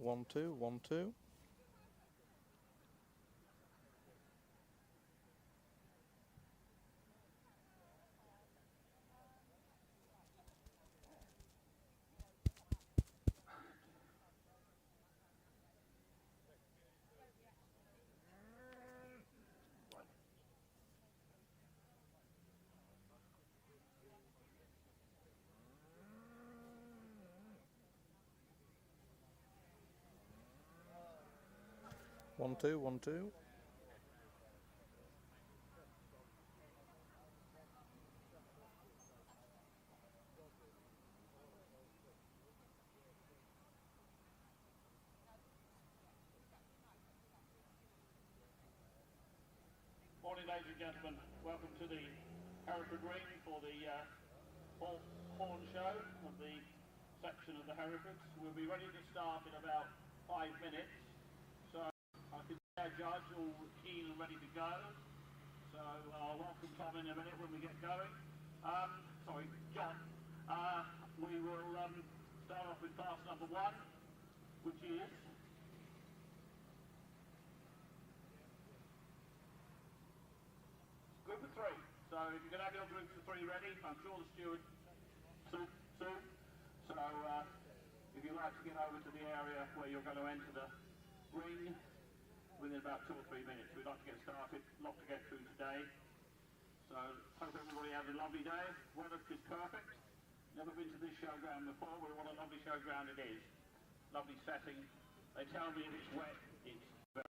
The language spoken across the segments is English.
1 2 1 2. One two 1 2. Morning, ladies and gentlemen. Welcome to the Hereford ring for the horn show of the section of the Herefords. We'll be ready to start in about 5 minutes. So I can see our judge all keen and ready to go. So I'll welcome Tom in a minute when we get going. Sorry, John. We will start off with class number 1, which is group of 3. So if you can have your groups of 3 ready, I'm sure the steward soon. So if you'd like to get over to the area where you're going to enter the ring within about 2 or 3 minutes. We'd like to get started, lot to get through today. So hope everybody has a lovely day. Weather is perfect. Never been to this showground before, but what a lovely showground it is. Lovely setting. They tell me if it's wet, it's very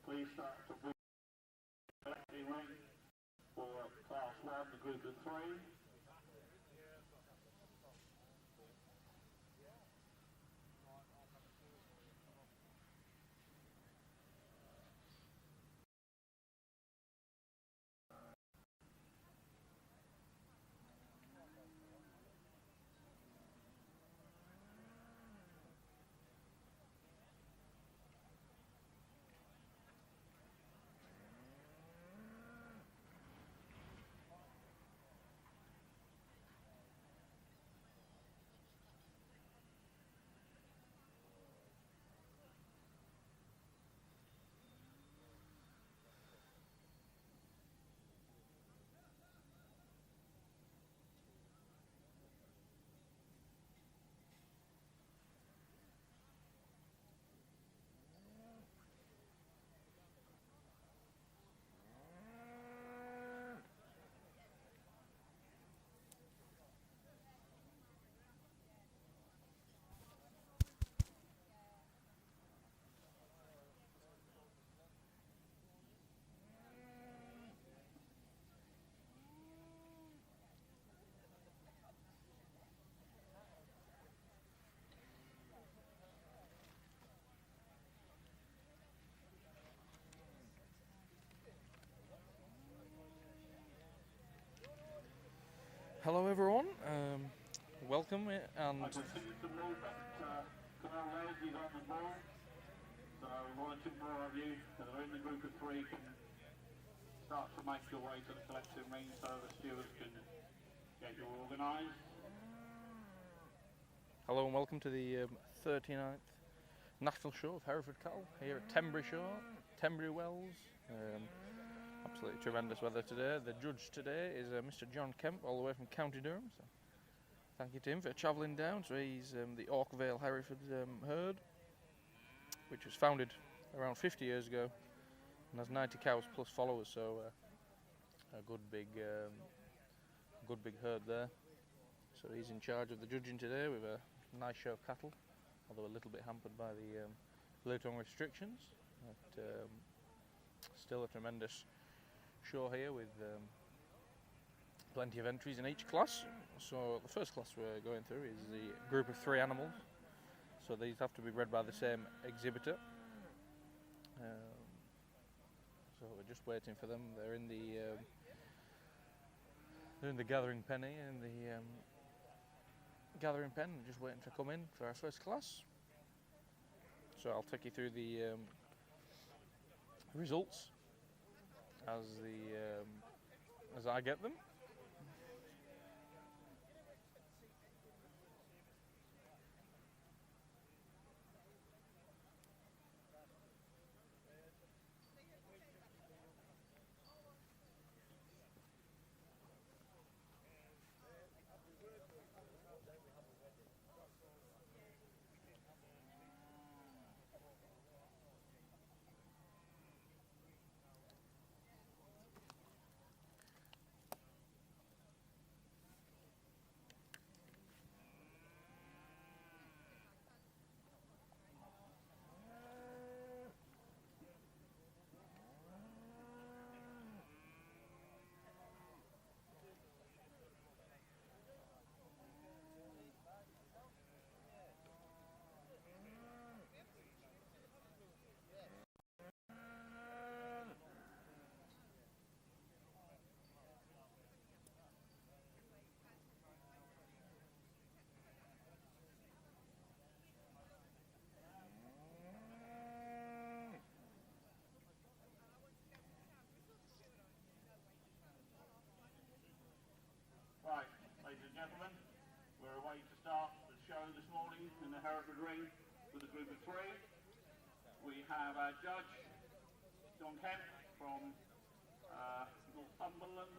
please start to bring the ring for class 1, the group of 3. Hello everyone, welcome and I can see some movement. Carl Leslie's on the ball. So one or two more of you that are in the group of three can start to make your way to the collection ring so the stewards can get you organised. hello and welcome to the 39th National Show of Hereford Cattle here at Tenbury Wells. Absolutely tremendous weather today. The judge today is Mr. John Kemp, all the way from County Durham. So thank you to him for travelling down. So he's the Orkvale Hereford herd, which was founded around 50 years ago and has 90 cows plus followers. So a good big herd there. So he's in charge of the judging today with a nice show of cattle, although a little bit hampered by the Luton restrictions. But still a tremendous show here with plenty of entries in each class. So the first class we're going through is the group of 3 animals. So these have to be bred by the same exhibitor. So we're just waiting for them. They're in the gathering pen here, in the gathering pen, just waiting to come in for our first class. So I'll take you through the results as I get them. Right, ladies and gentlemen, we're away to start the show this morning in the Hereford ring with a group of 3. We have our judge, John Kemp from Northumberland.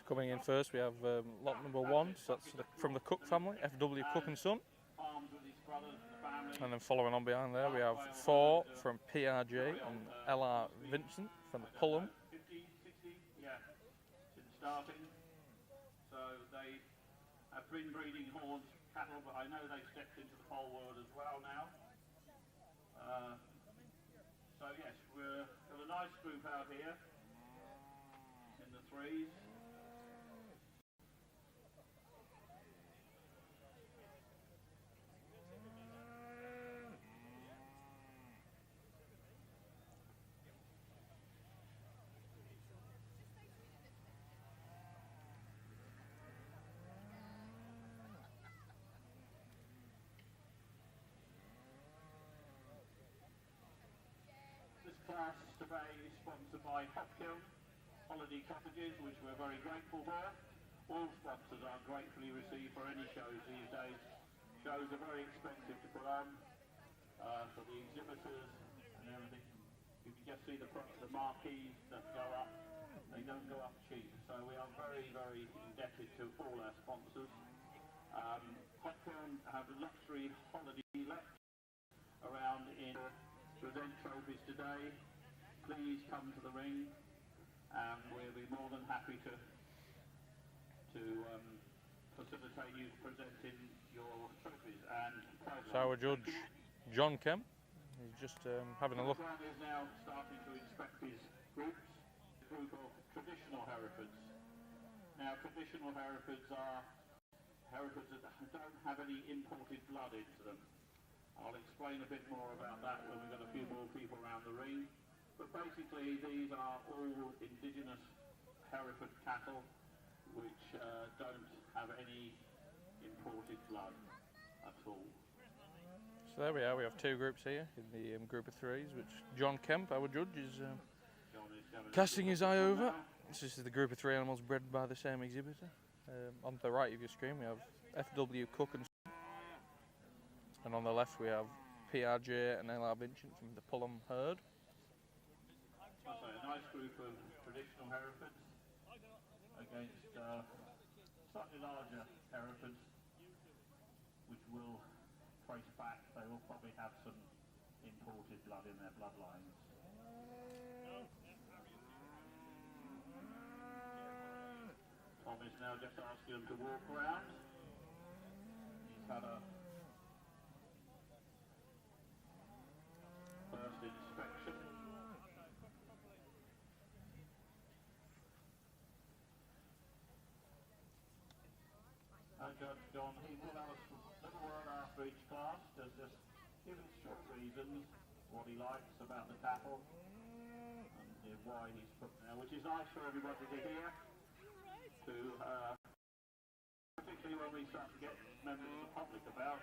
Coming in first, we have lot number 1, so that's from the Cook family, FW Cook and Son. Armed with his brothers and the family. And then following on behind there, we have 4 from PRJ and LR Vincent from the Pullham. 50, 60, yeah, since starting. So they have been breeding horns cattle, but I know they've stepped into the whole world as well now. So yes, we've got a nice group out here in the 3s. This class today is sponsored by Hopkill Holiday Cottages, which we're very grateful for. All sponsors are gratefully received for any shows these days. Shows are very expensive to put on for the exhibitors and everything. You can just see the marquees that go up. They don't go up cheap. So we are very, very indebted to all our sponsors. Hopkill have a luxury holiday let around in present trophies today. Please come to the ring and we'll be more than happy to facilitate you presenting your trophies and prizes. So our judge, John Kemp, he's just having a look. John is now starting to inspect his groups, a group of traditional Herefords. Now traditional Herefords are Herefords that don't have any imported blood into them. I'll explain a bit more about that when we've got a few more people around the ring. But basically these are all indigenous Hereford cattle which don't have any imported blood at all. So there we are, we have two groups here in the group of threes, which John Kemp, our judge, is casting his eye over. This is the group of three animals bred by the same exhibitor. On the right of your screen we have F.W. Cook and on the left we have PRJ and L.R. Vincent from the Pullum herd. So a nice group of traditional Herefords against slightly larger Herefords, which will trace back. They will probably have some imported blood in their bloodlines. Tom is now just asking them to walk around. He's had a first inspection. And Judge John, he will have a little word after each class, just give his short reasons, what he likes about the cattle, and why he's put there, which is nice for everybody to hear. Particularly when we start to get members of the public about.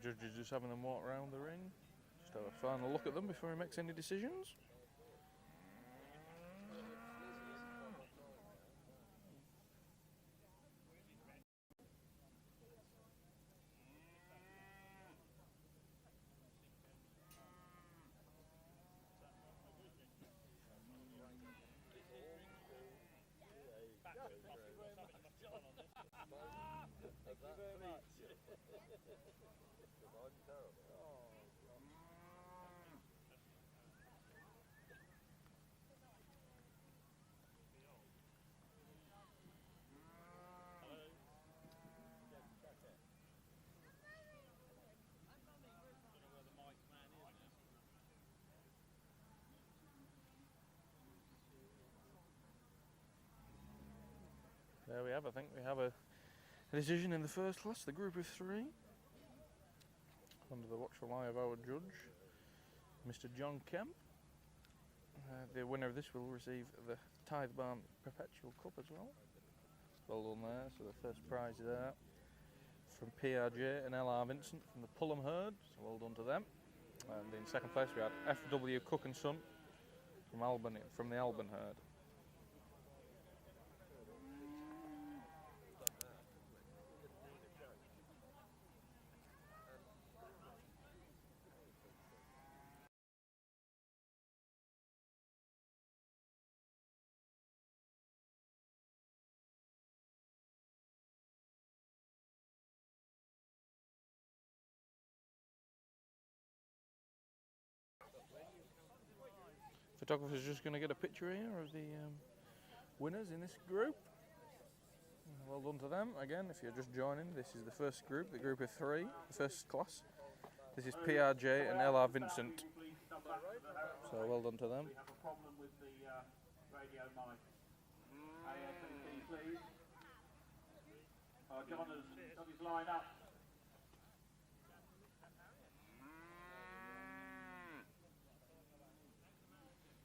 Judge is just having them walk around the ring, just have a final look at them before he makes any decisions. There we have, I think we have a decision in the first class, the group of three, under the watchful eye of our judge, Mr. John Kemp. The winner of this will receive the Tithe Barn Perpetual Cup as well. Well done there, so the first prize there from PRJ and L.R. Vincent from the Pullum herd, so well done to them. And in second place we had F.W. Cook and Son from Albany, from the Alban herd. Photographer's just going to get a picture here of the winners in this group. Well done to them. Again, if you're just joining, this is the first group, the group of three, the first class. This is PRJ and L.R. Vincent. So well done to them. We have a problem with the radio mic. ASAP, please. John has got his line up.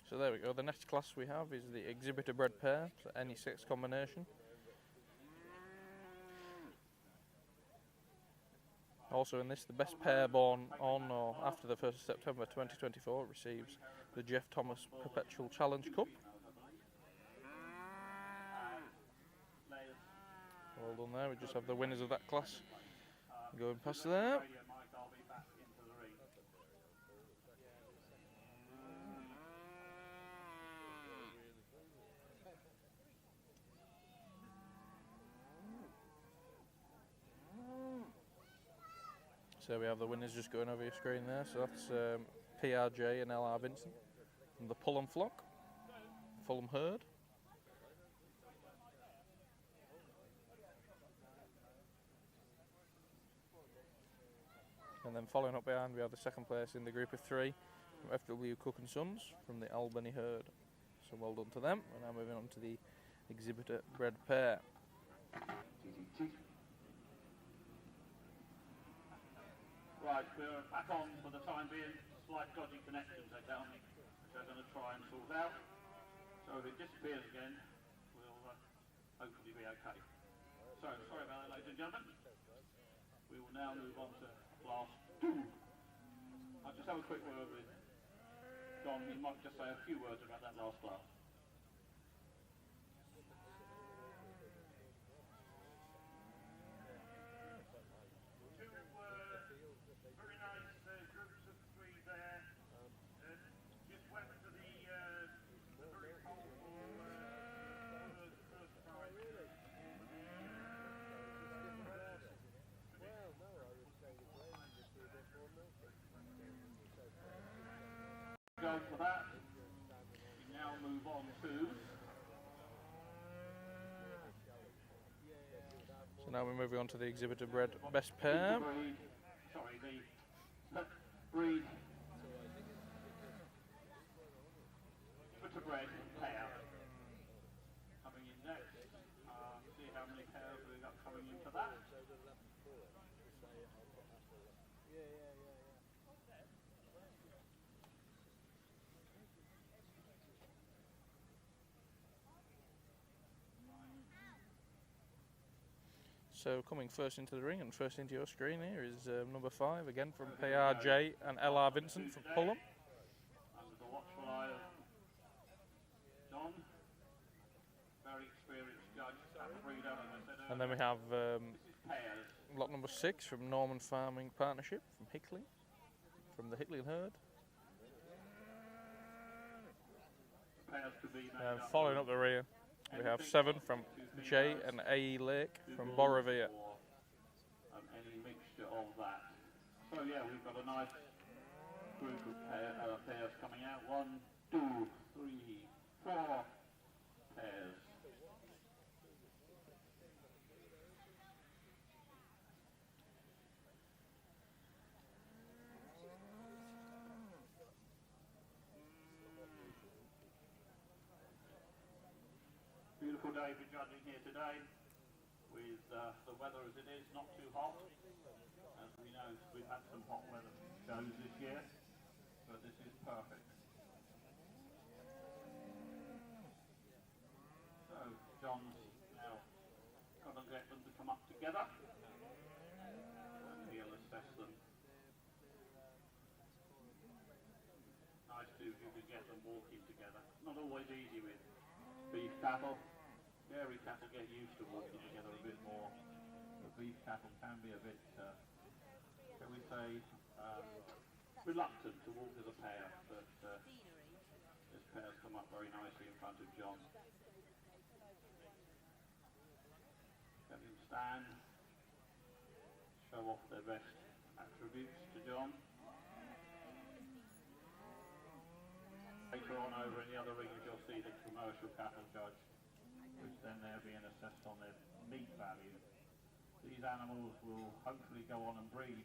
So there we go, the next class we have is the exhibitor bred pair, so any sex combination. Also in this, the best pair born on or after the 1st of September 2024 receives the Jeff Thomas Perpetual Challenge Cup. Well done there, we just have the winners of that class going past there. So we have the winners just going over your screen there. So that's PRJ and L.R. Vincent from the Pullum flock, Fulham herd. And then following up behind we have the second place in the group of three from F.W. Cook and Sons from the Albany herd. So well done to them. We're now moving on to the exhibitor bred pair. we're back on for the time being. Slight dodgy connections, they tell me, which I'm going to try and sort out. So if it disappears again, we'll hopefully be okay. So, sorry about that, ladies and gentlemen. We will now move on to class 2. I'll just have a quick word with John. He might just say a few words about that last class. Go for that. We now move on to. So now we're moving on to the exhibitor bred best pair. The breed exhibitor bred pair coming in next. See how many pairs we've got coming into that. So coming first into the ring and first into your screen here is number 5, again from PRJ and LR Vincent from Fulham. Under the watchful eye of John, very experienced judge, breeder, as I said earlier. And then we have Pairs. lot number 6 from Norman Farming Partnership from Hickley, from the Hickley Herd. Pairs to be made up. Following up the rear, we have 7 from J and A Lake from Borovia. Any mixture of that. So yeah, we've got a nice group of pairs coming out. 1, 2, 3, 4 pairs. Beautiful day for judging here today, with the weather as it is, not too hot. As we know, we've had some hot weather shows this year, but this is perfect. So John's now got to get them to come up together, and he'll assess them. Nice too if you could get them walking together. Not always easy with beef cattle. Dairy cattle get used to walking together a bit more. The beef cattle can be a bit, shall we say, reluctant to walk as a pair, but this pair's come up very nicely in front of John. Let him stand, show off their best attributes to John. Later on over in the other ring you'll see the commercial cattle judge, which then they're being assessed on their meat value. These animals will hopefully go on and breed,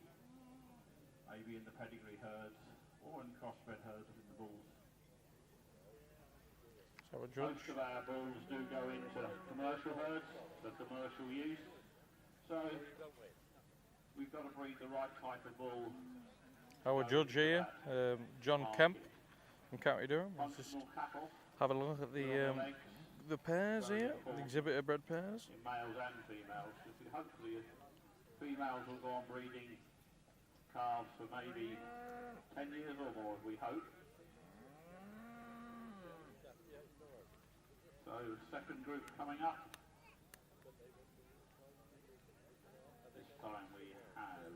maybe in the pedigree herds or in crossbred herds with the bulls. So a judge. Most of our bulls do go into commercial herds for commercial use, so we've got to breed the right type of bull. Our judge here, John Kemp from County Durham. Let's just Cattle, have a look at the pairs here, the exhibitor bred pairs. in males and females. Hopefully females will go on breeding calves for maybe 10 years or more, we hope. So second group coming up. This time we have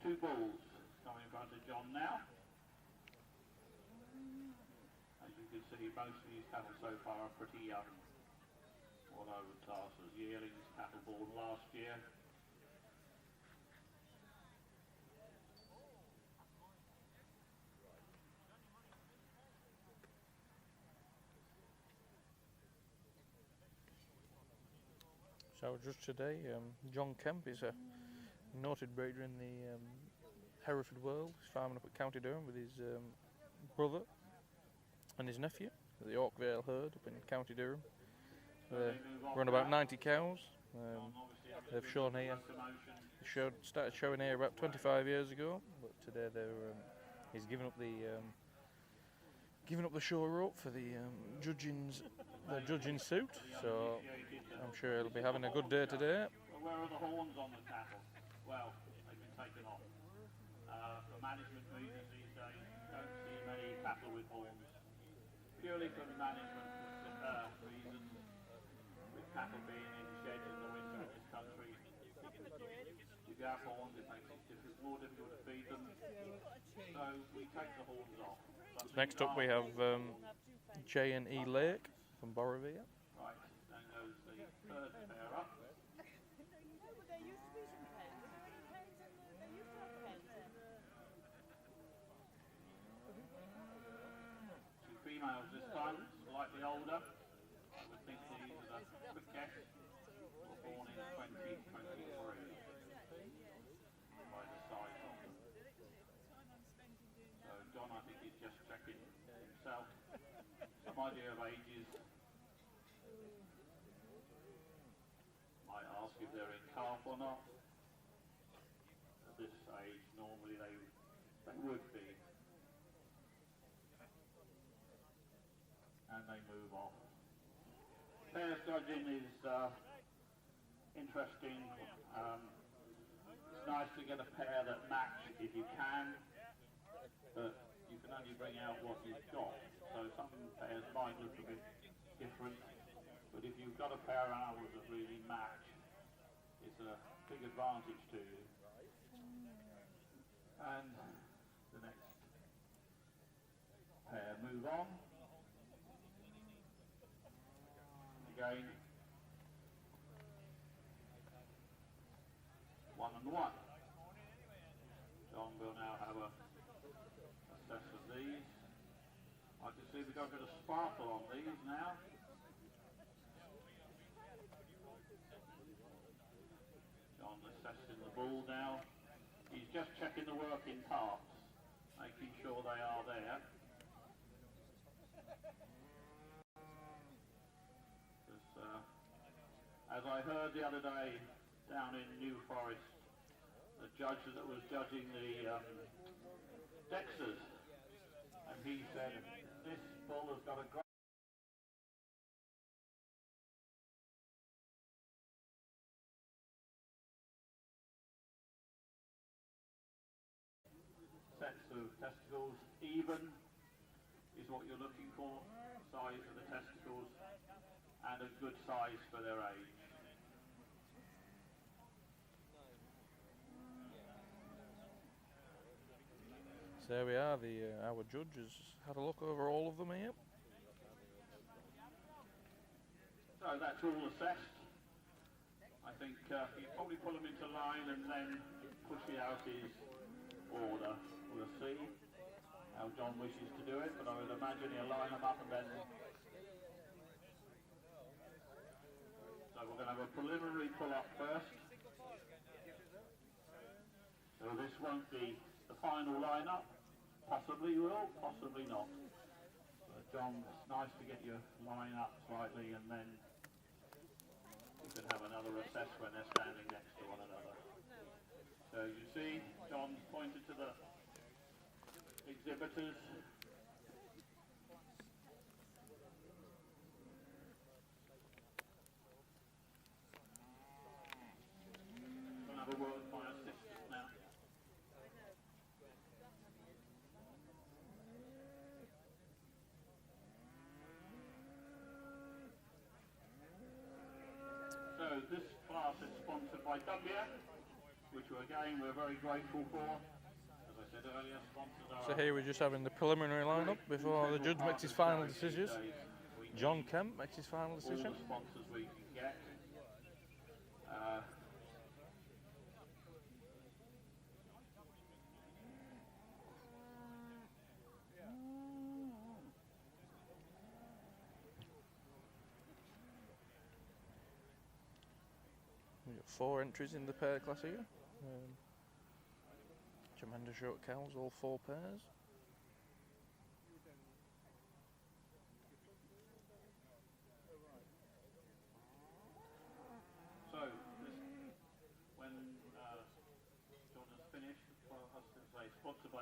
two bulls coming in front of John now. As you can see, most of these cattle so far are pretty young. What I would class as yearlings, cattle born last year. So just today, John Kemp is a noted breeder in the Hereford world. He's farming up at County Durham with his brother and his nephew, the Oakvale herd up in County Durham. Run about 90 cows. They've shown here. Started showing here about 25 years ago, but today he's given up the show rope for the judging suit. So I'm sure he'll be having a good day today. Where are the horns on the cattle? Well, they've been taken off. For management reasons these days, don't see many cattle with horns. Purely for management reasons, with cattle being in sheds in the winter in this country, if you have horns, it makes it more difficult to feed them. So we take the horns off. Next up we have J&E Lake from Borovia. Right, then goes the third pair up. Two females this time, slightly older. I would think these are the quick guess. Were born in 2023 by the size of them. So John, I think he's just checking himself. Some idea of ages. Might ask if they're in calf or not. At this age, normally they would be. And they move off. Pairs judging is interesting. It's nice to get a pair that match if you can, but you can only bring out what you've got. So some pairs might look a bit different, but if you've got a pair of animals that really match, it's a big advantage to you. And the next pair move on. Again, 1 and 1. John will now have a assess of these. I can see we've got a bit of sparkle on these now. John assessing the bull now. He's just checking the working parts, making sure they are there. As I heard the other day down in New Forest, the judge that was judging the Dexters, and he said, this bull has got a great sets of testicles. Even is what you're looking for, size of the testicles, and a good size for their age. So there we are, our judge has had a look over all of them here. So that's all assessed. I think you probably pull them into line and then push it out his order. We'll see how John wishes to do it, but I would imagine he'll line them up and then... So we're going to have a preliminary pull-up first. So this won't be the final line-up. Possibly will, possibly not. John, it's nice to get your line up slightly and then you can have another assess when they're standing next to one another. So you see, John pointed to the exhibitors. I'll have a word with my assistant now. So this class is sponsored by W, which we're very grateful for. As I said earlier, sponsors are... So here we're just having the preliminary lineup before the judge makes his final decisions. John Kemp makes his final decision. All the sponsors we can get. We've got 4 entries in the pair class here. Tremendous short cows, all 4 pairs.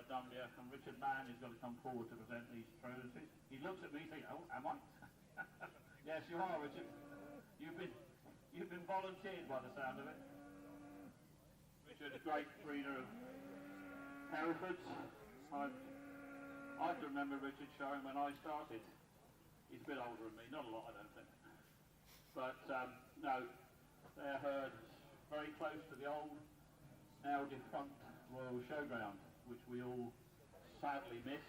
Dumbia, and Richard Mann is going to come forward to present these trophies. He looks at me saying, "Oh, am I?" Yes, you are, Richard. You've been volunteered by the sound of it. Richard, a great breeder of Herefords. I can remember Richard showing when I started. He's a bit older than me, not a lot, I don't think. But no, they're herd very close to the old, now defunct Royal Showground, which we all sadly miss.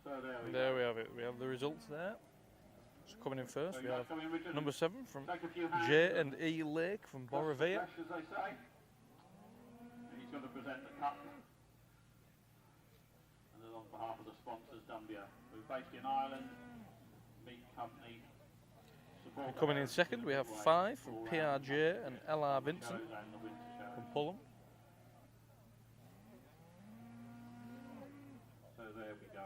So there we have it. We have the results there. So coming in first, so we have in, number 7 from J and E Lake from Borovia. As they say. And he's going to present the cup. And then on behalf of the sponsors, Dumbia, who's based in Ireland, Meat Company. And coming in second, we have 5 from PRJ and LR Vincent from Fulham. So there we go.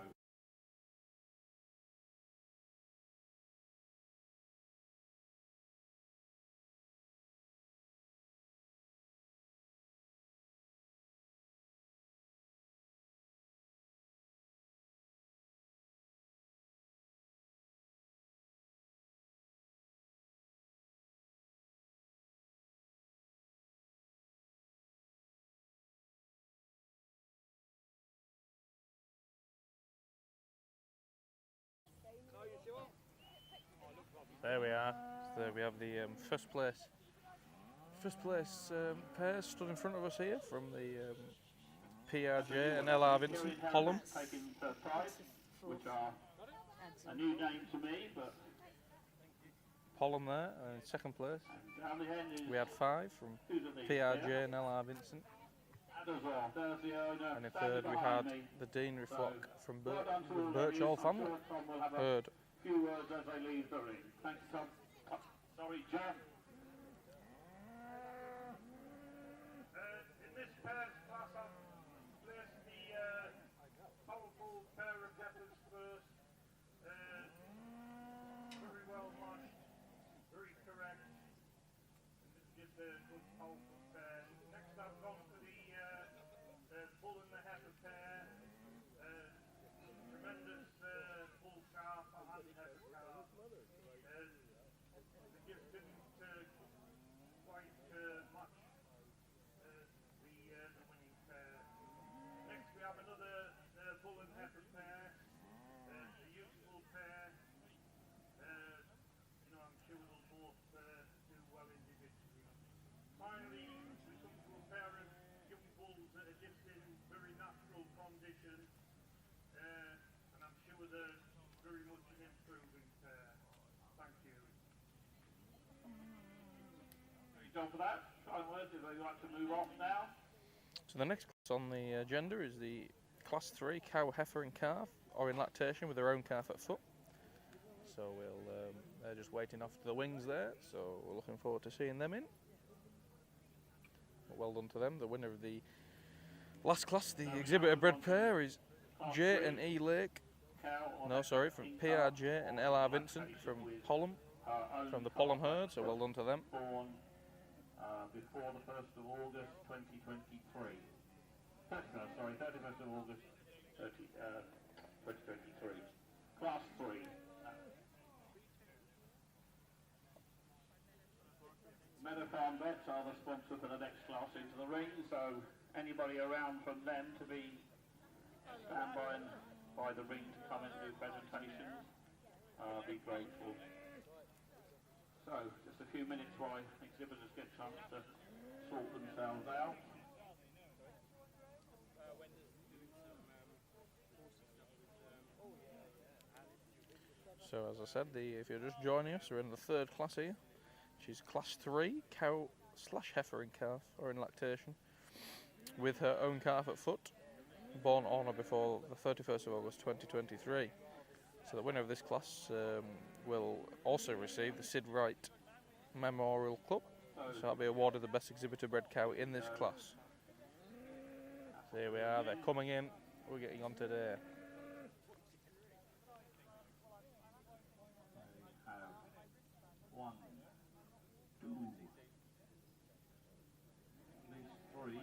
There we are. So there we have the first place pairs stood in front of us here from the PRJ and LR Vincent, Holland. Taking first prize, which are a new name to me, but Pollen there, and in second place and down the end is we had 5 from PRJ and LR Vincent, there's the owner, and in third we had the Deanery flock from Birchall family, herd. Few words as they leave the ring. Thanks, Tom. Sorry, Jeff. In this pair's class, I've placed the powerful pair of heifers first. Very well matched, very correct. And this gives a good powerful pair. Next, I've gone for the bull and the heifer pair. Tremendous bull calf, a handy heifer calf. The gift didn't quite match the winning pair. Next we have another bull and heifer pair, a useful pair. I'm sure they'll both do well individually. Finally, we come to a pair of young bulls that are just in very natural condition. And I'm sure they're very much an improving pair. Thank you. Are you done for that? Kind words, if you'd like to move off now. So the next class on the agenda is the Class 3 cow, heifer and calf, or in lactation with their own calf at foot. So they're just waiting off the wings there, so we're looking forward to seeing them in. Well done to them. The winner of the last class, the exhibitor bred pair, is J and E Lake. No, sorry, from PRJ and LR Vincent from Pollen, from the Pollen herd, so well done to them. Born before the 1st of August 2023. 31st of August 2023. Class 3. Meadow Farm Vets are the sponsor for the next class into the ring, so anybody around from them to be stand by the ring to come and do presentations, be grateful. So, just a few minutes while exhibitors get a chance to sort themselves out. So as I said, if you're just joining us, we're in the third class here. She's Class 3, cow / heifer and calf, or in lactation, with her own calf at foot, born on or before the 31st of August 2023. So the winner of this class will also receive the Sid Wright Memorial Club. So that'll be awarded the best exhibitor bred cow in this class. So here we are, they're coming in, we're getting on to there. One, two, at least 3,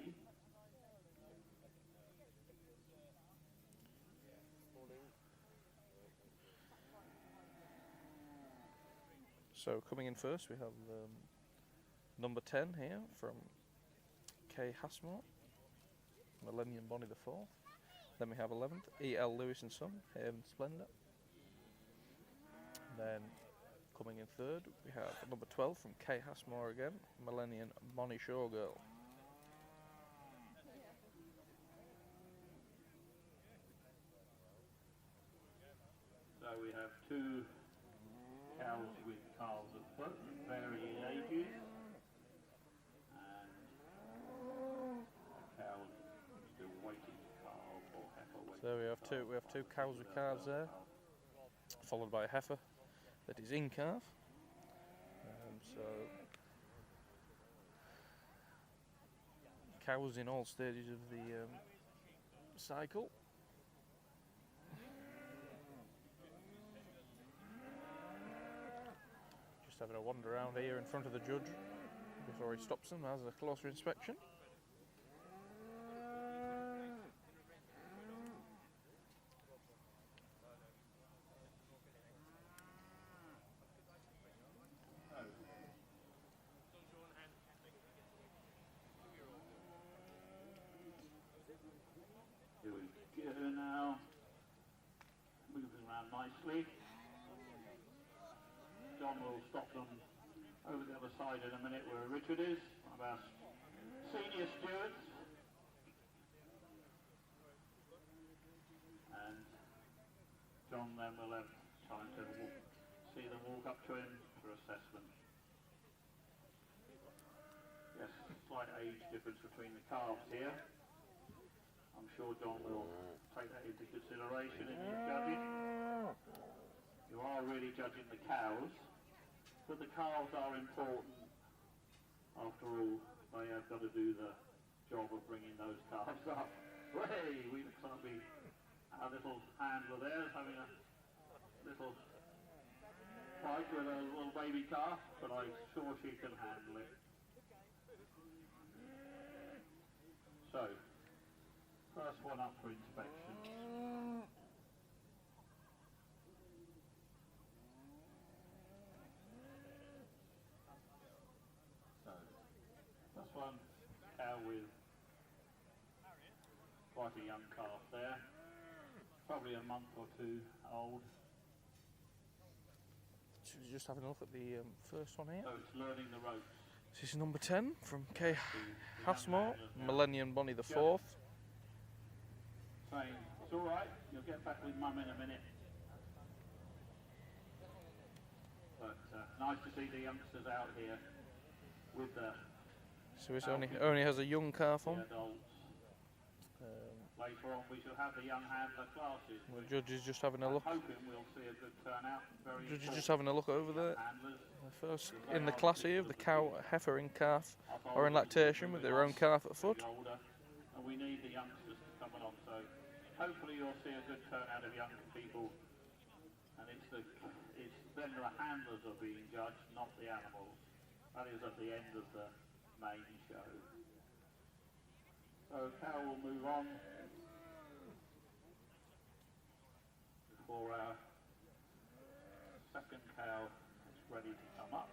So coming in first, we have number 10 here from K. Hasmore, Millennium Bonnie the 4th. Then we have 11th, E.L. Lewis and Son, Haven Splendor. Then coming in third, we have number 12 from K. Hasmore again, Millennium Bonnie Showgirl. So we have two cows with calves at foot, varying ages, and cows still waiting to calve or heifer waiting. So we have two cows with calves there, followed by a heifer that is in calf. So cows in all stages of the cycle. Just having a wander around here in front of the judge before he stops them, has a closer inspection. Here we go now, moving around nicely. John will stop them over the other side in a minute where Richard is, one of our senior stewards. And John then will have time to see them walk up to him for assessment. Yes, slight age difference between the calves here. I'm sure John will take that into consideration in his judging. You are really judging the cows, but the calves are important. After all, they have got to do the job of bringing those calves up. Hey, we look like our little handler there is having a little fight with a little baby calf, but I'm sure she can handle it. So, first one up for inspection. So, first one, cow with quite a young calf there, probably a month or two old. So we're just having a look at the first one here. So it's learning the ropes. This is number 10 from K. The Hasmore, Millennium Bonnie the 4th. Saying, it's all right, you'll get back with Mum in a minute. But nice to see the youngsters out here with the So this only has a young calf on. adults. Later on we shall have the young handler classes. The judge is just having a look. I'm hoping we'll see a good turnout. Very The judge is just having a look over there. handlers. First in the class here, the cow, heifer and calf are in lactation with their own calf at foot. Older, and we need the youngsters to come along. So hopefully you'll see a good turnout of young people. And it's then the handlers are being judged, not the animals. That is at the end of the main show. So cow will move on before our second cow is ready to come up.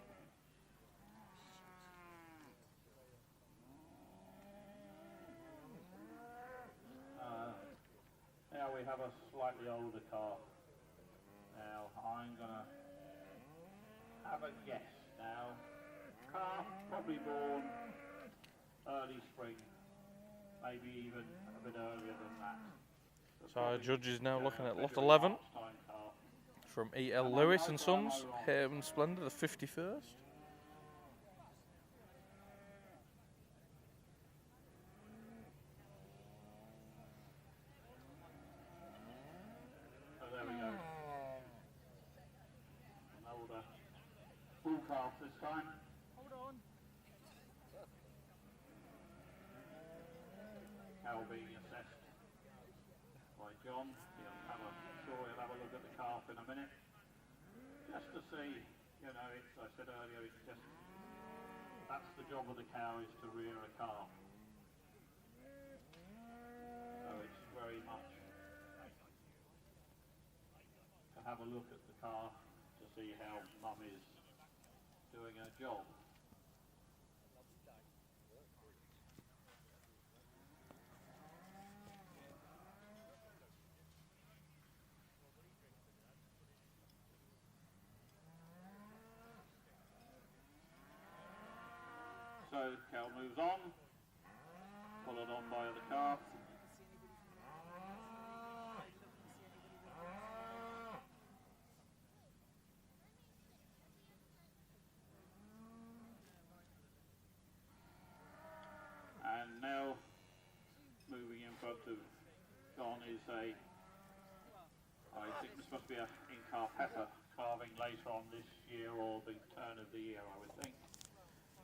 Now we have a slightly older calf. Now I'm gonna have a guess now. Calf probably born early spring, maybe even a bit earlier than that. So our judge is now looking at lot 11 from E.L. Lewis and Sons, Haven Splendor, the 51st. So there we go. An older bull calf this time. Hold on. Cow being assessed by John. He'll have a look at the calf in a minute. Just to see, you know, I said earlier, it's just, that's the job of the cow, is to rear a calf. So it's very much to have a look at the calf to see how Mum is doing her job. So cow moves on, followed on by the calf. And now moving in front of John is I think this must be a in-calf heifer calving later on this year or the turn of the year, I would think.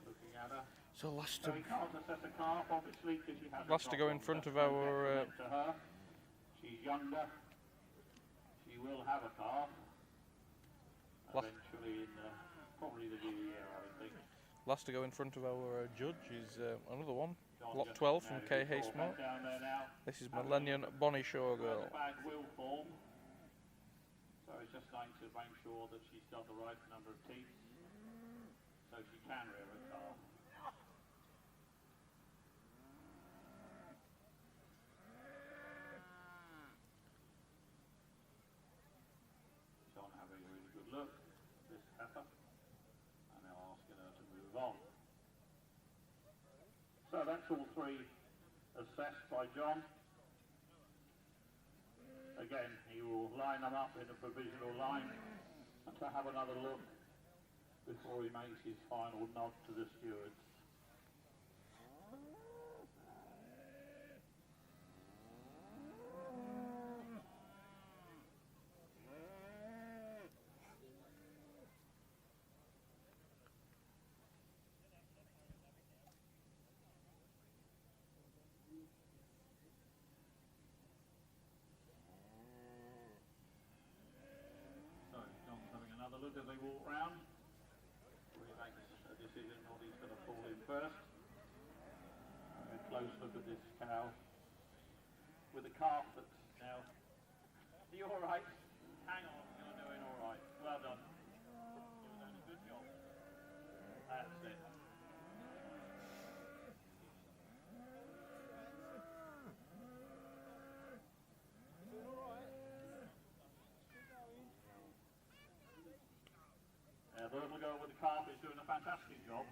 Looking at her. So last So we can't assess a calf, obviously, because she hasn't to go in front of our. to her. She's younger. She will have a calf. Eventually, in probably the new year, I would think. Last to go in front of our judge is another one, John Lot 12 from K. Haysmore. Down there now. This is Millennium Bonnie Showgirl. The bag will form. So it's just going to make sure that she's got the right number of teeth, so she can rear a calf. John having a really good look at this heifer, and now asking her to move on. So that's all three assessed by John. Again, he will line them up in a provisional line and to have another look before he makes his final nod to the stewards. Look as they walk round. We make a decision on who's going to fall in first. A close look at this cow with a calf that's now. Are you all right? Hang on, you're doing all right. Well done. You're doing a good job. That's it. The little girl with the calf is doing a fantastic job.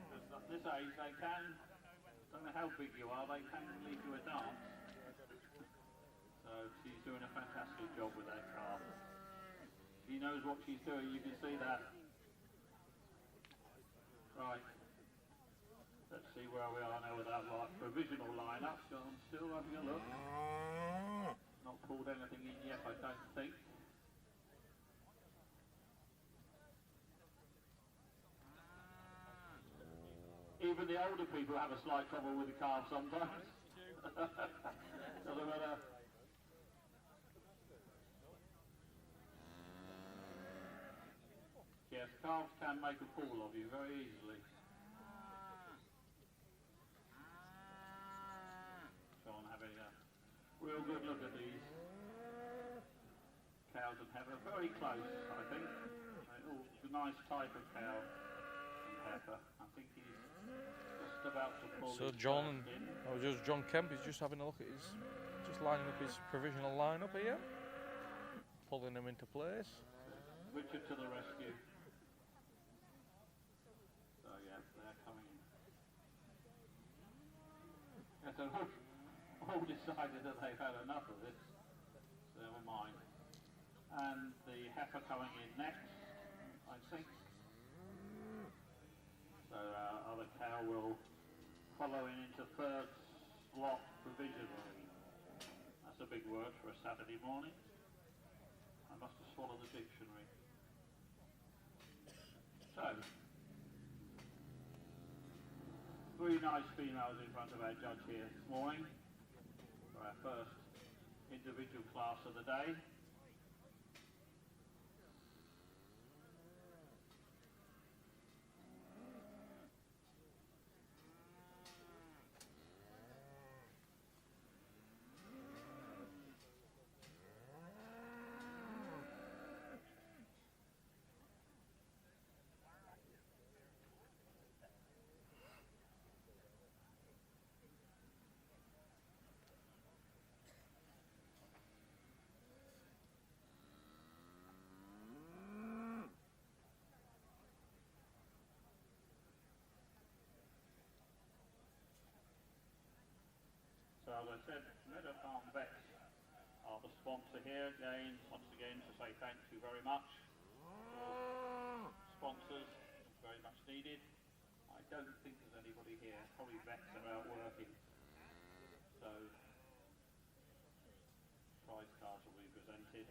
Because at this age they can, don't know how big you are, they can lead you a dance. So she's doing a fantastic job with that calf. She knows what she's doing, you can see that. Right. Let's see where we are now with that provisional lineup. So I'm still having a look. Not pulled anything in yet, I don't think. Even the older people have a slight trouble with the calf sometimes. Doesn't matter. Yes, calves can make a fool of you very easily. John having a real good look at these cows and heifer. Very close, I think. A nice type of cow and heifer. I think he's just about to pull. So John, John Kemp is just having a look at his, just lining up his provisional lineup here, pulling them into place. Richard to the rescue. So yeah, they're coming in. Yeah, so all decided that they've had enough of it. So never mind. And the heifer coming in next, I think. So other cow will follow in into third slot provisionally. That's a big word for a Saturday morning. I must have swallowed the dictionary. So, three nice females in front of our judge here this morning for our first individual class of the day. I said, Meadow Farm Vets are the sponsor here. Again, once again, to say thank you very much. Sponsors, very much needed. I don't think there's anybody here. Probably vets are out working. So, prize cards will be presented.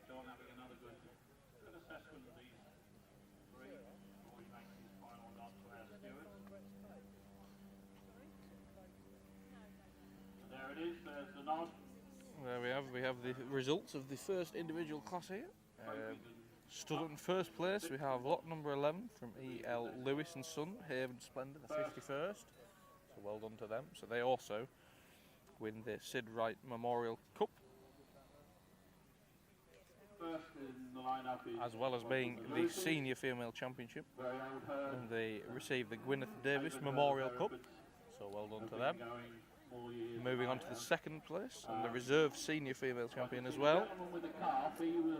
John having another good assessment of these three before he makes his final nod to our steward. So there it is, there's the nod. There we have the results of the first individual class here. Stood up in first place, we have lot number 11 from E.L. Lewis and Son, Haven Splendor, the 51st. So well done to them. So they also win the Sid Wright Memorial Cup, First in the lineup is as well as being the Senior Female Championship. And they receive the Gwyneth Davis Memorial Cup. So well done to them. Moving on to the second place, and the Reserve Senior Female Champion as well.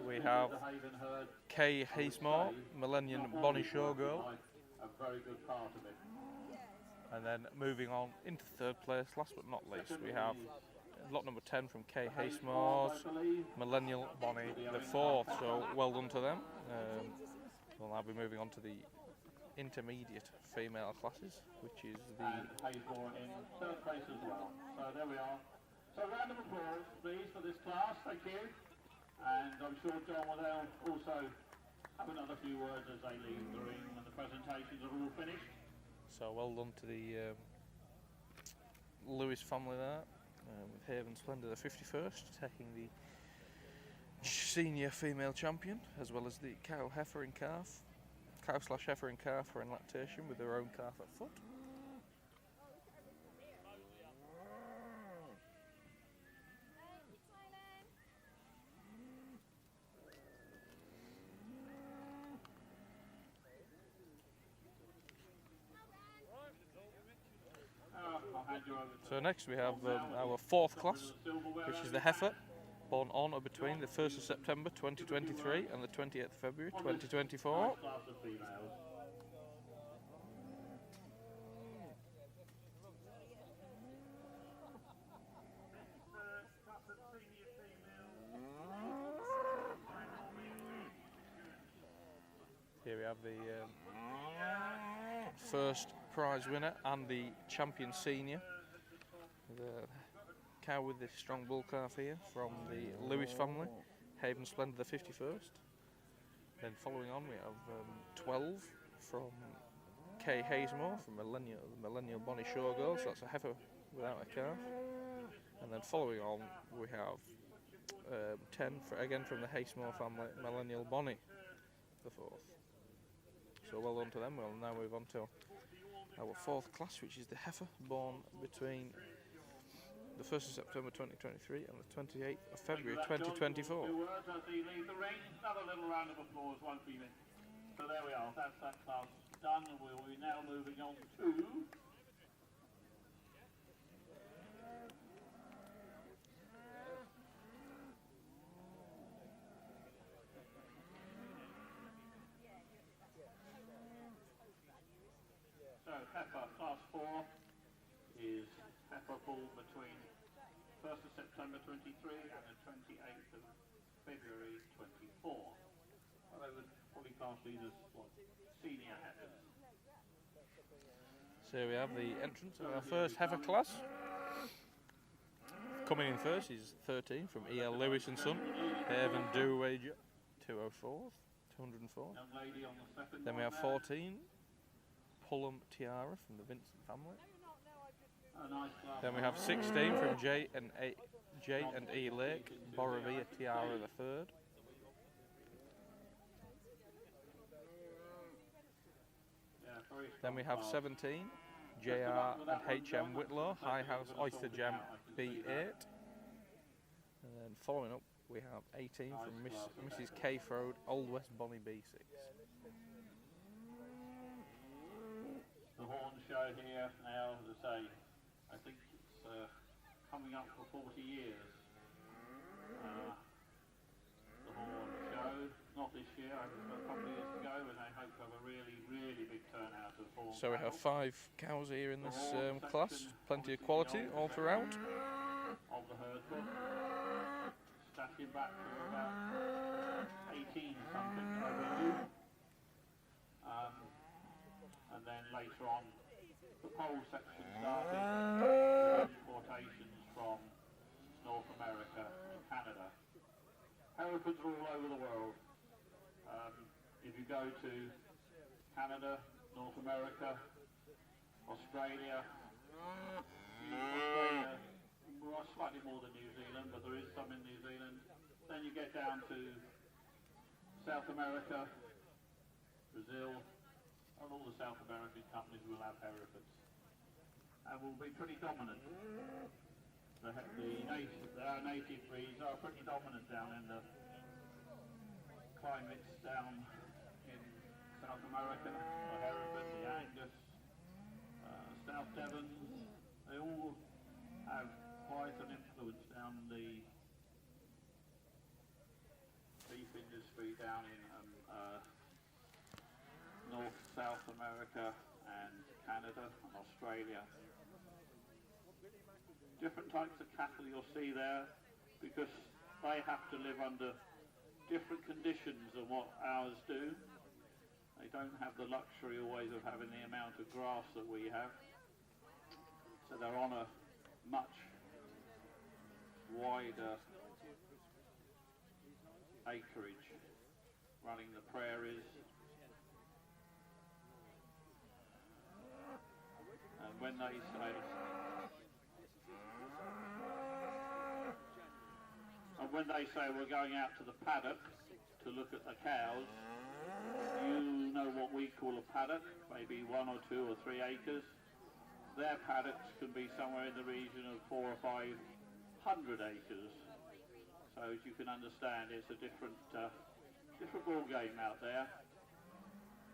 We have Kay Hasemore, Millennium Bonnie Showgirl. And then moving on into third place, last but not least, we have lot number 10 from Kay Hasemore's Millennial Bonnie the 4th. So well done to them. We'll now be moving on to the intermediate female classes, which is the... And Hasemore in third place as well. So there we are. So round of applause, please, for this class. Thank you. And I'm sure John will also have another few words as they leave the ring when the presentations are all finished. So well done to the Lewis family there, with Haven Splendor the 51st taking the Senior Female Champion, as well as the cow, heifer and calf. Cow/heifer and calf are in lactation with their own calf at foot. So next we have our fourth class, which is the heifer, born on or between the 1st of September 2023 and the 28th of February 2024. Here we have the first prize winner and the champion senior. The cow with the strong bull calf here from the Lewis family, Haven Splendor the 51st. Then following on we have 12 from Kay Hasemore from Millennial Bonnie Showgirl, so that's a heifer without a calf. And then following on we have 10 again from the Hasemore family, Millennial Bonnie the 4th. So well done to them. We'll now move on to our fourth class, which is the heifer, born between the 1st of September 2023 and the 28th of February 2024. Another little round of applause, won't be missed. So there we are, that's that class done, and we'll be now moving on to heifer class 4 is heifer bull between 1st of September 23 and the 28th of February 24. Well, they would probably class these as what, senior heifers. So we have the entrance of our first heifer class. Coming in first is 13 from E.L. Lewis and Son, Haven Do Wager 204. Young lady on the second. Then we have 14. Pullum Tiara from the Vincent family. Then we have 16 from J and E Lake, Borovia Tiara the 3rd. Then we have 17, JR and HM Whitlaw, High House Oyster Gem B8. And then following up we have 18 from Mrs. K. Frode, Old West Bonnie B6. The horn show here now, as I say, I think it's coming up for 40 years. The horn show, not this year, I think a couple of years ago, and I hope to have a really, really big turnout of horn So we have cattle 5 cows here in this class, plenty of quality all throughout. of the Hereford, stacking back to about 18 something, I believe. And then later on, the pole section started with importations from North America and Canada. Herefords are all over the world. If you go to Canada, North America, Australia, well, slightly more than New Zealand, but there is some in New Zealand. Then you get down to South America, Brazil, and all the South American companies will have Herefords and will be pretty dominant. Our native breeds are pretty dominant down in the climates down in South America, the Hereford, the Angus, South Devons. They all have quite an influence down the beef industry down in North, South America and Canada and Australia. Different types of cattle you'll see there because they have to live under different conditions than what ours do. They don't have the luxury always of having the amount of grass that we have. So they're on a much wider acreage, running the prairies. And when they say we're going out to the paddock to look at the cows, you know what we call a paddock, maybe 1 or 2 or 3 acres. Their paddocks can be somewhere in the region of 400 or 500 acres. So as you can understand, it's a different ball game out there.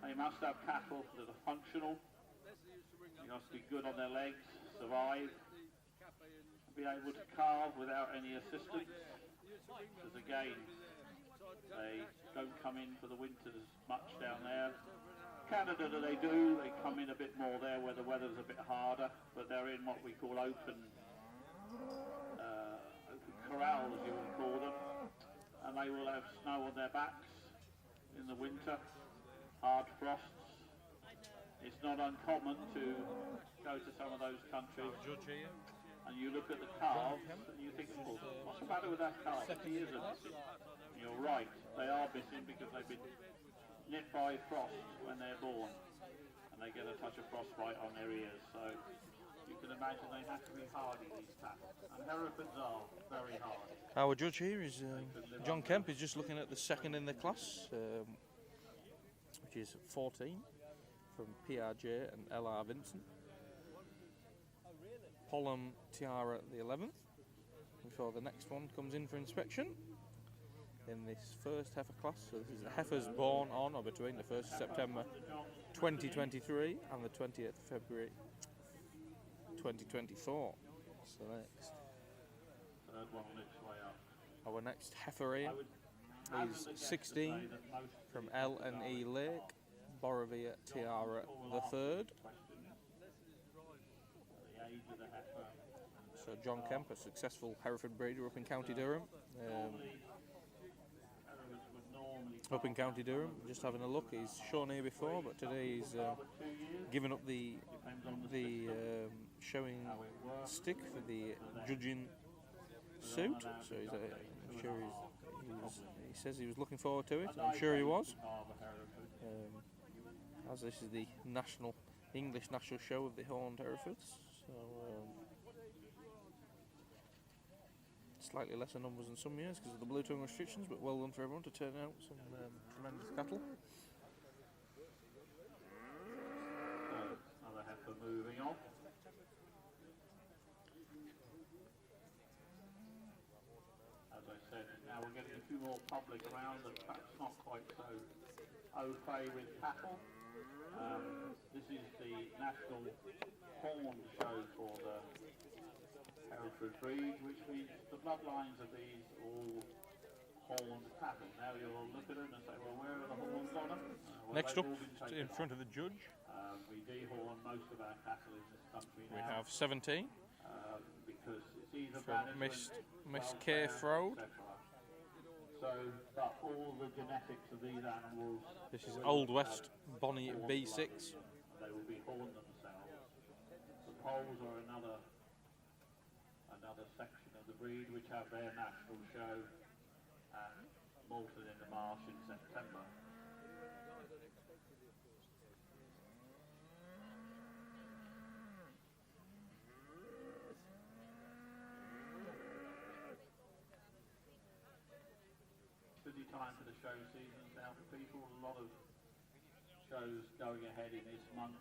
They must have cattle that are functional. They must be good on their legs, survive, be able to calve without any assistance. Because again, they don't come in for the winters much down there. Canada they do, they come in a bit more there where the weather's a bit harder, but they're in what we call open corrals, you would call them, and they will have snow on their backs in the winter, hard frosts. It's not uncommon to go to some of those countries and you look at the calves and you think, oh, what's the matter with that calf? He isn't missing. And you're right, they are missing because they've been nipped by frost when they're born and they get a touch of frostbite on their ears. So you can imagine they have to be hardy, these cattle. And Herefords are very hardy. Our judge here is John Kemp. He's just looking at the second in the class, which is 14 from PRJ and LR Vincent. Pollum Tiara the 11th, before the next one comes in for inspection in this first heifer class. So this is the heifers born on or between the 1st of September 2023 and the 20th of February 2024. So next, our next heifer here is 16 from L&E Lake, Borovia Tiara the 3rd. So John Kemp, a successful Hereford breeder up in County Durham. Just having a look. He's shown here before, but today he's given up the showing stick for the judging suit. So I'm sure he says he was looking forward to it. I'm sure he was. As this is the English national show of the horned Herefords. So slightly lesser numbers than some years because of the blue tongue restrictions, but well done for everyone to turn out some tremendous cattle. Another heifer moving on. As I said, now we're getting a few more public around that perhaps not quite so au fait with cattle. This is the national horn show for the Hereford breed, which means the bloodlines of these are all horned cattle. Now you'll look at them and say, well, where are the horns on them? Next up, in front of the judge, we dehorn most of our cattle in this country now. We have 17 because it's either from Miss Hereford. So, but all the genetics of these animals. This is Old West Bonnie B6. They will be horned themselves. The poles are another section of the breed which have their national show at Malton in the Marsh in September. Busy time for the show seasons now for people. A lot of shows going ahead in this month.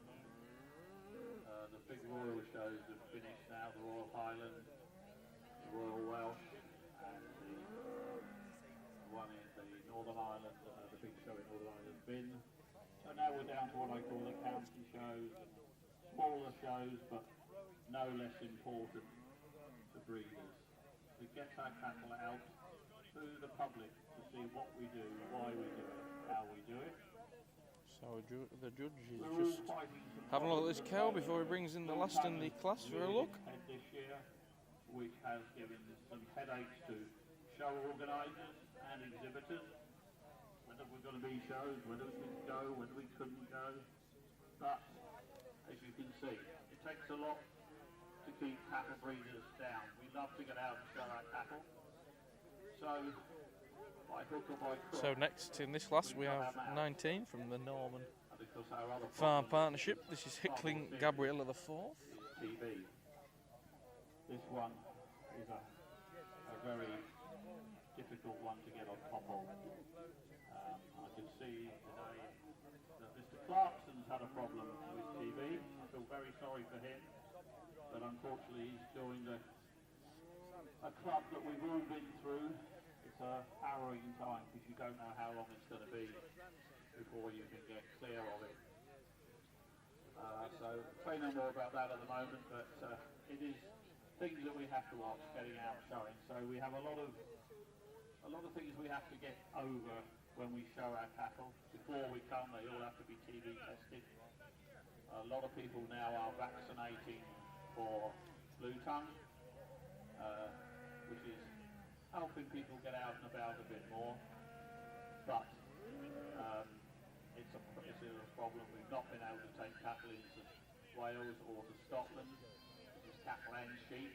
The big royal shows have finished now. The Royal Highland, the Royal Welsh, and the one in the Northern Ireland, the big show in Northern Ireland has been. So now we're down to what I call the county shows, smaller shows, but no less important to breeders. To get our cattle out to the public to see what we do, why we do it, how we do it. So the judge is just having a look at this cow before he brings in the last in the class for a look. This year, which has given some headaches to show organisers and exhibitors. Whether we're going to be shows, whether we could go, whether we couldn't go. But as you can see, it takes a lot to keep cattle breeders down. We love to get out and show our cattle. So, by hook or by crook, So next in this class we have 19 from the Norman Farm Partnership. This is Hickling Gabriella the Fourth. TV. This one is a very difficult one to get on top of. I can see today that Mr. Clarkson's had a problem with TV. I feel very sorry for him, but unfortunately he's joined a club that we've all been through. It's a harrowing time because you don't know how long it's going to be before you can get clear of it. So say no more about that at the moment, but it is things that we have to watch getting out showing. So we have a lot of things we have to get over when we show our cattle. Before we come, they all have to be TB tested. A lot of people now are vaccinating for blue tongue, which is helping people get out and about a bit more. But it's a problem. We've not been able to take cattle into Wales or to Scotland. This is cattle and sheep,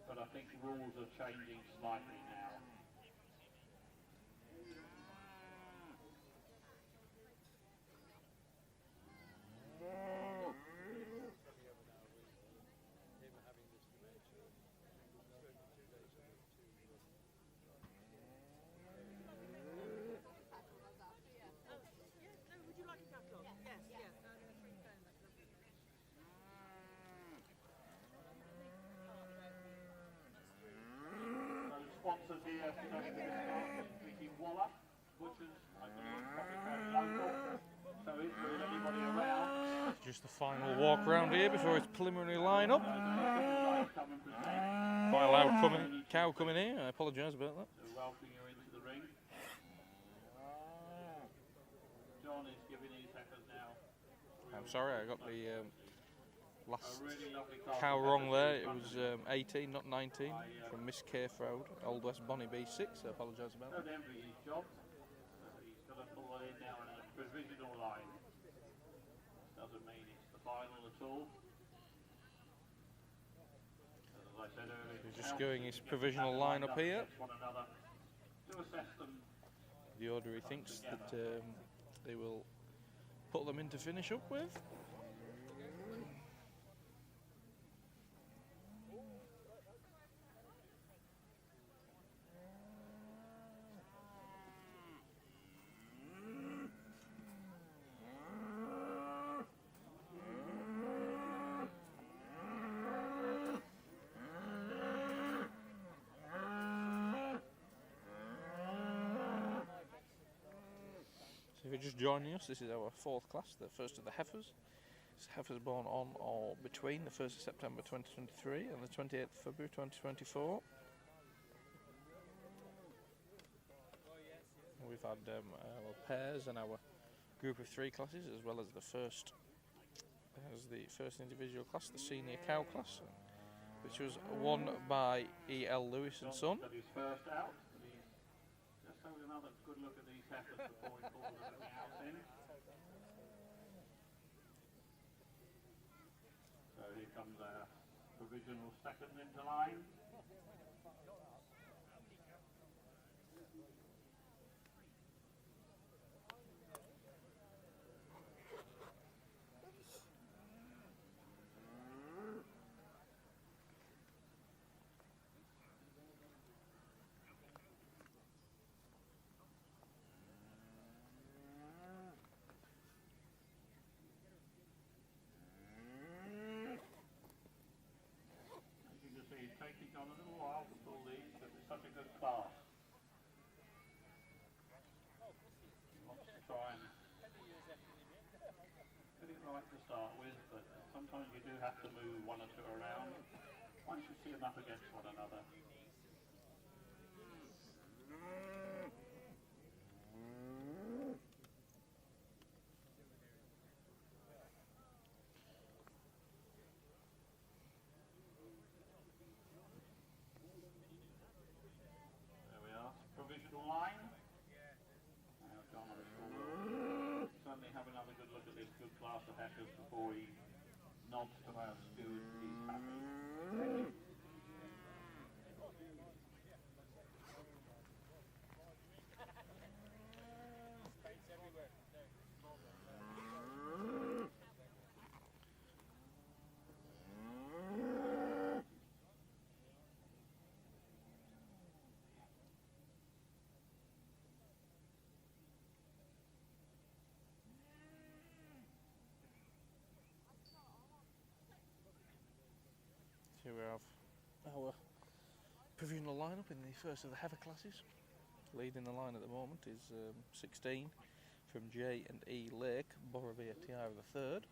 but I think rules are changing slightly now. Sponsors here today for this start, Vicky Waller, butchers, I believe, probably local. So if there's anybody around, Just the final walk round here before its preliminary line up. Quite a loud cow coming in. I apologise about that. to welcome you into the ring. John is giving his heifers now. I'm sorry, I got the last A really lovely cow wrong there. It was 18, not 19, from Miss Hereford, Old West Bonnie B6. I apologise about that. Don't envy his job. He's got to pull it in now in a provisional line. This doesn't mean it's the final at all. As I said earlier, He's just going his provisional line up here. one another to assess them. The order he thinks that they will put them in to finish up with. So if you're just joining us, this is our fourth class, the first of the heifers. This heifer's born on or between the 1st of September 2023 and the 28th of February 2024. We've had our pairs and our group of three classes, as well as the first as the first individual class, the senior cow class, which was won by E.L. Lewis and Son. Got his first out. Just having another good look at these heifers before we pull everything else in. So here comes our provisional second into line. It's taking on a little while to pull these because it's such a good class. Lots to try and get it right to start with, but sometimes you do have to move one or two around once you see them up against one another. Provisional line. Now John will certainly have another good look at this good class of heifers before he nods to our steward he's happy. Here we have our provisional lineup in the first of the heifer classes. Leading the line at the moment is 16 from J and E Lake, Borovia Tiara the third.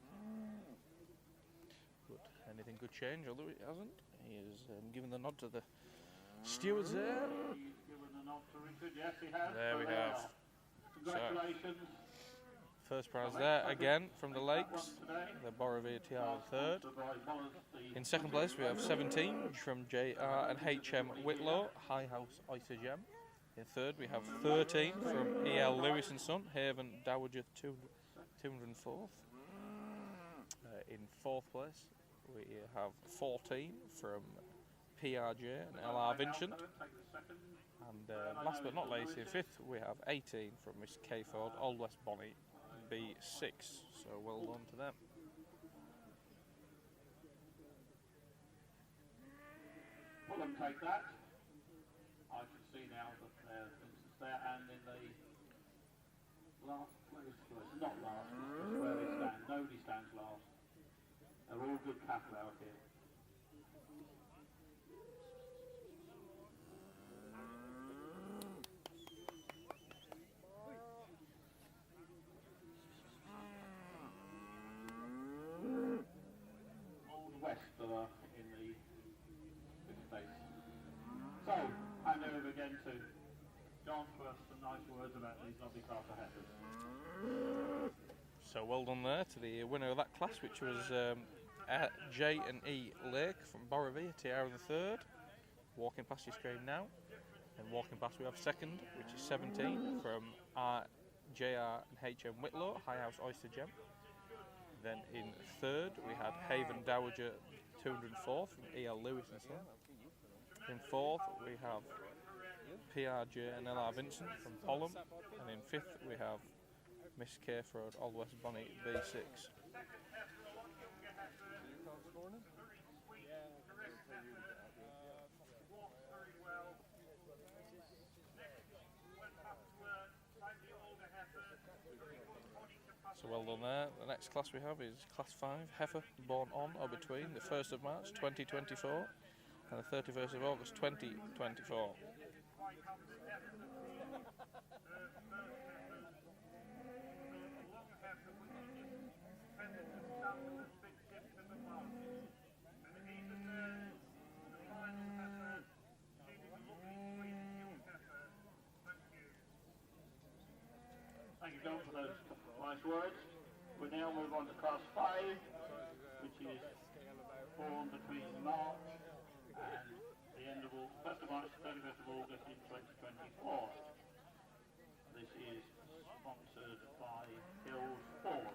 But anything could change, although it hasn't. He is giving the nod to the stewards there. He's given the nod to Richard, yes he has. There we have. Congratulations. First prize there again from the Lakes, the Borovia Tiara third. In second place we have 17 from JR and HM Whitlaw, High House Oyster Gem. In third we have 13 from EL Lewis and Son, Haven Dowager 204th. In fourth place we have 14 from PRJ and LR Vincent. And last but not least, in fifth we have 18 from Miss K Ford, Old West Bonnie B6, so well done to them. Pull them take that. I can see now that there's instance there, and in the last place, not last, it's where they stand. Nobody stands last. They're all good cattle out here. In the big space. So, hand over again to John for some nice words about these lovely class of heifers. So well done there to the winner of that class, which was J and E Lake from Borovia, Tiara the third. Walking past your screen now. And walking past we have second, which is 17 from JR and HM Whitlaw, High House Oyster Gem. Then in third we had Haven Dowager 204th from EL Lewis and Son. In fourth we have PRJ and LR Vincent from Polham. And in fifth we have Miss K Ford, Old West Bonnie B6. So well done there. The next class we have is Class 5, heifer born on or between the 1st of March 2024 and the 31st of August 2024. Thank you, John, for those nice words. We now move on to Class 5. is born between March and the end of 1st of March to 31st of August in 2024. This is sponsored by Hereford.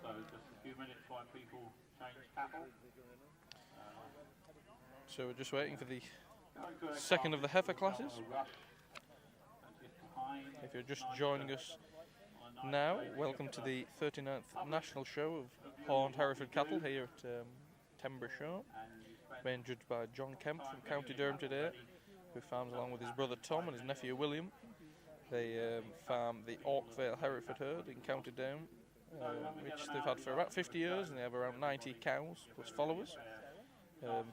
So just a few minutes while people change cattle. So we're just waiting for the second of the heifer classes. If you're just joining us now, welcome to the 39th National Show of Horned Hereford Cattle here at Tembridge Show, being judged by John Kemp from County Durham today, who farms along with his brother Tom and his nephew William. They farm the Orkvale Hereford herd in County Durham, which they've had for about 50 years, and they have around 90 cows plus followers,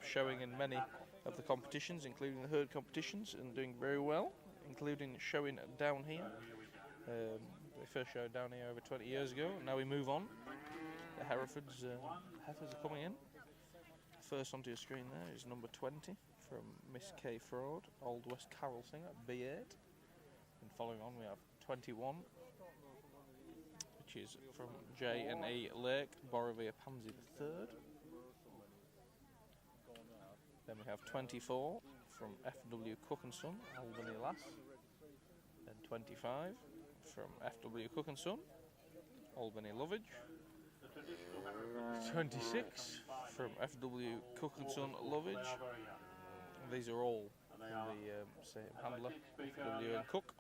showing in many of the competitions, including the herd competitions, and doing very well, including showing down here. They first showed down here over 20 years ago, and now we move on. The Hereford's heifers are coming in. First onto your screen there is number 20 from Miss K. Fraud, Old West Carol Singer, B8. And following on we have 21, which is from J&E Lake, Borrowvere Pansy III. Then we have 24 from F.W. Cook & Son, Albany Lass. Then 25 from F.W. Cook & Son, Albany Lovage. 26 from F.W. Cook & Son, Lovage. These are all from the same handler, F.W. and Cook.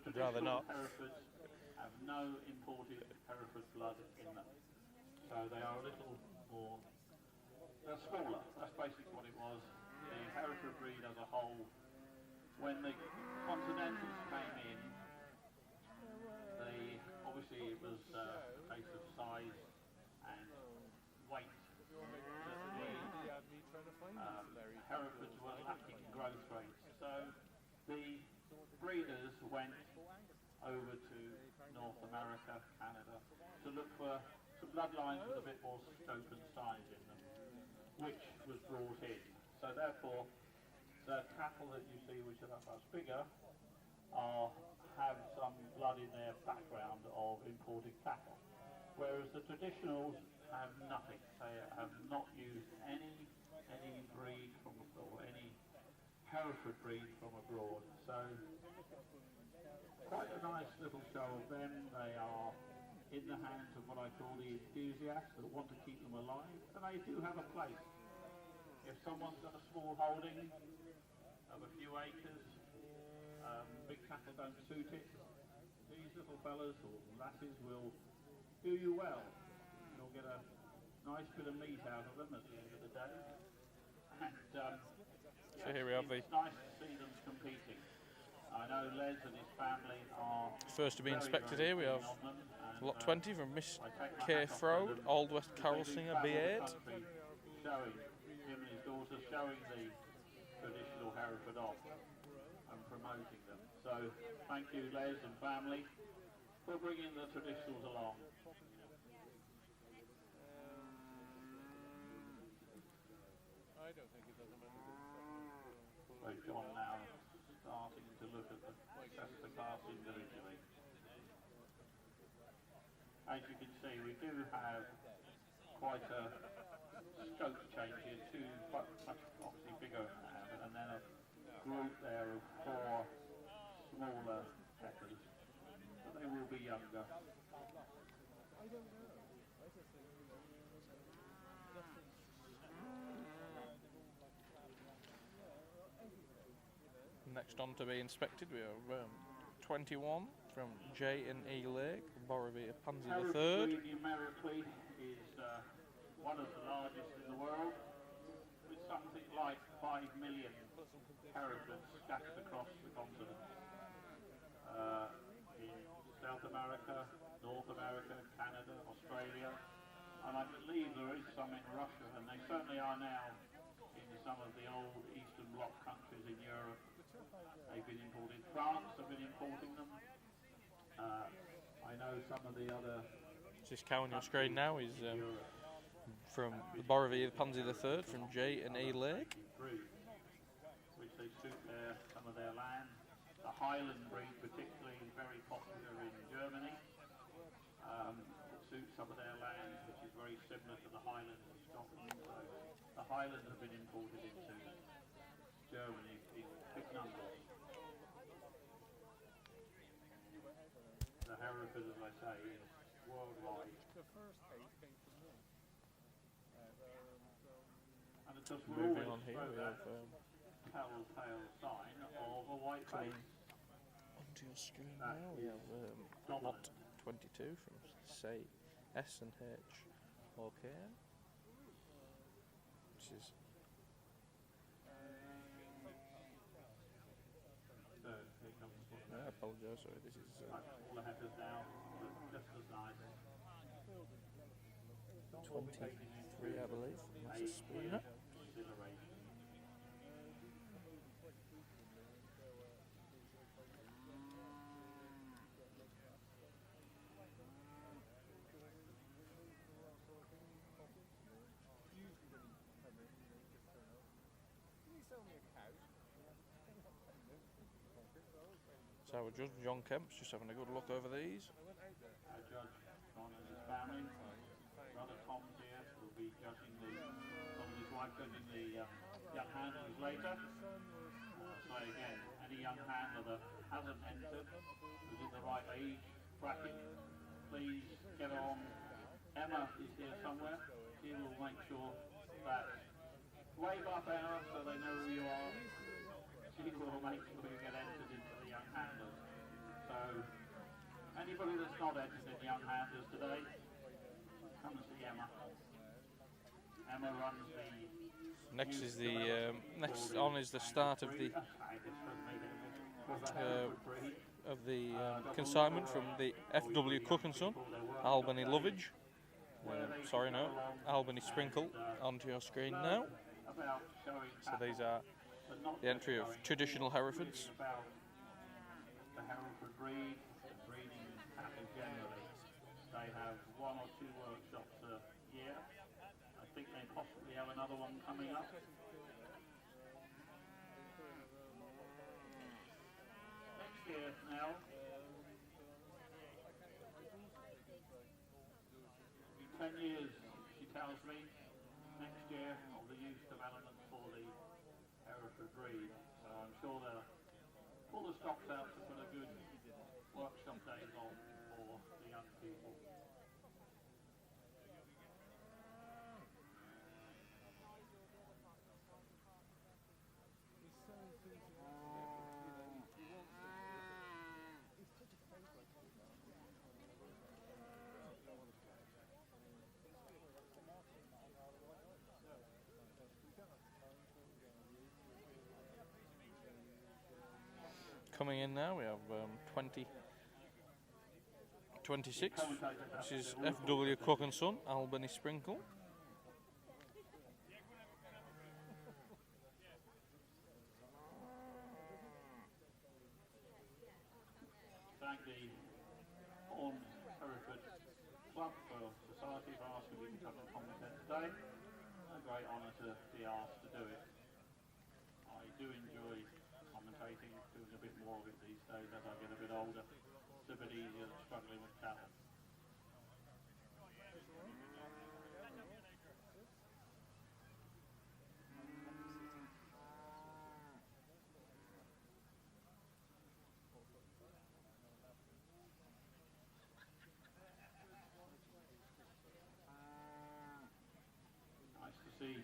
I'd rather not. Herefords have no imported Hereford blood in them. So they are a little more, they're smaller. That's basically what it was. The Hereford breed as a whole, when the Continentals came in, obviously it was a case of size and weight. Herefords were lacking growth rates. So the breeders went over to North America, Canada, to look for some bloodlines with a bit more scope and size in them, which was brought in. So therefore, the cattle that you see, which are that much bigger, have some blood in their background of imported cattle, whereas the traditionals have nothing. They have not used any breed from or any Hereford breed from abroad. So quite a nice little show of them. They are in the hands of what I call the enthusiasts that want to keep them alive, and they do have a place. If someone's got a small holding of a few acres, big cattle don't suit it, these little fellas or lasses will do you well. You'll get a nice bit of meat out of them at the end of the day. And so here we have it's nice to see them competing. I know Les and his family are first to be inspected here. We have lot 20 from Miss K. Fraud, Old West Carol Singer, B8. Showing him and his daughter, showing the traditional Hereford off and promoting them. So thank you Les and family for bringing the traditionals along. I don't think it doesn't matter. So John now starting to look at the Chester class individually. As you can see, we do have quite a scope change here, two much obviously bigger and then a group there of 4 smaller heifers, but they will be younger. Next on to be inspected, we have 21 from J&E Lake, Borrowvere Pansy III. Hereford numerically is one of the largest in the world, with something like 5 million Herefords scattered across the continent. In South America, North America, Canada, Australia, and I believe there is some in Russia, and they certainly are now in some of the old Eastern Bloc countries in Europe. They've been imported. France have been importing them. I know some of the other... This cow on your screen now is from the Borrowvere Pansy III from J&E Lake. Which they suit some of their land. The Highland breed particularly is very popular in Germany. It suits some of their land, which is very similar to the Highlands of Scotland. So the Highlands have been imported into Germany in big numbers. The Hereford, as I say, is worldwide. The first 8 came from me. And of course, we're Moving always on here, we have telltale sign of a white coming face. onto your screen That now. We is have lot 22 from say S and H OK, which is So here comes one of I those. apologise. Sorry, this is All the headers now, but just as nice. 23, I believe. And that's a spooner. Exhilaration. So our judge John Kemp's just having a good look over these. Our judge, John and his family, brother Tom's here, will be judging Tom and his wife judging the young handlers later. So again, any young handler that hasn't entered, who's in the right age bracket, please get on. Emma is here somewhere. She will make sure that, wave up Emma so they know who you are. She will make sure you get entered into the young handlers. So anybody that's not entered in young handlers today, come and see Emma. Emma runs the Next is the next on is the start of the consignment from the FW Cook and Son, Albany Lovage. Sorry, no, Albany Sprinkle onto your screen now. So these are the entry of traditional Herefords. The Hereford breed, the breeding pattern generally. They have 1 or 2 workshops a year. I think they possibly have another one coming up. Next year now, 10 years, she tells me, next year of the youth development for the Hereford breed. So I'm sure they'll pull the stocks out to put a good workshop days on for the young people. Coming in now, we have 26, which is FW Cook and Son, Albany Sprinkle. Thank the Horn Hereford Club for Society for asking me to come and commentate today. A great honour to be asked to do it. I do enjoy commentating, doing a bit more of it these days as I get a bit older. It's a bit easier than struggling with cattle. Nice to see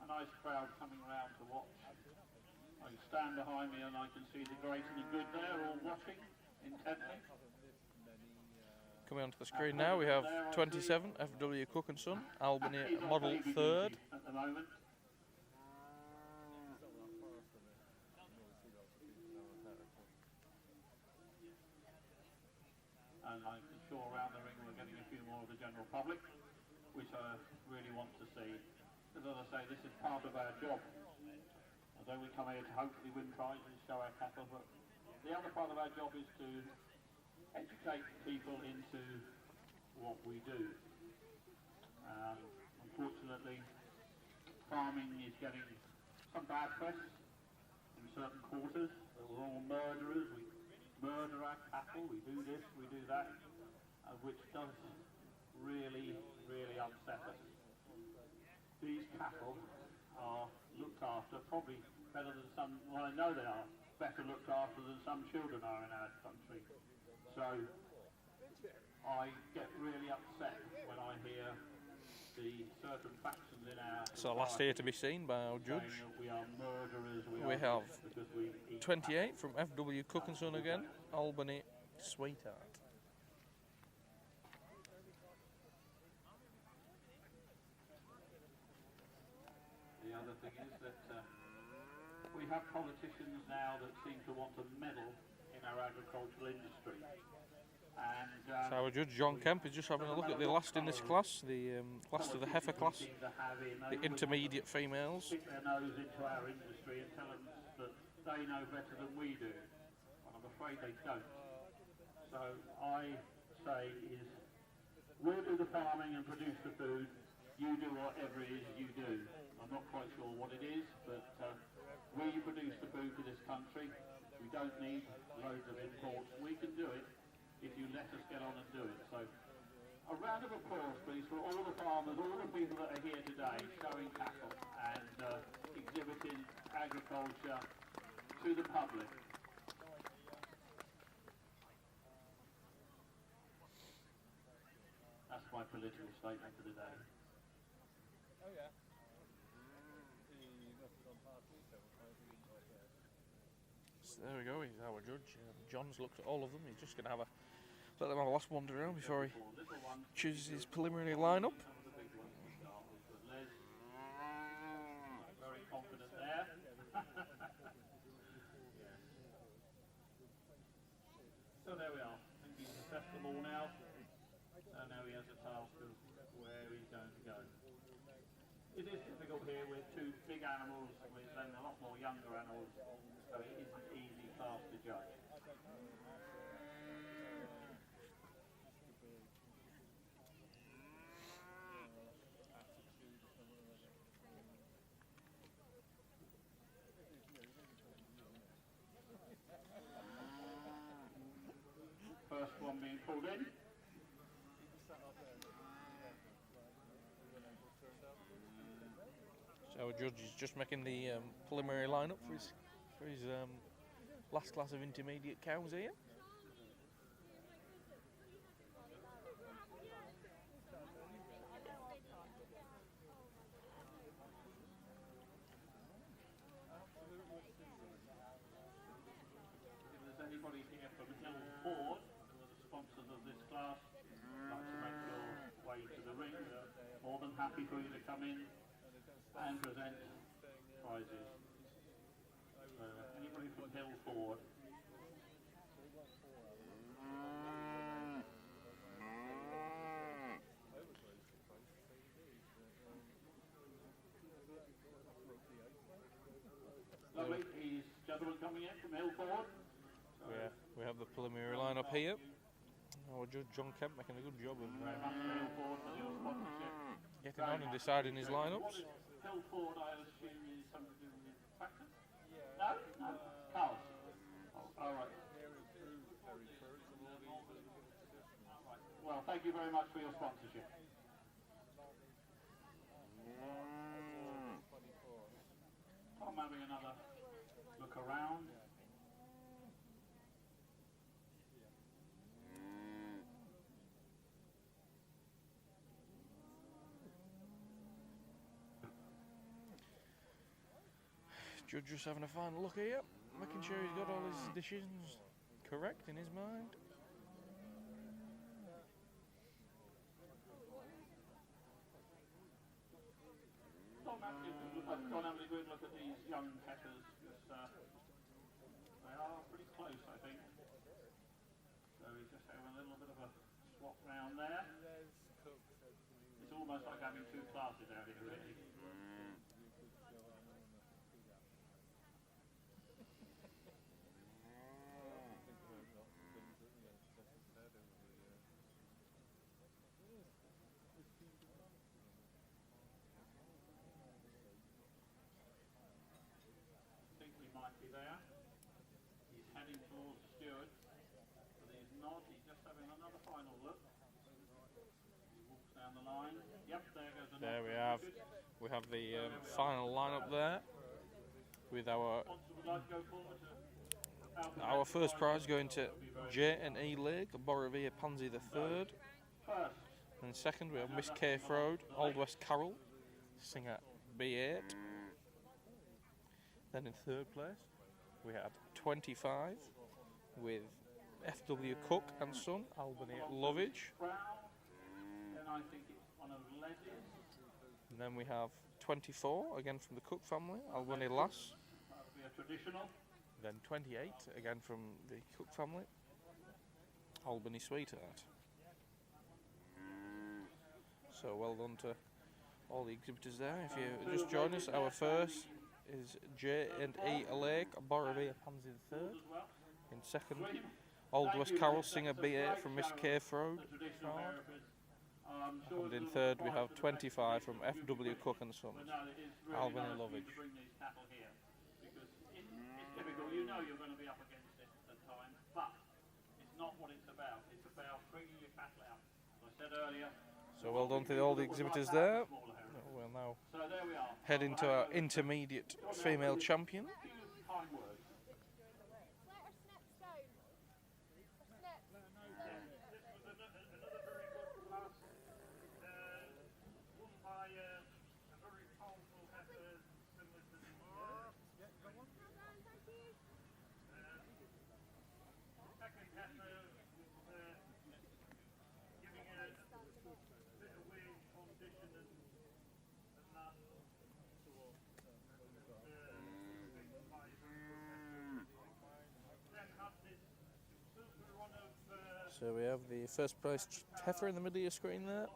a nice crowd coming around to watch. I can stand behind me and I can see the great and the good there all watching intently. Coming onto the screen now, we have 27, FW Cook and Son, Albany Model 3rd. At the moment. And I'm sure around the ring we're getting a few more of the general public, which I really want to see. As I say, this is part of our job. Although we come here to hopefully win prizes and show our cattle, but the other part of our job is to educate people into what we do. Unfortunately, farming is getting some bad press, in certain quarters that we're all murderers, we murder our cattle, we do this, we do that, which does really, really upset us. These cattle are looked after probably better than some, well, I know they are better looked after than some children are in our country. So I get really upset when I hear the certain factions in our So last here to be seen by our judge. we are murderers, We have because we eat 28 from FW Cook and Son again, Albany Sweetheart. The other thing is that we have politicians now that seem to want to meddle in our agricultural industry. And So our judge John Kemp is just having a look at the last in this class, the last of the heifer class, the intermediate females. stick their nose into our industry and tell them that they know better than we do. And I'm afraid they don't. So I say is, we'll do the farming and produce the food, you do whatever it is you do. I'm not quite sure what it is, but we produce the food for this country. We don't need loads of imports. We can do it if you let us get on and do it. So a round of applause, please, for all the farmers, all the people that are here today showing cattle and exhibiting agriculture to the public. That's my political statement for the day. Oh yeah. The Restaurant Party, so So there we go, he's our judge. John's looked at all of them. He's just going to have a let them have a last wander around before he chooses his preliminary lineup. Very confident there. So there we are. I think he's assessed them all now. So now he has a task of where he's going to go. It is difficult here with two big animals with then a lot more younger animals, so it isn't an easy class to judge. First one being pulled in. So our judge is just making the preliminary lineup for his last class of intermediate cows here. If there's anybody here from Hereford, who are the sponsors of this class, like to make your way to the ring, they're more than happy for you to come in and present prizes. So anybody from Hereford. Lovely, these gentlemen coming in from Hereford. So We have the preliminary lineup here. Our judge John Kemp making a good job of very much Hereford for your sponsorship. getting on and deciding his lineups. Hereford, I assume, is something to do with tractors? No? No. Cows? Oh, all right. Well, thank you very much for your sponsorship. I'm having another look around. Judge just having a final look here, making sure he's got all his decisions correct in his mind. Don't have a good look at these young heifers, because they are pretty close, I think. So he's just having a little bit of a swap round there. It's almost like having two classes out here, really. I think we might be there. There we have the final lineup there with our first prize going to J&E Lake, Borovia Pansy the third. And second we have Miss Hereford, Old West Carol, singer B8. Then in third place we have 25 with FW Cook and Son, Albany Lovage. And then we have 24 again from the Cook family, Albany Lass. Then 28 again from the Cook family, Albany Sweetheart. So well done to all the exhibitors there. If you just join us, our first is J&E Lake, Borovia Pansy the third. In second, Old West Carol, singer B8 from Miss Hereford. And in third we have 25 from FW Cook and Sons, Albany Lovage. You know you're going to be up against it at times, but it's not what it's about. It's about bringing your cattle out. As I said earlier. So well done to all the exhibitors there. We'll now head into our intermediate female champion. So we have the first prize heifer in the middle of your screen there.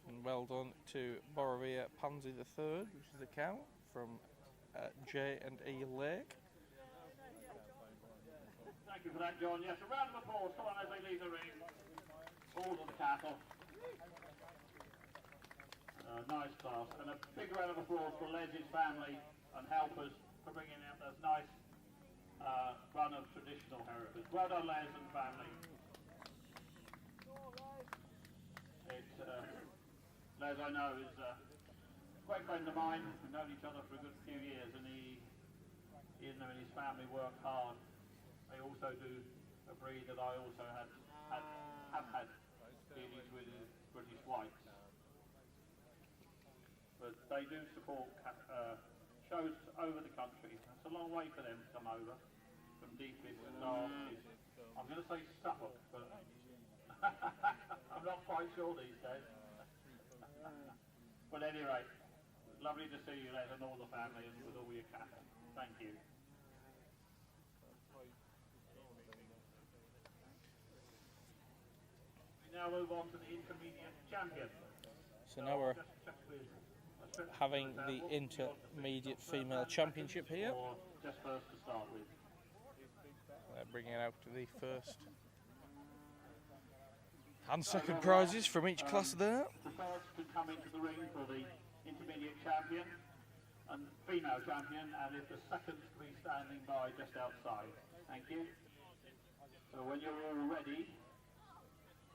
And well done to Borovia Pansy the third, which is the cow from J&E Lake. Thank you for that, John. Yes, a round of applause. Come on as they leave the ring. All of the cattle. Nice class, and a big round of applause for Les's family and helpers for bringing out this nice run of traditional Herefords. Well done, Les and family. Les, I know, is a great friend of mine. We've known each other for a good few years, and he and his family work hard. They also do a breed that I also have had dealings with British whites. But they do support shows over the country. It's a long way for them to come over from deepest and darkest. I'm going to say Suffolk, but I'm not quite sure these days. But at any rate, lovely to see you, Les, and all the family, and with all your cattle. Thank you. We now move on to the intermediate champion. So now we're having the intermediate female championship here. Just first to start with. They're bringing out the first and second prizes from each class there. The first can come into the ring for the intermediate champion and female champion, and if the second to be standing by just outside. Thank you. So when you're all ready,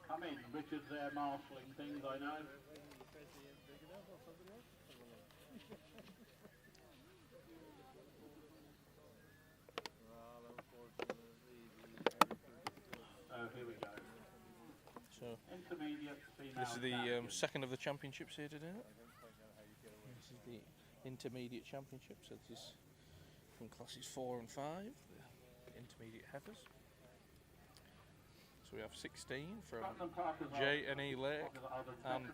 come in. Richard's there marshalling things, I know. Here we go. So intermediate female this is the second of the championships here today. This is the intermediate championship. So this is from classes 4 and 5, the intermediate heifers. So we have 16 from J&E Lake and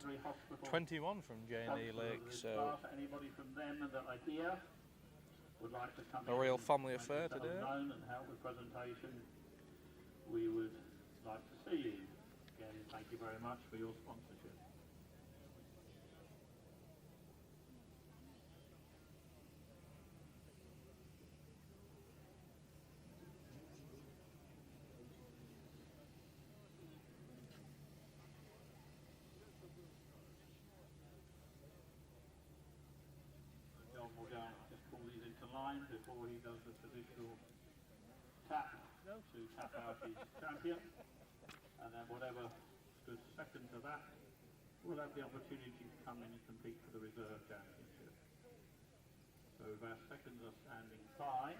21 from J&E Lake. So anybody from them that are here would like to come a real family affair today. And help with presentation. We would like to see you. Again, thank you very much for your sponsorship. John will just pull these into line before he does the traditional to tap out his champion, and then whatever stood second to that will have the opportunity to come in and compete for the reserve championship. So if our seconds are standing by,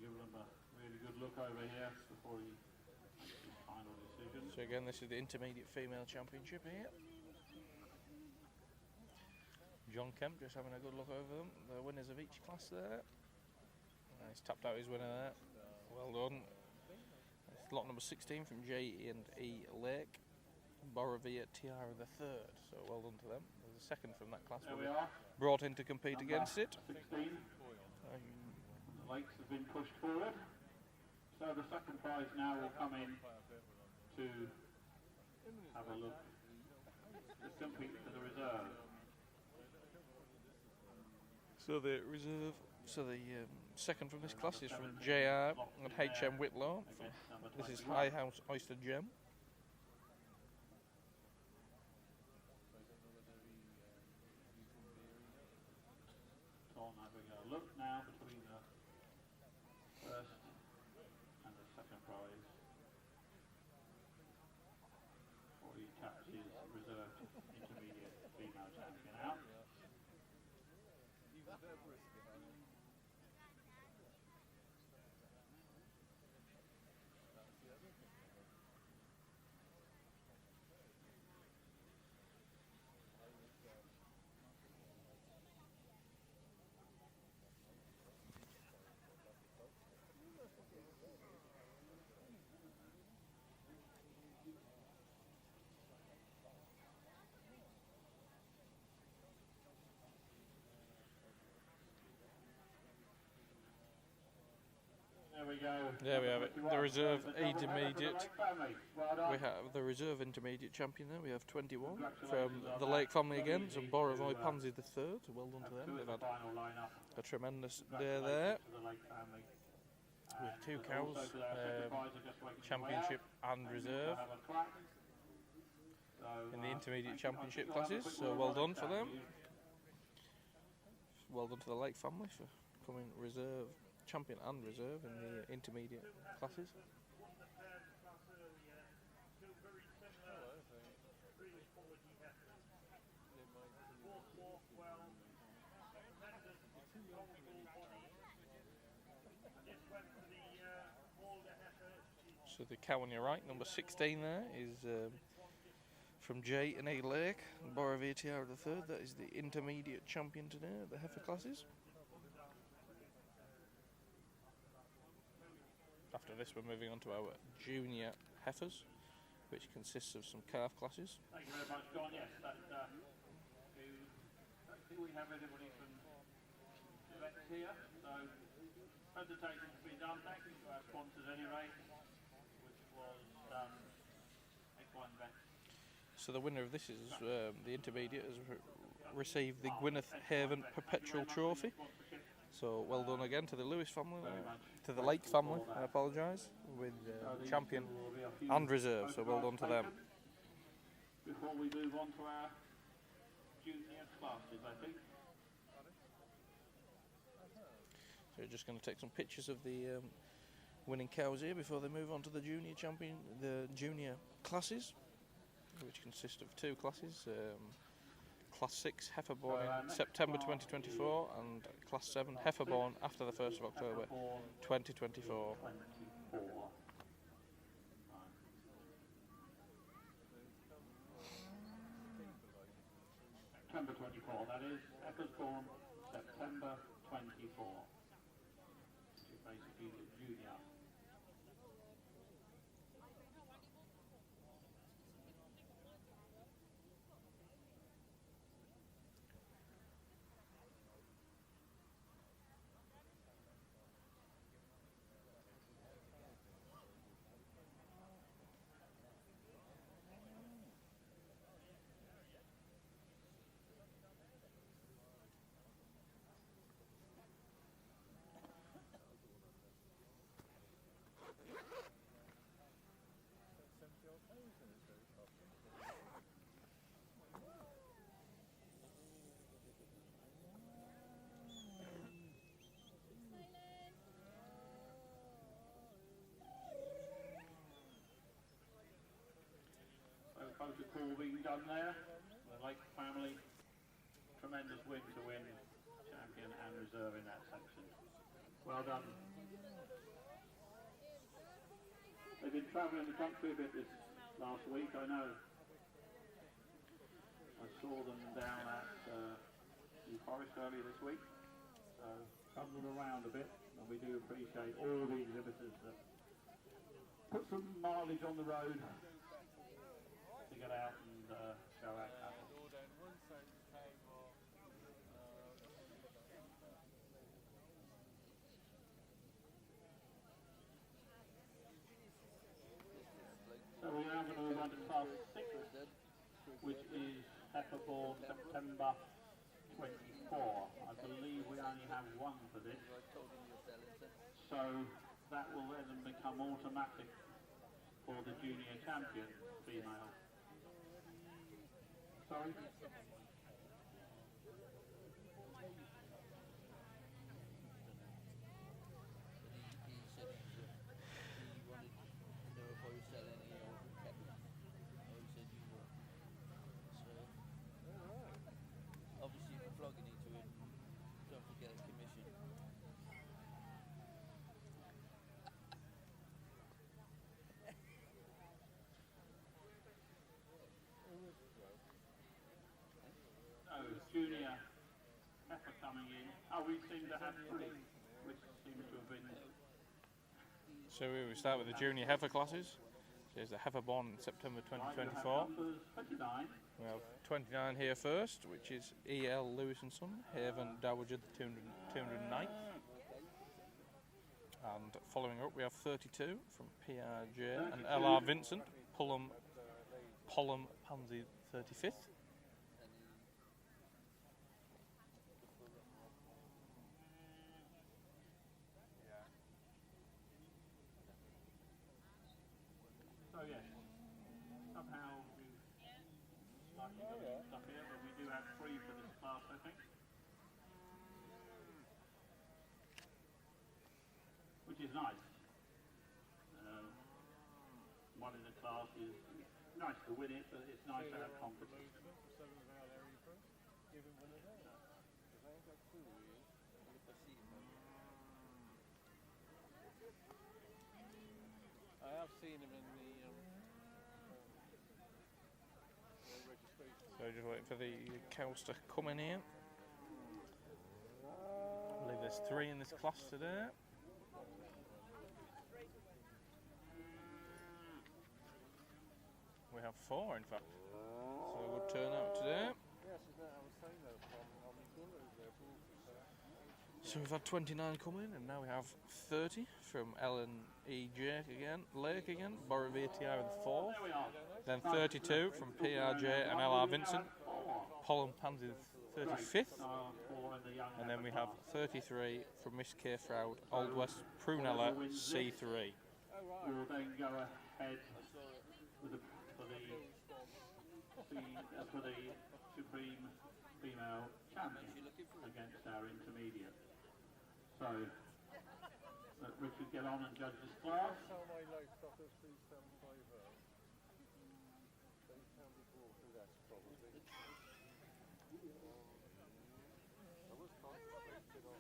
give them a really good look over here before he makes his final decision. So again, this is the intermediate female championship here. John Kemp just having a good look over them, the winners of each class there. He's tapped out his winner there. Well done. It's lot number 16 from J&E Lake, Borovia Tiara the third. So well done to them. There's a second from that class. There we are. Brought in to compete Number against it. 16. The Lakes have been pushed forward. So the second prize now will come in to have a look. To compete for the reserve. So the second from this class is from JR and HM Whitlaw. This is High House Oyster Gem. Tom having a look now between the first and the second prize. Before he taps his reserved intermediate female champion out. There we go. There we have it. The reserve intermediate. Well done. We have the reserve intermediate champion there. We have 21 from the Lake family again. So Borovoy Pansy the third. Well done to them. They've had a tremendous day there. With two cows, championship and reserve in the intermediate championship classes. So well done for them. Well done to the Lake family for coming reserve. Champion and reserve in the intermediate classes. So the cow on your right, number 16 there, is from J&E Lake, Borovia Tiara the third. That is the intermediate champion today at the heifer classes. After this, we're moving on to our junior heifers, which consists of some calf classes. Thank you very much, John. Yes, I think we have everybody from direct here. So, presentation has been done. Thank you to our sponsors anyway, which was X1 Bet. So the winner of this is the intermediate has received the Gwyneth Haven Perpetual Trophy. So well done again to the Lewis family, to the Lake family, I apologise, with champion and reserve, so well done to them. Before we move on to our junior classes, I think. So we're just going to take some pictures of the winning cows here before they move on to the junior champion, the junior classes, which consist of two classes. Class 6 heifer born in September 2024 and Class 7 heifer born after the 1st of October 2024. September 24, that is, heifers born September 24. Which is basically the junior. protocol being done there. The Lake family, tremendous win to win champion and reserve in that section. Well done. They've been travelling the country a bit this last week, I know. I saw them down at New Forest earlier this week. So travelled around a bit, and we do appreciate all the exhibitors that put some mileage on the road to get out and show our cattle. So we're now going to move on to class 6, which is Hereford, September 24. I believe we only have one for this. So that will then become automatic for the junior champion female. Sorry? Junior Hereford coming in. Oh, we seem to have 3, which seems to have been... So we start with the junior heifer classes. There's the heifer born in September 2024. We have 29 here first, which is E.L. Lewis and Son, Haven Dowager, the 209th. And following up, we have 32 from PRJ and L.R. Vincent, Pullum Pansy 35th. So yes, somehow we've slightly got mixed up here, but we do have 3 for this class, I think. Which is nice. One in the class is nice to win it, but it's nice to have competition. I have seen him in the registration. So just waiting for the cows to come in here. I believe there's 3 in this class today. We have 4 in fact. So a good turnout today. Yes, isn't it? I was saying though, on the colours there, So we've had 29 come in, and now we have 30 from Ellen E. Jake again, Lake again, Borovitiar in the 4th, then 32 from PRJ and L.R. Vincent, Pollen Pansy the 35th, and then we have 33 from Miss K. Froud, Old West Prunella C3. We will then go ahead with for the Supreme Female Champion against our intermediate. So, let Richard get on and judge this class. Tell my livestock of 375 hours. They can be brought through that probably. I was concentrating on it.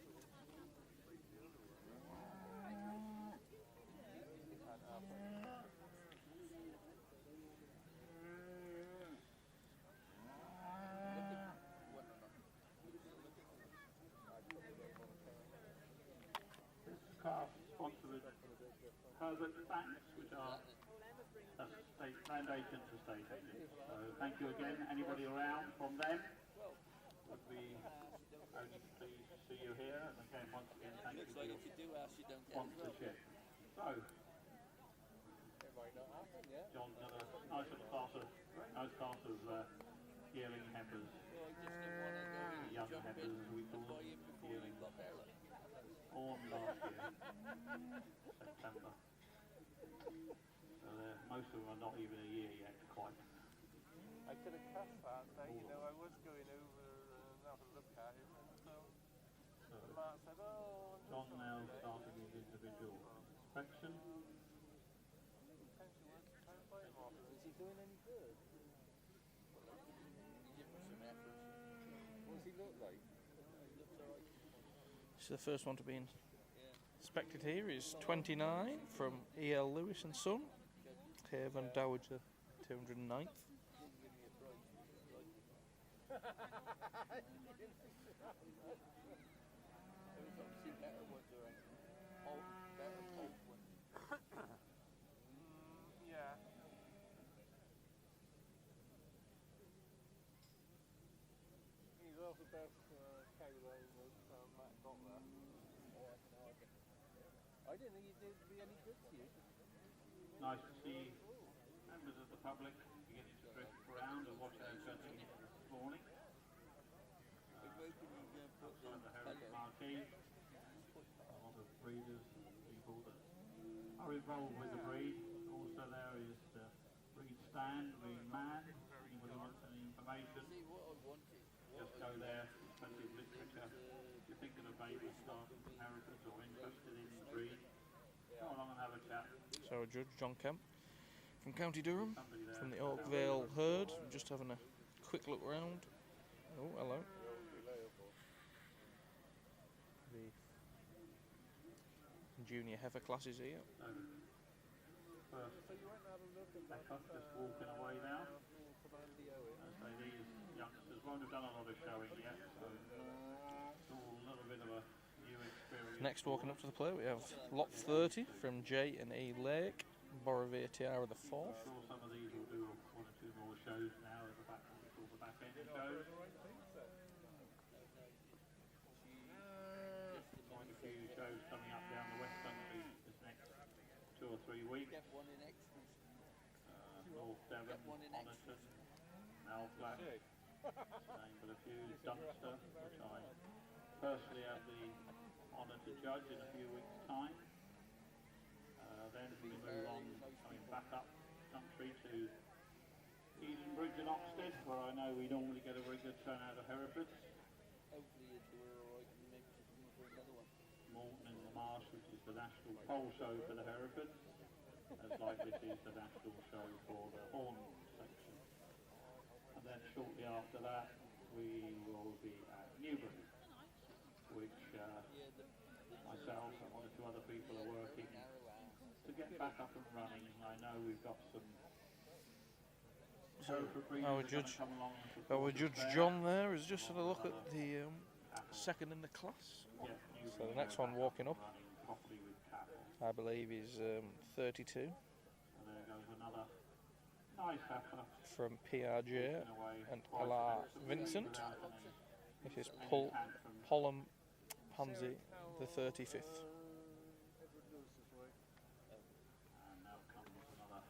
Class sponsored Hereford Banks, which are land agents, estate agents. So thank you again. Anybody around from them would be only pleased to see you here. And again, once again, thank you for your sponsorship. So, John's got a nice little class of yearling heifers, young heifers as we call them, yearling. Born last year, September. So most of them are not even a year yet, quite. I could have cast that day, you know, I was going over and have a look at him, and so Mark said, oh... John now starting his individual inspection. Is he doing any good? What's he look like? So the first one to be inspected here is 29 from E.L. Lewis and Son, Haven Dowager 209th. Yeah. He's off the best Caroline with Matt got there. I didn't think he did be any good to you. Nice to see members of the public beginning to drift around and watch our judging this morning. Outside the Hereford marquee, a lot of breeders and people that are involved with the breed. Also there is the breed stand, breed man. Anybody wants any information, just go there. Plenty of literature. If you're thinking of baby starting from Hereford or interested in the breed, come along and have a chat. So our judge, John Kemp, from County Durham, Somebody there. from the Oakvale herd, just having a quick look round. Oh, hello. The junior heifer classes here. First, Becca just walking away now. I say these youngsters won't have done a lot of showing yet, so it's all a little bit of a new experience. Next, walking up to the plate, we have lot 30 from J and E Lake, Borovia Tiara the 4th. I'm sure some of these will do one or two more shows now at the back, what we call the back end shows. Quite a few shows coming up down the West Country this next 2 or 3 weeks. North Devon, Oniton, Malflash, name but a few, Dunster, which I personally have the honour to judge in a few weeks' time. Then we move on, coming back up country to Edenbridge and Oxted, where I know we normally get a very good turnout of Herefords. Morton in the Marsh, which is the national pole show for the Herefords, as like this is the national show for the Horn section. And then shortly after that, we will be at Newbury, which myself and one or two other people are working to get back up and running. I know we've got some Hereford breeders Our that are going judge, to come along and support our us judge there. John there has just had a look at the second in the class. Yeah, So the next one walking up, running properly with cattle. I believe, is 32 And there goes another nice heifer. from PRJ Walking away and quite L.R. aggressively Vincent. without any This is Pollum Pansy the 35th. And now comes another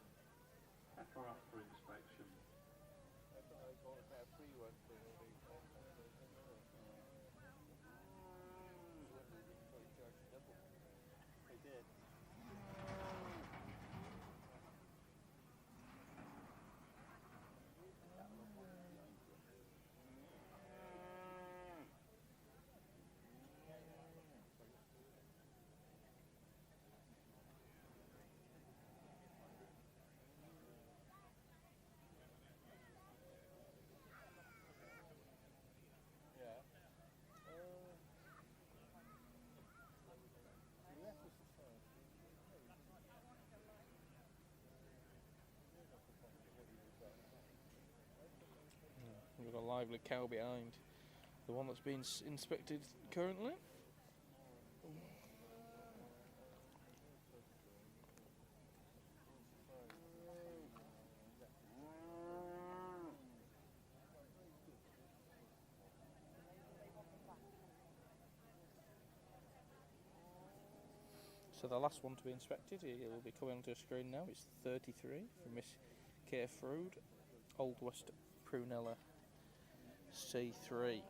heifer up for inspection. We've got a lively cow behind the one that's being inspected currently. So the last one to be inspected, it will be coming onto the screen now, it's 33 from Miss Hereford, Old West Prunella C3.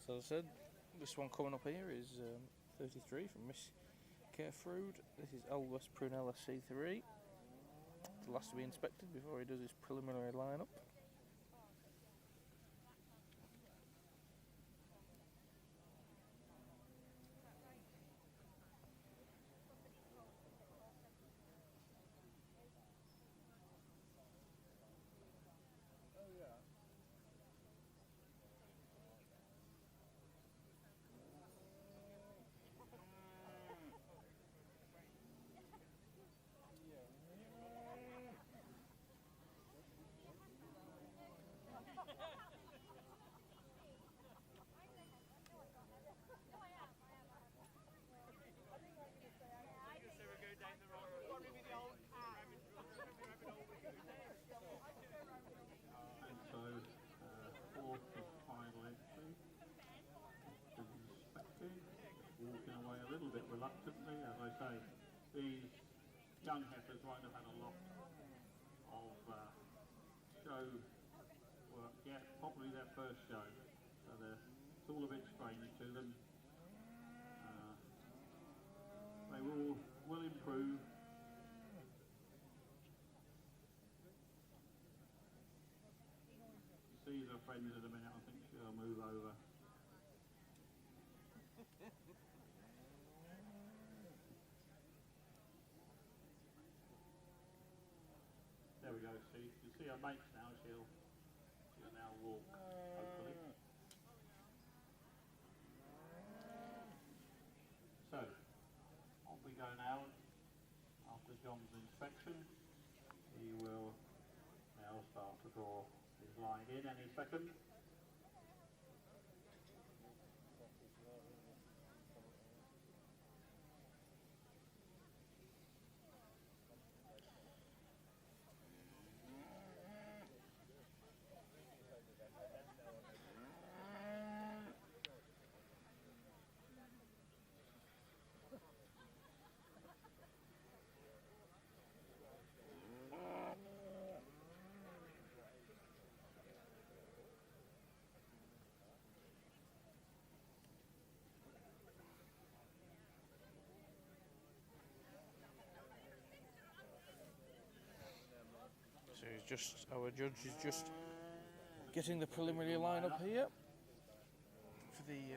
So as I said, this one coming up here is 33 from Miss Hereford. This is Old West Prunella C3. The last to be inspected before he does his preliminary lineup. reluctantly. As I say, these young heifers won't have had a lot of show work yet, probably their first show, so it's all a bit strange to them. They will improve. These are friends in a minute, I think she'll move over. There we go, see, you see her mates now, she'll now walk, hopefully. So, on we go now. After John's inspection, he will now start to draw his line in any second. So our judge is just getting the preliminary line-up here for the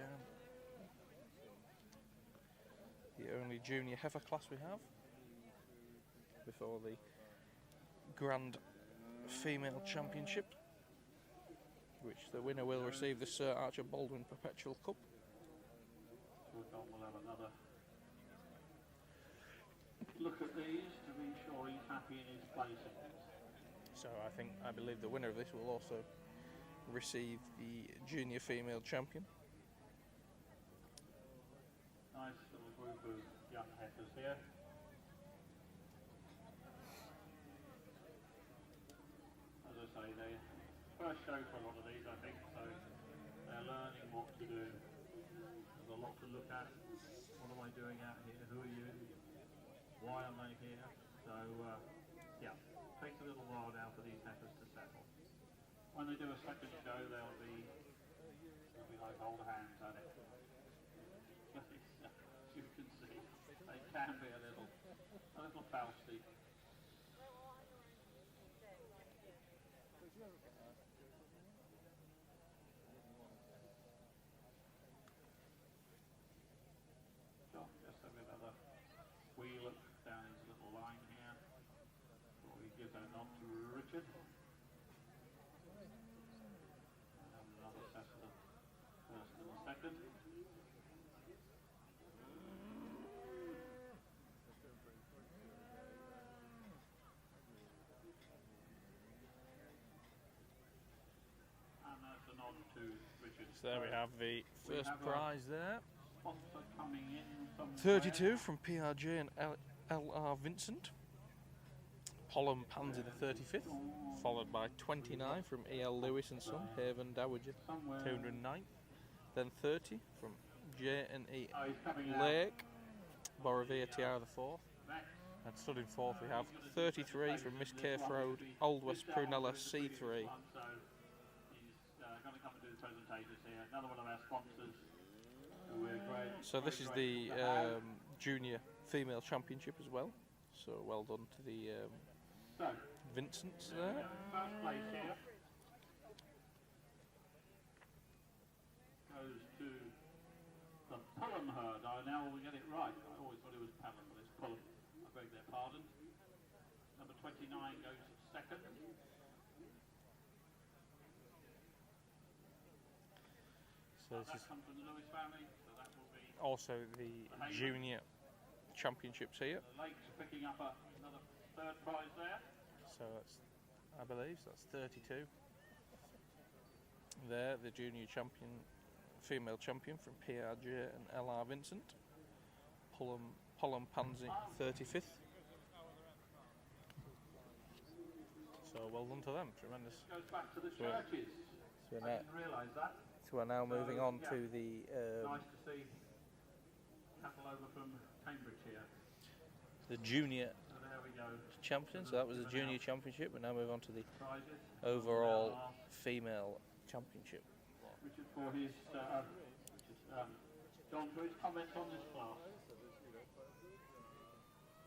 only junior heifer class we have before the Grand Female Championship, which the winner will receive the Sir Archer Baldwin Perpetual Cup. So John will have another look at these to be sure he's happy in his placing. So I believe the winner of this will also receive the Junior Female Champion. Nice little group of young heifers here. As I say, they first show for a lot of these, I think, so they're learning what to do. There's a lot to look at. What am I doing out here? Who are you? Why am I here? So, yeah, takes a little while now for these heifers to settle. When they do a second show, they'll be like old hands at it. You can see, they can be a little fousty. Sure, just have another wheel down his little line here before he gives a nod to Richard. And another set of the first and the second. And that's a nod to Richard. So there we have the first prize there. Sponsor coming in from 32 from PRJ and LR Vincent. Pollen Pansy the 35th, followed by 29 from EL Lewis and Son, Haven Dowager, 209th. Then 30 from J&E Lake, Borovia Tiara the 4th. And stood in 4th we have 33 from Miss K. Frode, Old West Prunella C3. So he's going to come and do the presentations here. Another one of our sponsors. So this is the Junior Female Championship as well. So well done to the Vincents there. First place here goes to the Pullum herd. Now we get it right. I always thought it was Pelham, but it's Pullum. I beg their pardon. Number 29 goes second. So this That is comes from the Lewis family, so that will be also the Junior Championships here. the Lakes picking up another third prize there. So that's, I believe, so that's 32. There, the Junior Champion, Female Champion from PRJ and LR Vincent. Pollen Pansy 35th. So well done to them, tremendous. Goes back to the churches. So I didn't realise that. So we're now moving on to the Nice to see cattle over from the junior So there we go. champion. So that was the junior championship. We now move on to the Prizes. overall female championship. Richard for his John for his comments on this class.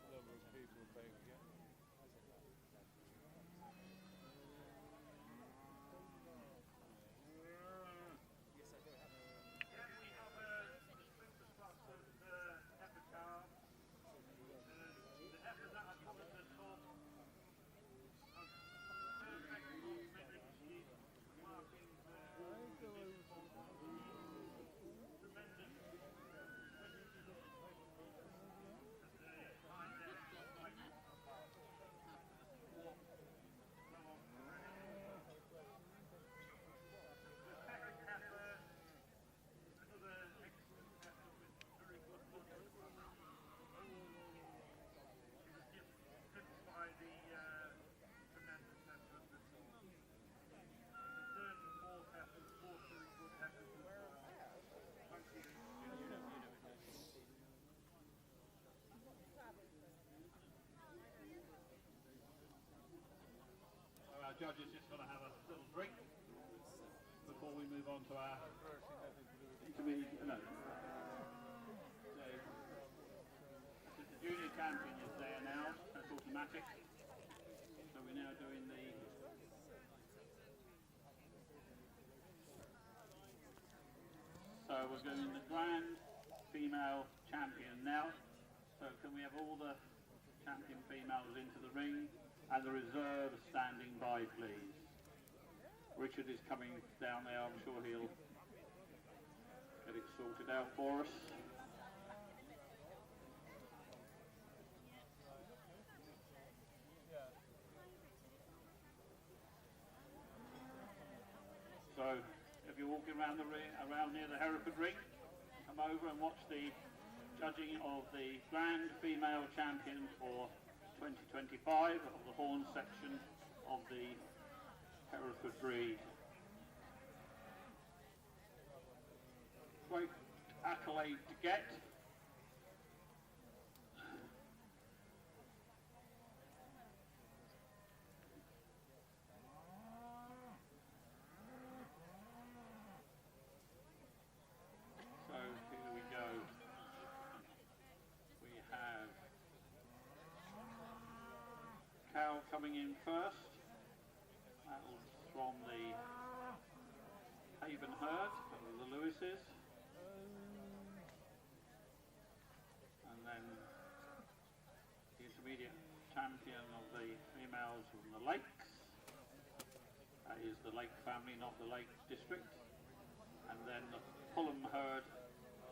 Number of people paying again. Judges just going to have a little drink before we move on to our intermediate. No. So, the junior champion is there now. That's automatic. So we're now doing the. So we're doing the grand female champion now. So can we have all the champion females into the ring? And the reserve standing by, please. Richard is coming down there. I'm sure he'll get it sorted out for us. So, if you're walking around the ring, around near the Hereford ring, come over and watch the judging of the Grand Female Champion for 2025 of the horn section of the Hereford breed. Great accolade to get. So here we go. We have Cal coming in first. That was from the Haven herd, the Lewises. And then the intermediate champion of the females from the Lakes. That is the Lake family, not the Lake district. And then the Fulham herd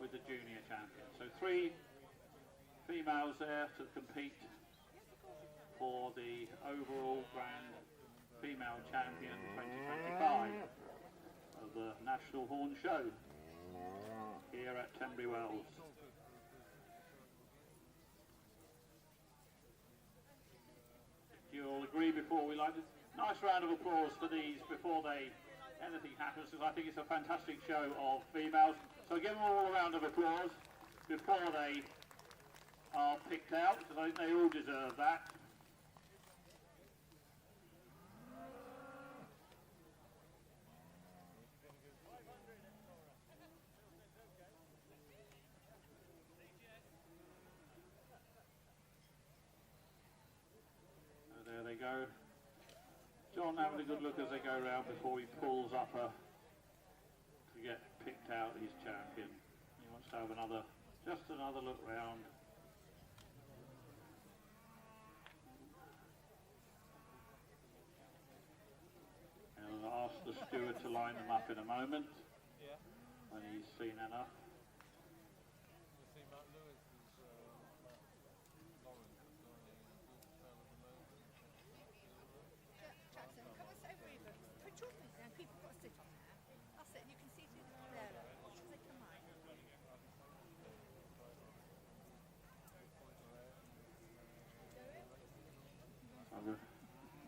with the junior champion. So 3 females there to compete for the overall Grand Female Champion 2025 of the National Horn Show here at Tenbury Wells. Do you all agree before we like this? Nice round of applause for these before anything happens, because I think it's a fantastic show of females. So give them all a round of applause before they are picked out, because I think they all deserve that. So there they go. John having a good look as they go round before he pulls up to get picked out his champion. He wants to have just another look round. And I'll ask the steward to line them up in a moment when he's seen enough.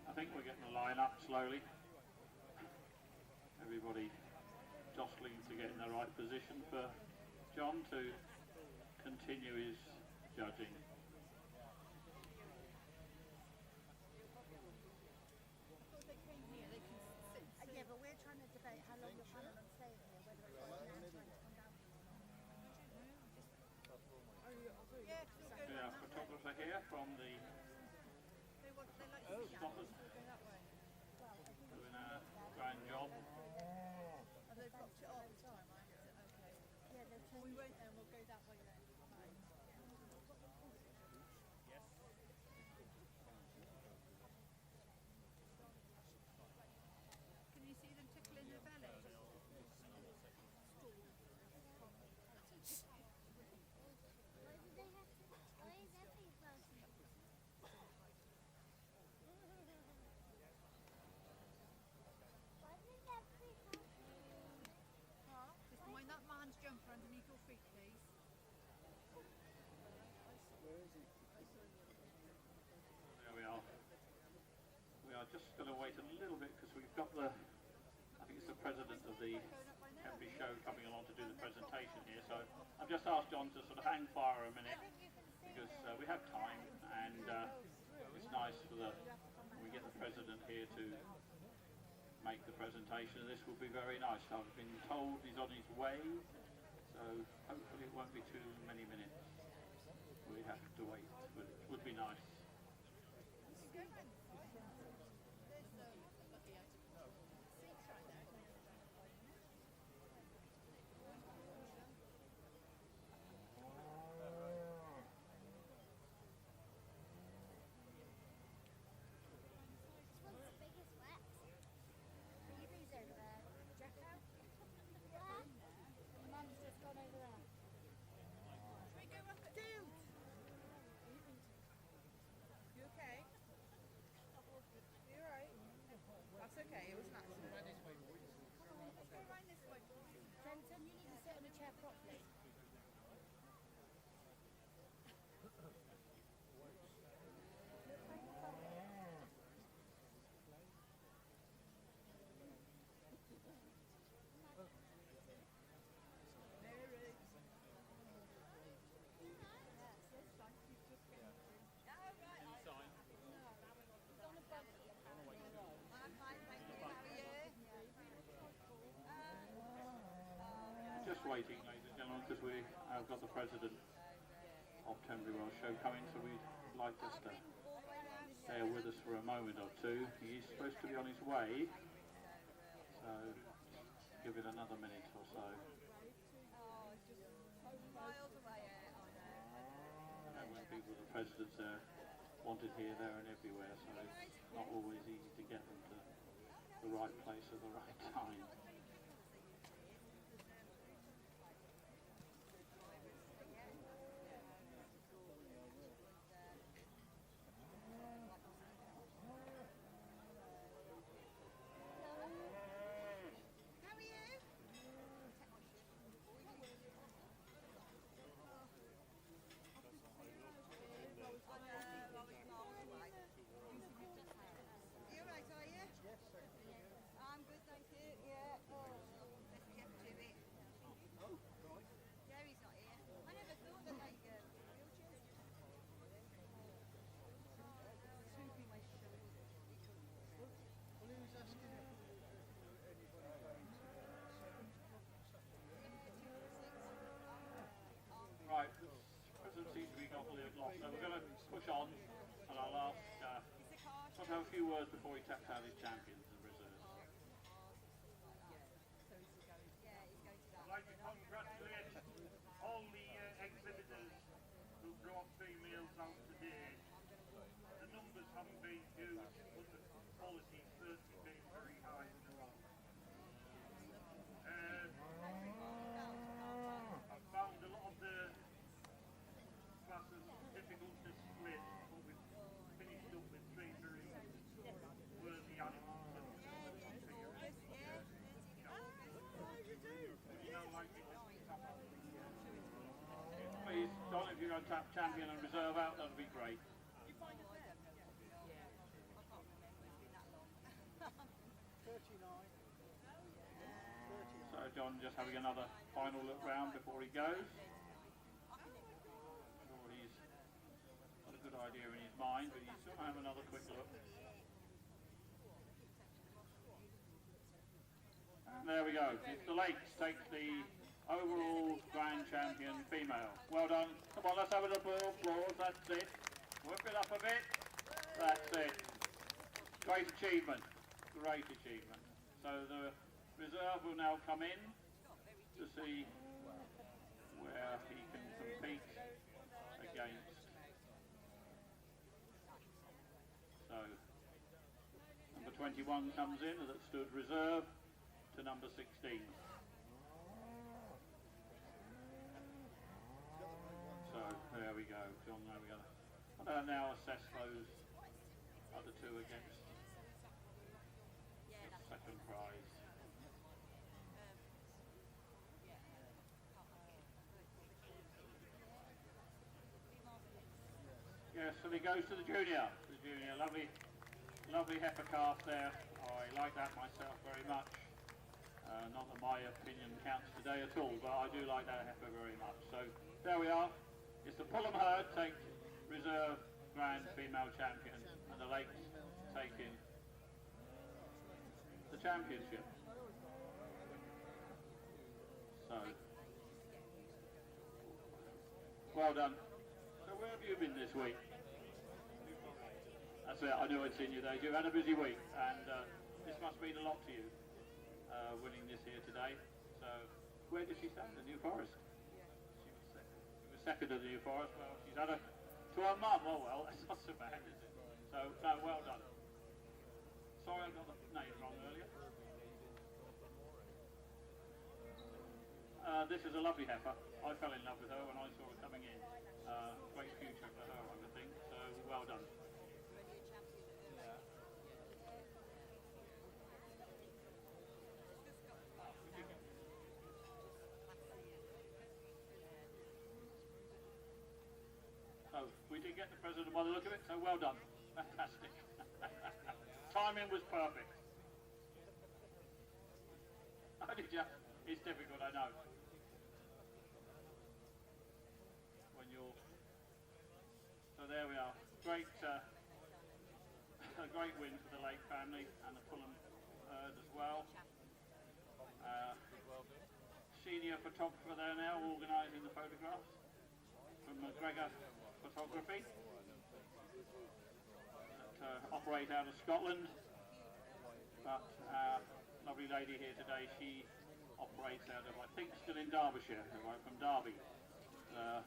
I think we're getting the line up slowly. Everybody jostling to get in the right position for John to continue his judging. our photographer here from the stoppers, doing a grand job. They've blocked it all the time, right? Is it okay? Yeah, they've changed. We won't then, we'll go that way then. Can you see them tickling their belly? Just mind that man's jumper underneath your feet, please. There we are. We are just going to wait a little bit because we've got I think it's the president of the Henry show coming along to do the presentation here. So I've just asked John to sort of hang fire a minute because we have time, and it's nice when we get the president here to make the presentation. This will be very nice. I've been told he's on his way, so hopefully it won't be too many minutes. We have to wait, but it would be nice. Okay, it was an accident. Let's go around this way. Trenton, you need to sit on a chair properly. Just waiting, ladies and gentlemen, because we have got the president of Tenbury Wells show coming, so we'd like just to stay with us for a moment or two. He's supposed to be on his way, so give it another minute or so. And when people, the presidents are wanted here, there and everywhere, so it's not always easy to get them to the right place at the right time. Right, the president seems to be got a little lost, so we're going to push on, and I'll ask, to have a few words before he taps out his champions and reserves. I'd like to congratulate all the exhibitors who brought females out today. The numbers haven't been huge, but the quality's certainly been very high in the lot. I've found a lot of the classes difficult to split, but we've finished up with three very worthy animals. Please, John, if you're going to tap champion and reserve out, that would be great. So John just having another final look round before he goes. I'm sure he's got a good idea in his mind, but he's still going to have another quick look. And there we go. Mr. Lakes takes the overall grand champion female. Well done. Come on, let's have a little applause. That's it. Whip it up a bit. That's it. Great achievement. Great achievement. So the reserve will now come in to see where he can compete against. So number 21 comes in that stood reserve to number 16. So there we go, John. There we go. And I'll now assess those other two against the second prize. Yes, and he goes to the junior. The junior, lovely heifer calf there. I like that myself very much. Not that my opinion counts today at all, but I do like that heifer very much. So there we are. It's the Pullham herd take reserve grand female champion, and the Lakes taking the championship. So well done. So where have you been this week? That's it, I knew I'd seen you there. You've had a busy week, and this must mean a lot to you, winning this here today. So, where did she stand? The New Forest? She was second at the New Forest. Well, she's had to her mum. Oh well, that's not so bad, is it? So, no, well done. Sorry I got the name wrong earlier. This is a lovely heifer. I fell in love with her when I saw her coming in. Great future for her, I would think. So, well done. So, we did get the president by the look of it, so well done. Fantastic. Timing was perfect. Oh, did you? It's difficult, I know. When you're... So there we are. Great, a great win for the Lake family and the Pullham herd as well. Senior photographer there now, organising the photographs from McGregor Photography that operate out of Scotland, but our lovely lady here today, she operates out of, I think, still in Derbyshire, right from Derby.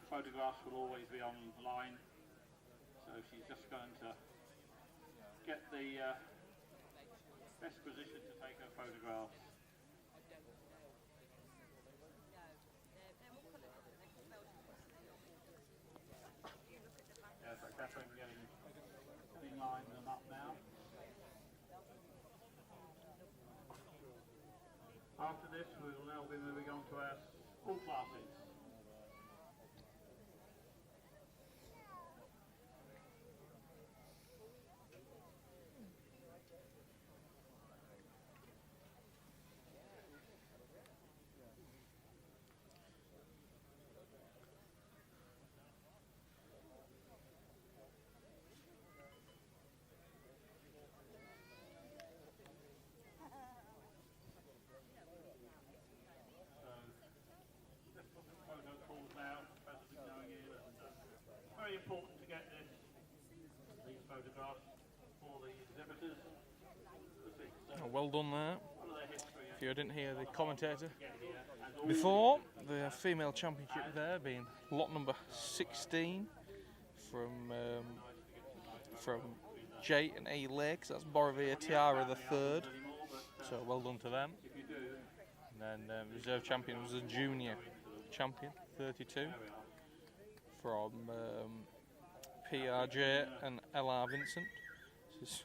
Photographs will always be online, so she's just going to get the best position to take her photographs. Yeah, so Catherine getting lined them up now. After this, we will now be moving on to our all classes. Very important to get these photographs for the exhibitors. Oh, well done there. If you didn't hear the commentator before, the female championship there being lot number 16 from J and A Lakes. That's Borovia Tiara the third. So well done to them. And then reserve champion was a junior champion, 32. From PRJ and LR Vincent. This is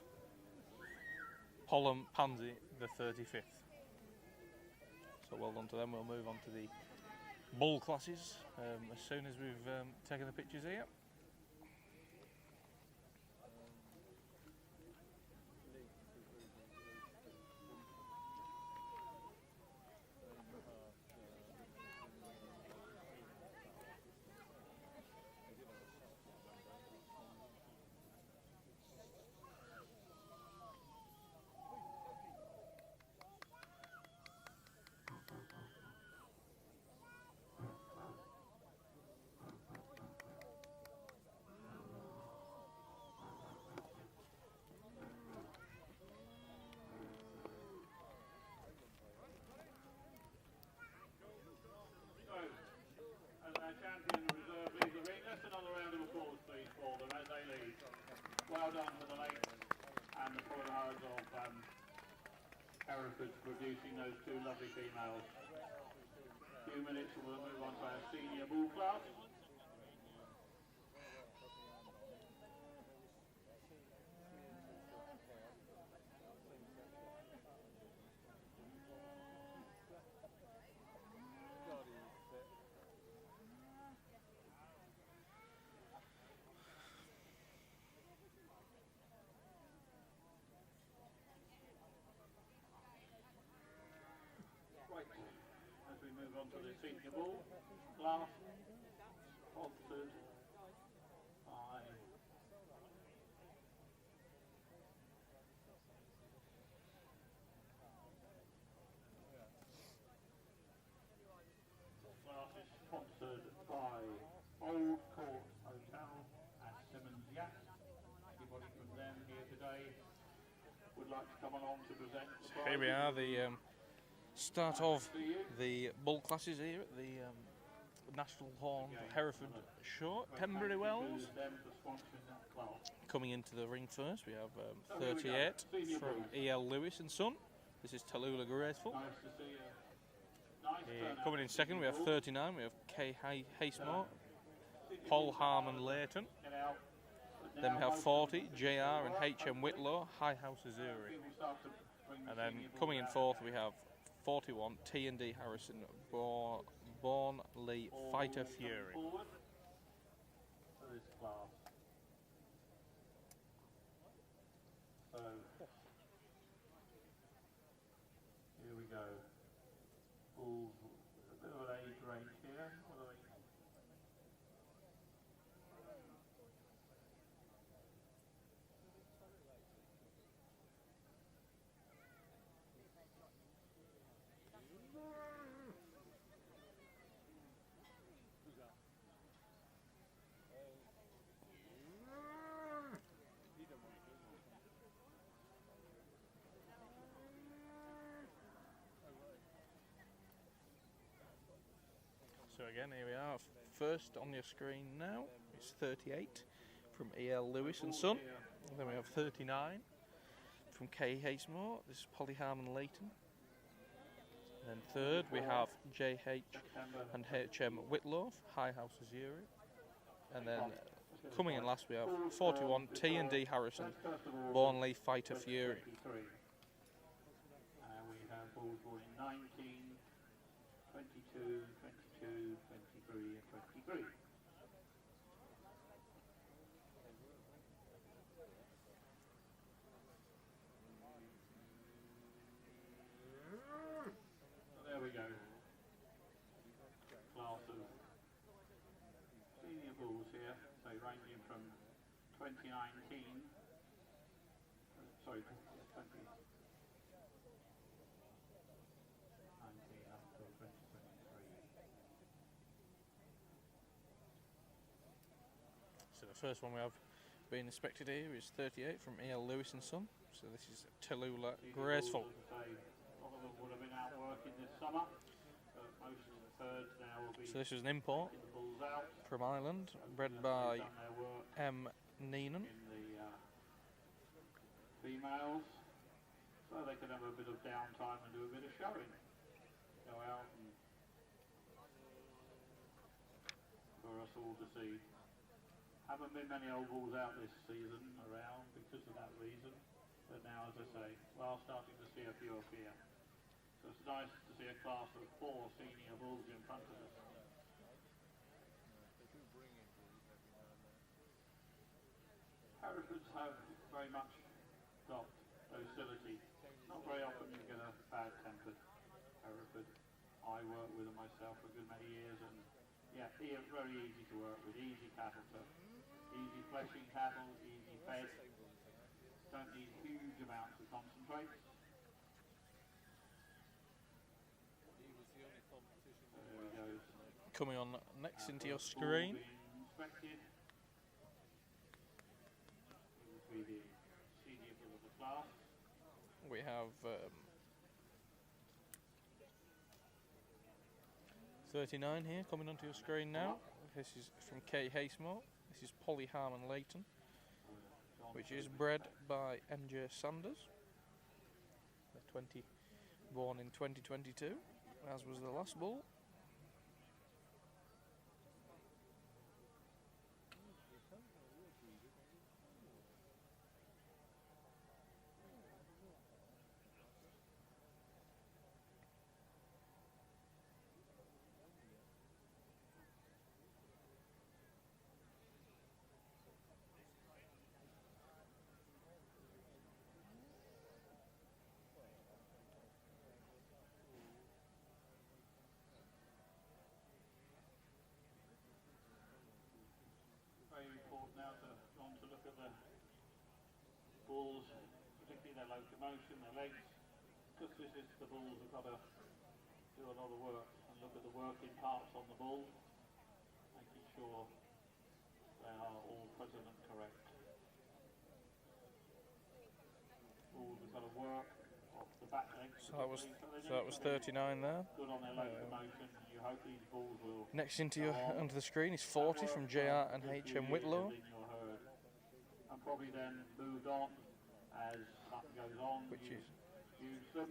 Pullham Pansy, the 35th. So well done to them. We'll move on to the bull classes as soon as we've taken the pictures here. well done to the ladies and the followers of Hereford for producing those two lovely females. A few minutes and we'll move on to our senior bull class. As we move on to the senior bull class, sponsored by Old Court Hotel at Simmons Yacht. Anybody from them here today would like to come along to present the prize? Here we are, the start of the bull classes here at the National Horn Hereford Show, Pembury Wells. Coming into the ring first, we have 38 from E.L. Lewis and Son. This is Tallulah Graceful. Coming in second, we have 39. We have K. Hastemore, Paul Harmon Leighton. Then we have 40, JR and H.M. Whitlow, High House Azuri. And then coming in fourth, we have 41, T&D Harrison, Born Lee Fighter Fury. So, here we go. Bulls, a bit of an age range here. What are they? So again, here we are. First on your screen now is 38 from E.L. Lewis and Son. And then we have 39 from K. Hastemore. This is Polly Harmon Leighton. And then third we have J.H. and H.M. Whitlow, High House Azuri. And then coming in last we have 41 T&D Harrison, Born Lee Fighter Fury. We have bulls born in 19, 22, 22, 23 and 23. So there we go. Class of senior bulls here, so ranging from 2019, sorry, 20. So the first one we have being inspected here is 38 from E.L. Lewis and Son. So this is Tallulah Graceful. A lot of them would have been out working this summer, but most of the herds now will be So this is an import taking the bulls out. from Ireland, bred by Done their work M. Neenan. in the females, so they can have a bit of downtime and do a bit of showing. Go out and for us all to see. Haven't been many old bulls out this season around because of that reason, but now, as I say, we are starting to see a few up here. So it's nice to see a class of 4 senior bulls in front of us. Herefords have very much got docility. Not very often you get a bad-tempered Hereford. I worked with them myself for a good many years, and yeah, they're very easy to work with, easy cattle to, easy fleshing cattle, easy fed. Don't need huge amounts of concentrate. So there he goes. Coming on next into your screen. Inspected. He will be the senior bull of the class. We have 39 here coming onto your screen now. This is from K. Hastemore. This is Polly Harmon Leighton. which is bred by MJ Sanders. Born in 2022, as was the last bull. Very important now to look at the bulls, particularly their locomotion, their legs, because the bulls have got to do a lot of work and look at the working parts on the bull, making sure they are all present and correct. Bulls have got to work off the back legs. So that was 39 there. Good on their locomotion. You hope these bulls will. Next onto the screen is 40 from JR and HM Whitlow, and probably then moved on as that goes on. which is Use them,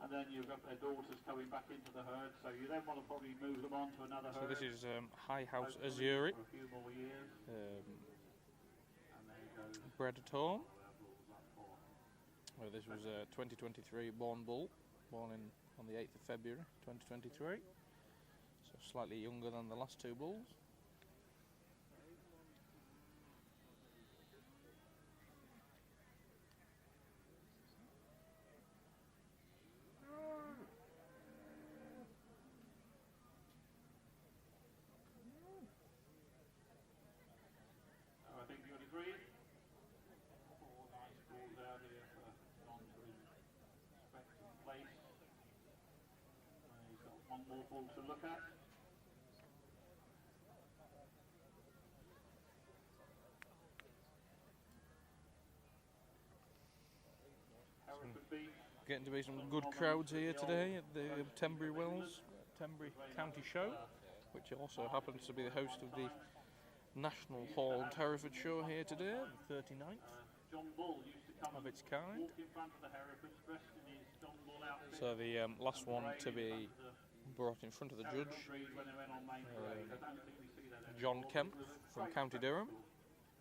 and then you've got their daughters coming back into the herd. So you then want to probably move them on to another herd. so. This is High House hopefully Azuri, for a few more years. And there goes. bred at home. Well, This was a 2023 born bull, born on the 8th of February 2023, so slightly younger than the last two bulls. I think you'll agree. Four nice bulls out here for John to inspect and place. He's got one more bull to look at. Hereford beef. Getting to be some good crowds here today at the Tenbury County Show, which also happens to be the host of the National Horned Hereford Show here today, the 39th John Bull used to come of its kind. walk in front of the Herefords dressed in his John Bull outfit. So the last one to be brought in front of the judge, Hereford when they went on main parade. I don't think we see that anymore. John Kemp from County Durham.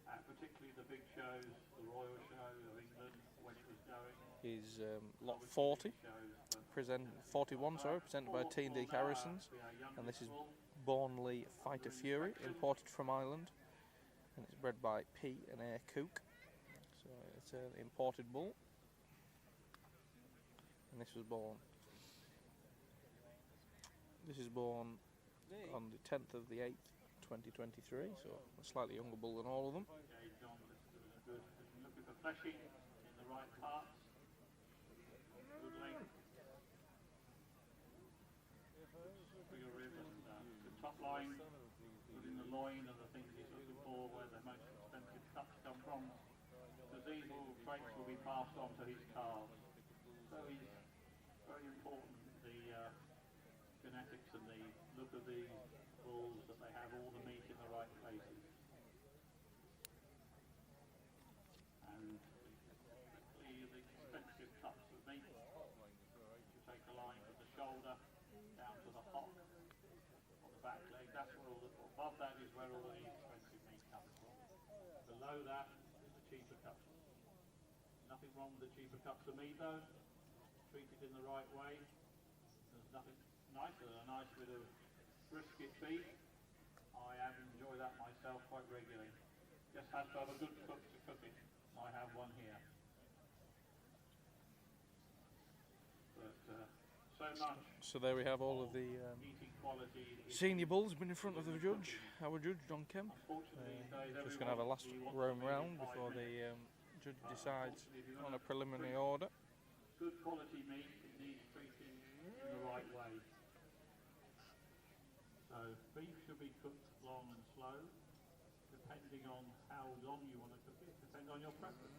Particularly the big shows, the Royal Show of England, when it was going. Is lot 40, Shows, 41, presented by T&D Harrisons, and this is Bornley Fighter Fury, imported from Ireland, and it's bred by P and A Cook. So it's an imported bull, and this was born. This is born on the 10th of the 8th, 2023. So a slightly younger bull than all of them. Okay, John, this is good. Looking for fleshing in the right parts. Good length. Bigger rib and the top line, within the loin are the things he's looking for, where the most expensive cuts come from. Because these all traits will be passed on to his calves. So he's very important, the genetics and the look of these bulls, that they have all the meat in the right places. And the expensive cuts of meat, you take a line from the shoulder down to the hock on the back leg, that's where all the, above that is where all the expensive meat comes from. Below that is the cheaper cuts. Nothing wrong with the cheaper cuts of meat though, treated in the right way. There's nothing nicer than a nice bit of brisket beef. I have enjoyed that myself quite regularly. Just has to have a good cook to cook it. I have one here. But so much So there we have all of the eating quality. senior bulls been in front of the judge, our judge John Kemp. Unfortunately, these days, Just going to have a last roam round before the judge decides on a preliminary order. good quality meat, it needs treating in the right way. So beef should be cooked long and slow, depending on how long you want to cook it, depending on your preference.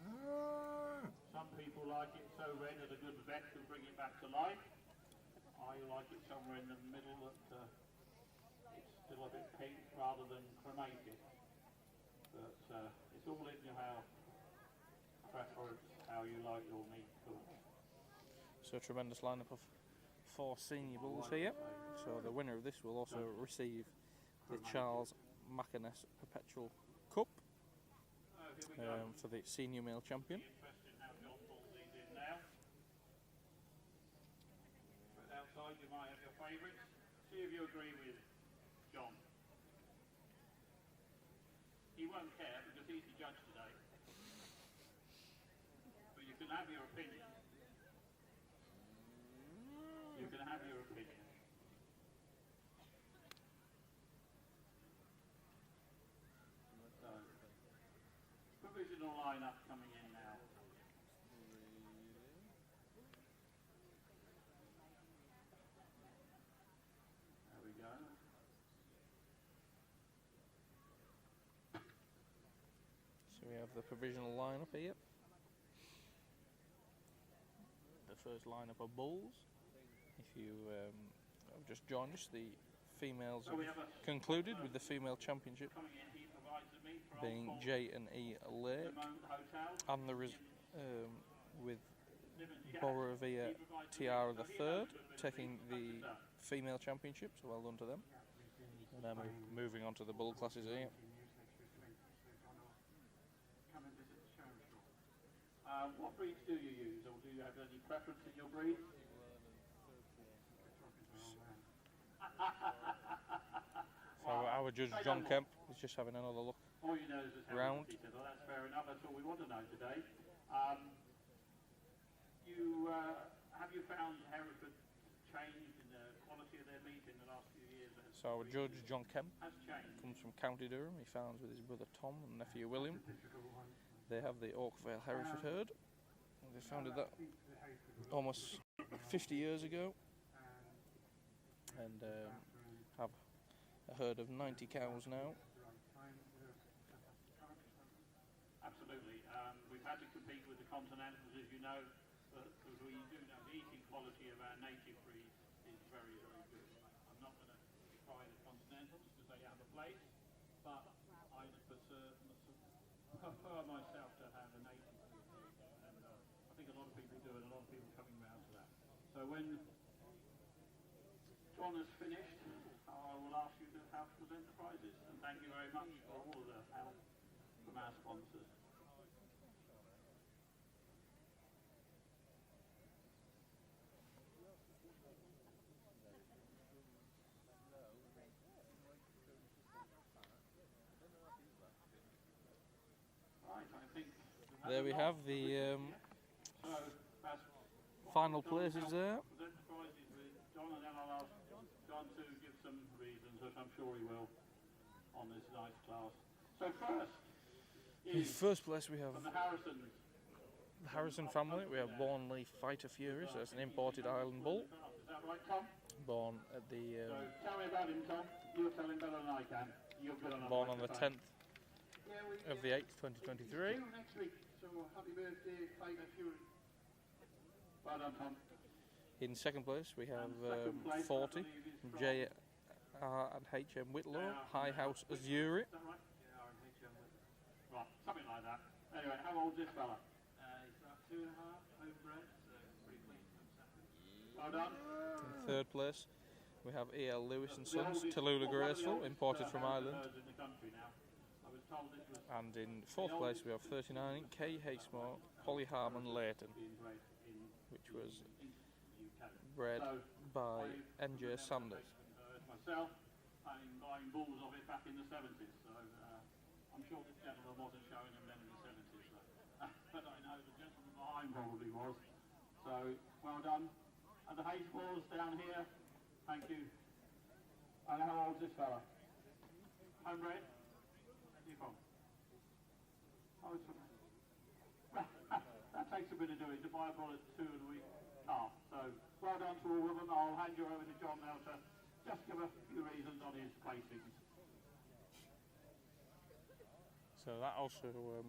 Some people like it so red that a good vet can bring it back to life. I like it somewhere in the middle that it's still a bit pink rather than cremated. But it's all in how preference, how you like your meat cooked. So a tremendous lineup of 4 senior bulls here. So the winner of this will also receive the Charles Mackiness Perpetual Cup for the senior male champion. Interesting how John pulls these in now. But outside you might have your favourites. See if you agree with John. He won't care because he's the judge today. But you can have your opinion. You can have your opinion. So, provisional lineup coming in now. There we go. So we have the provisional lineup here. The first lineup of bulls. If you have just joined us, the females have concluded with the female championship Coming in, he provides the meat for being Old J&E Lake, Hotel. and there is with Borovia Tiara the Third taking the female championship. So well done to them. And then we're moving on to the bull classes here. Come and visit the show. What breeds do you use, or do you have any preference in your breed? So our judge John Kemp is just having another look. All you know is this Round. He said, well, that's fair enough. That's all we want to know today. Have you found Hereford changed in the quality of their meat in the last few years? So our judge John Kemp Has changed. comes from County Durham. He founds with his brother Tom and nephew William. They have the Oakvale Hereford herd. They founded that almost 50 years ago, and have a herd of 90 cows now. Absolutely. We've had to compete with the Continentals, as you know, because we do know the eating quality of our native breeds is very, very good. I'm not going to decry the Continentals because they have a place, but I prefer myself to have a native breed. And I think a lot of people do, and a lot of people are coming round to that. So when John has finished, I will ask you to help present the prizes, and thank you very much for all of the help from our sponsors. Right, I think There we have the so that's final places there. present the prizes with John, and then I'll ask John to give some reasons, which I'm sure he will, on this nice class. So first In is first place we have from the Harrisons. the Harrison family. We have Bornley Fighter Fury, so that's an imported island bull, Is that right, Tom? born at the So tell me about him, Tom. You'll tell him better than I can. You're good on a born on the microphone. 10th of the 8th, 2023. Due next week, so happy birthday, Fighter Fury. Well done, Tom. In second place we have Second place, I 40 believe, is from- J.R. and H.M. Whitlow, High House Azuri. Is that right? Right, something like that. Anyway, how old's this fella? He's about 2.5, homebred, so pretty pleased with himself. Well done. In third place we have E.L. Lewis and The Sons, oldest- Tallulah one of the Graceful, oldest, imported from Hereford Ireland. herds in the country now. I was told this was And in fourth place we have 39 K. Hasmore, Polly Harmon Leighton, being bred in which was the UK. bred So, by I N.J. remember Sanders. myself, I'm buying bulls of it back in the 70s, so I'm sure this gentleman wasn't showing them then in the 70s, so, but I know the gentleman behind probably was. So, well done. And the Hayesmores down here, thank you. And how old's this fella? Homebred? Where are you from? Oh, it's from... That takes a bit of doing to buy a bull at 2 a week calf. So, well done to all of them. I'll hand you over to John now to just give a few reasons on his placings. So that also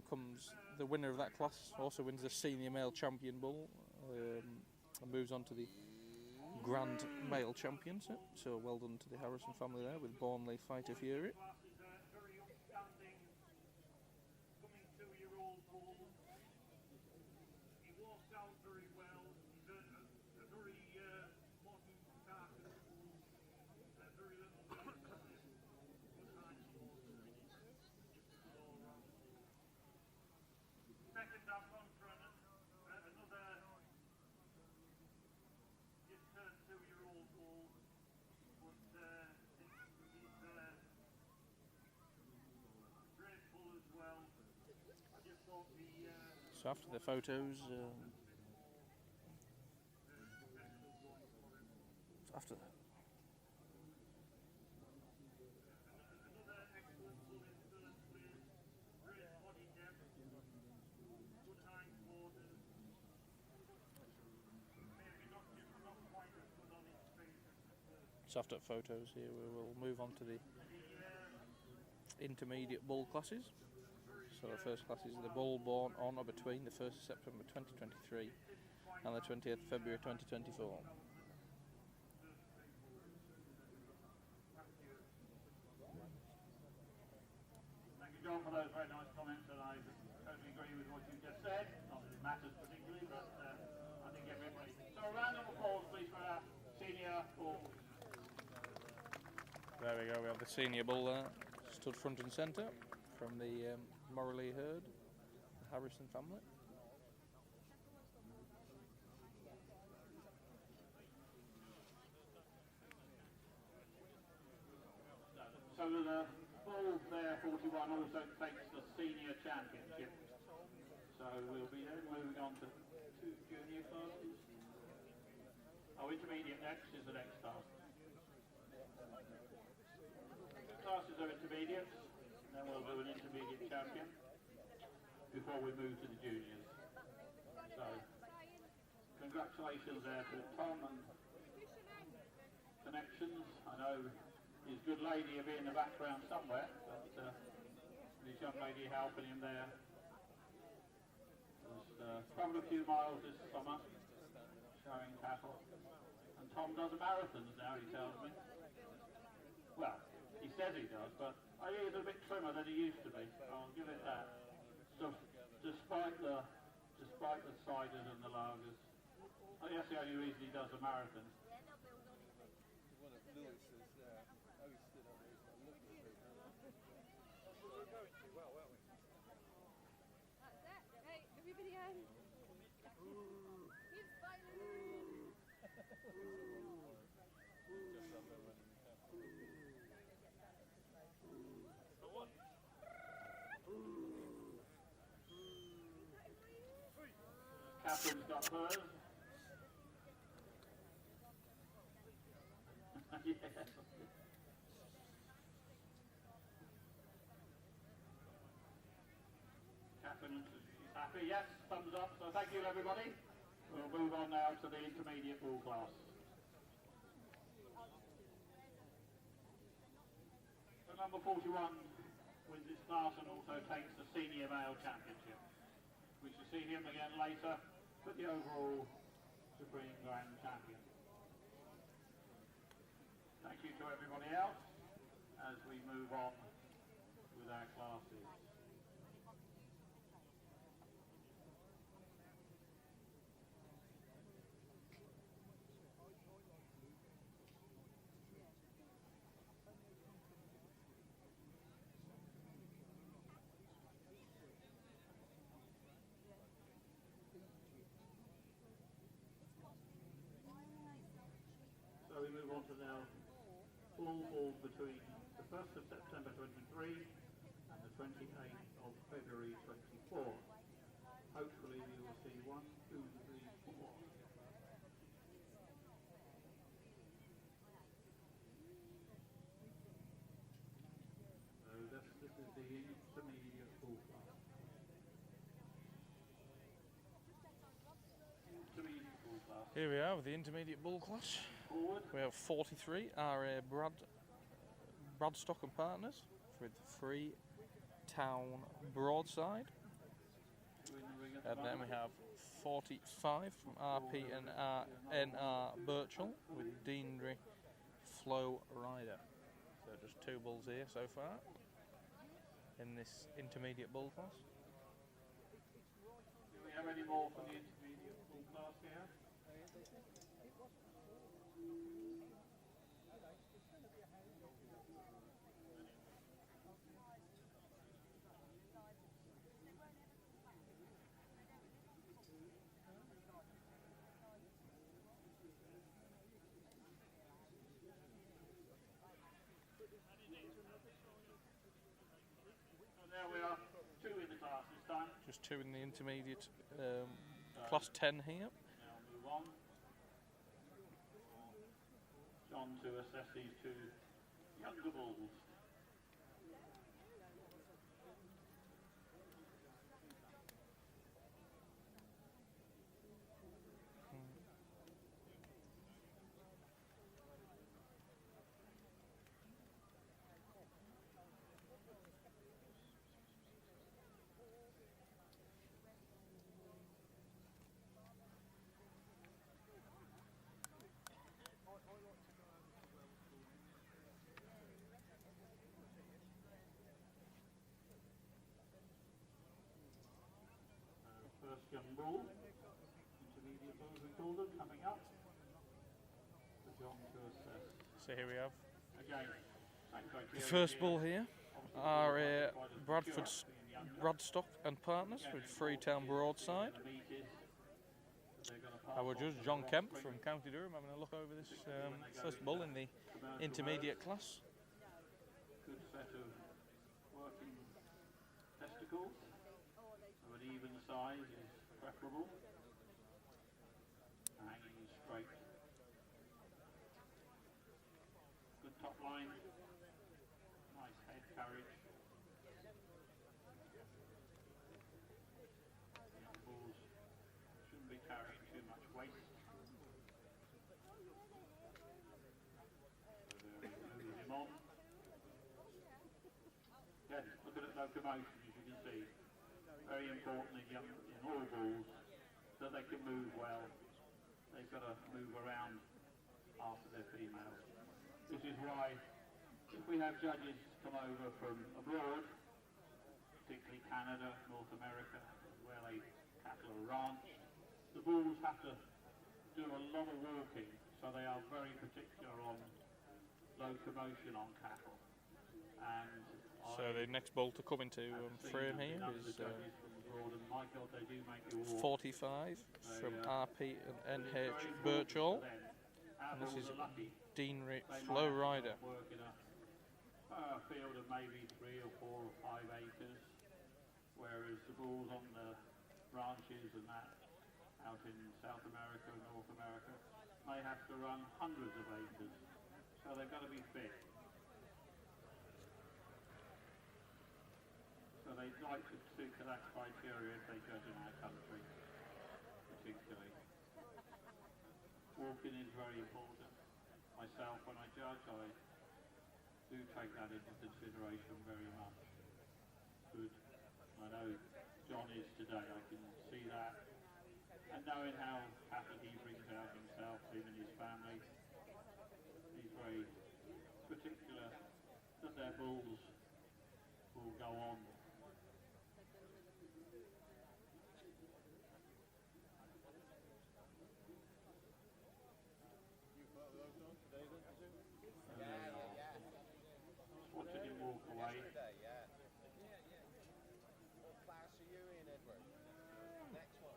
comes, the winner of that class also wins the senior male champion bull, and moves on to the grand male championship. So well done to the Harrison family there with Bornley Fighter Fury. Class is a very upstanding, coming 2-year-old bull. out very well. He's a very modern carcass. Very little bit of good height horse. All round. Second up on front, another just turned 2-year-old bull, but he's grateful as well. I just thought So after the photos, after that. another excellent bull in first place. Great body depth, good hind quarters. Maybe not quite as good on its feet as the first. So after photos here, we will move on to the intermediate bull classes. So the first class is the bull born on or between the 1st of September 2023 and the 20th of February 2024. Thank you, John, for those very nice comments, and I totally agree with what you just said. Not that it matters particularly, but I think everybody. So a round of applause, please, for our senior bull. There we go, we have the senior bull there, stood front and centre from the Morley herd, the Harrison family. So the bull there, 41, also takes the senior championship. So we'll be then moving on to 2 junior classes. Oh, intermediate next is the next class. Classes are intermediates, then we'll do an intermediate champion before we move to the juniors. So, congratulations there to Tom and connections. I know his good lady will be in the background somewhere, but his young lady helping him there. He's travelled a few miles this summer, showing cattle. And Tom does marathons now, he tells me. Well, he says he does, but I think he's a bit trimmer than he used to be. I'll give it that. So, despite the ciders and the lagers, I think that's the only reason he does a marathon. One of Lewis's, how he stood on his looking at it. We're going too well, weren't we? That's it. Hey, everybody on. Keep smiling. Just on the running camp. Catherine's got hers. Yes. Catherine, she's happy. Yes, thumbs up. So thank you, everybody. We'll move on now to the intermediate bull class. So number 41 wins this class and also takes the senior male championship. We shall see him again later with the overall Supreme Grand Champion. Thank you to everybody else as we move on with our classes. So we move on to now bull balls between the 1st of September 23 and the 28th of February 24. Hopefully we will see 1, 2, 3, 4. So this is the intermediate bull class. Intermediate bull class. Here we are with the intermediate bull class. Forward. We have 43 RA Bradstock and Partners with Freetown Broadside. Two in the ring at the And then moment. we have 45 from RP and NR Birchall with Deanery Flow Rider. So just 2 bulls here so far in this intermediate bull class. Do we have any more for the intermediate bull class here. So there we are, 2 in the class this time. Just 2 in the intermediate class 10 here. Now move on. John to assess these 2 younger bulls. First young bull, intermediate bulls we call them, coming up. For John to assess. So here we have Again, same criteria. the first here. bull here. Obviously, Are the bull is Bradford mature, being younger. Bradstock and Partners with Freetown Broadside. The meat is that they're gonna pass Our on judge to the John Ross Kemp Spring. from County Durham having a look over this Particularly when they go first into bull in the commercial intermediate herds. class. Good set of working testicles. So an even size is preferable. Hanging straight. Good top line. Nice head carriage. Young bulls shouldn't be carrying too much weight. So there we move him on. Again, look at locomotion, as you can see. Very important in all bulls that they can move well. They've got to move around after their females. This is why if we have judges come over from abroad, particularly Canada, North America, where they cattle are ranched, the bulls have to do a lot of walking, so they are very particular on locomotion on cattle. And So the next bull to come into frame here is 45 from RP and NH Birchall. And this is Dean Flow Rider. Work in a field of maybe 3 or 4 or 5 acres, whereas the bulls on the ranches and that out in South America and North America may have to run hundreds of acres, so they've got to be fit. So they like to stick to that criteria if they judge in our country, particularly. Walking is very important. Myself, when I judge, I do take that into consideration very much. Good. I know John is today, I can see that. And knowing how happy he brings out himself, him and his family, he's very particular that their bulls will go on. Watching him walk away. What class are you in, Edward? Next one.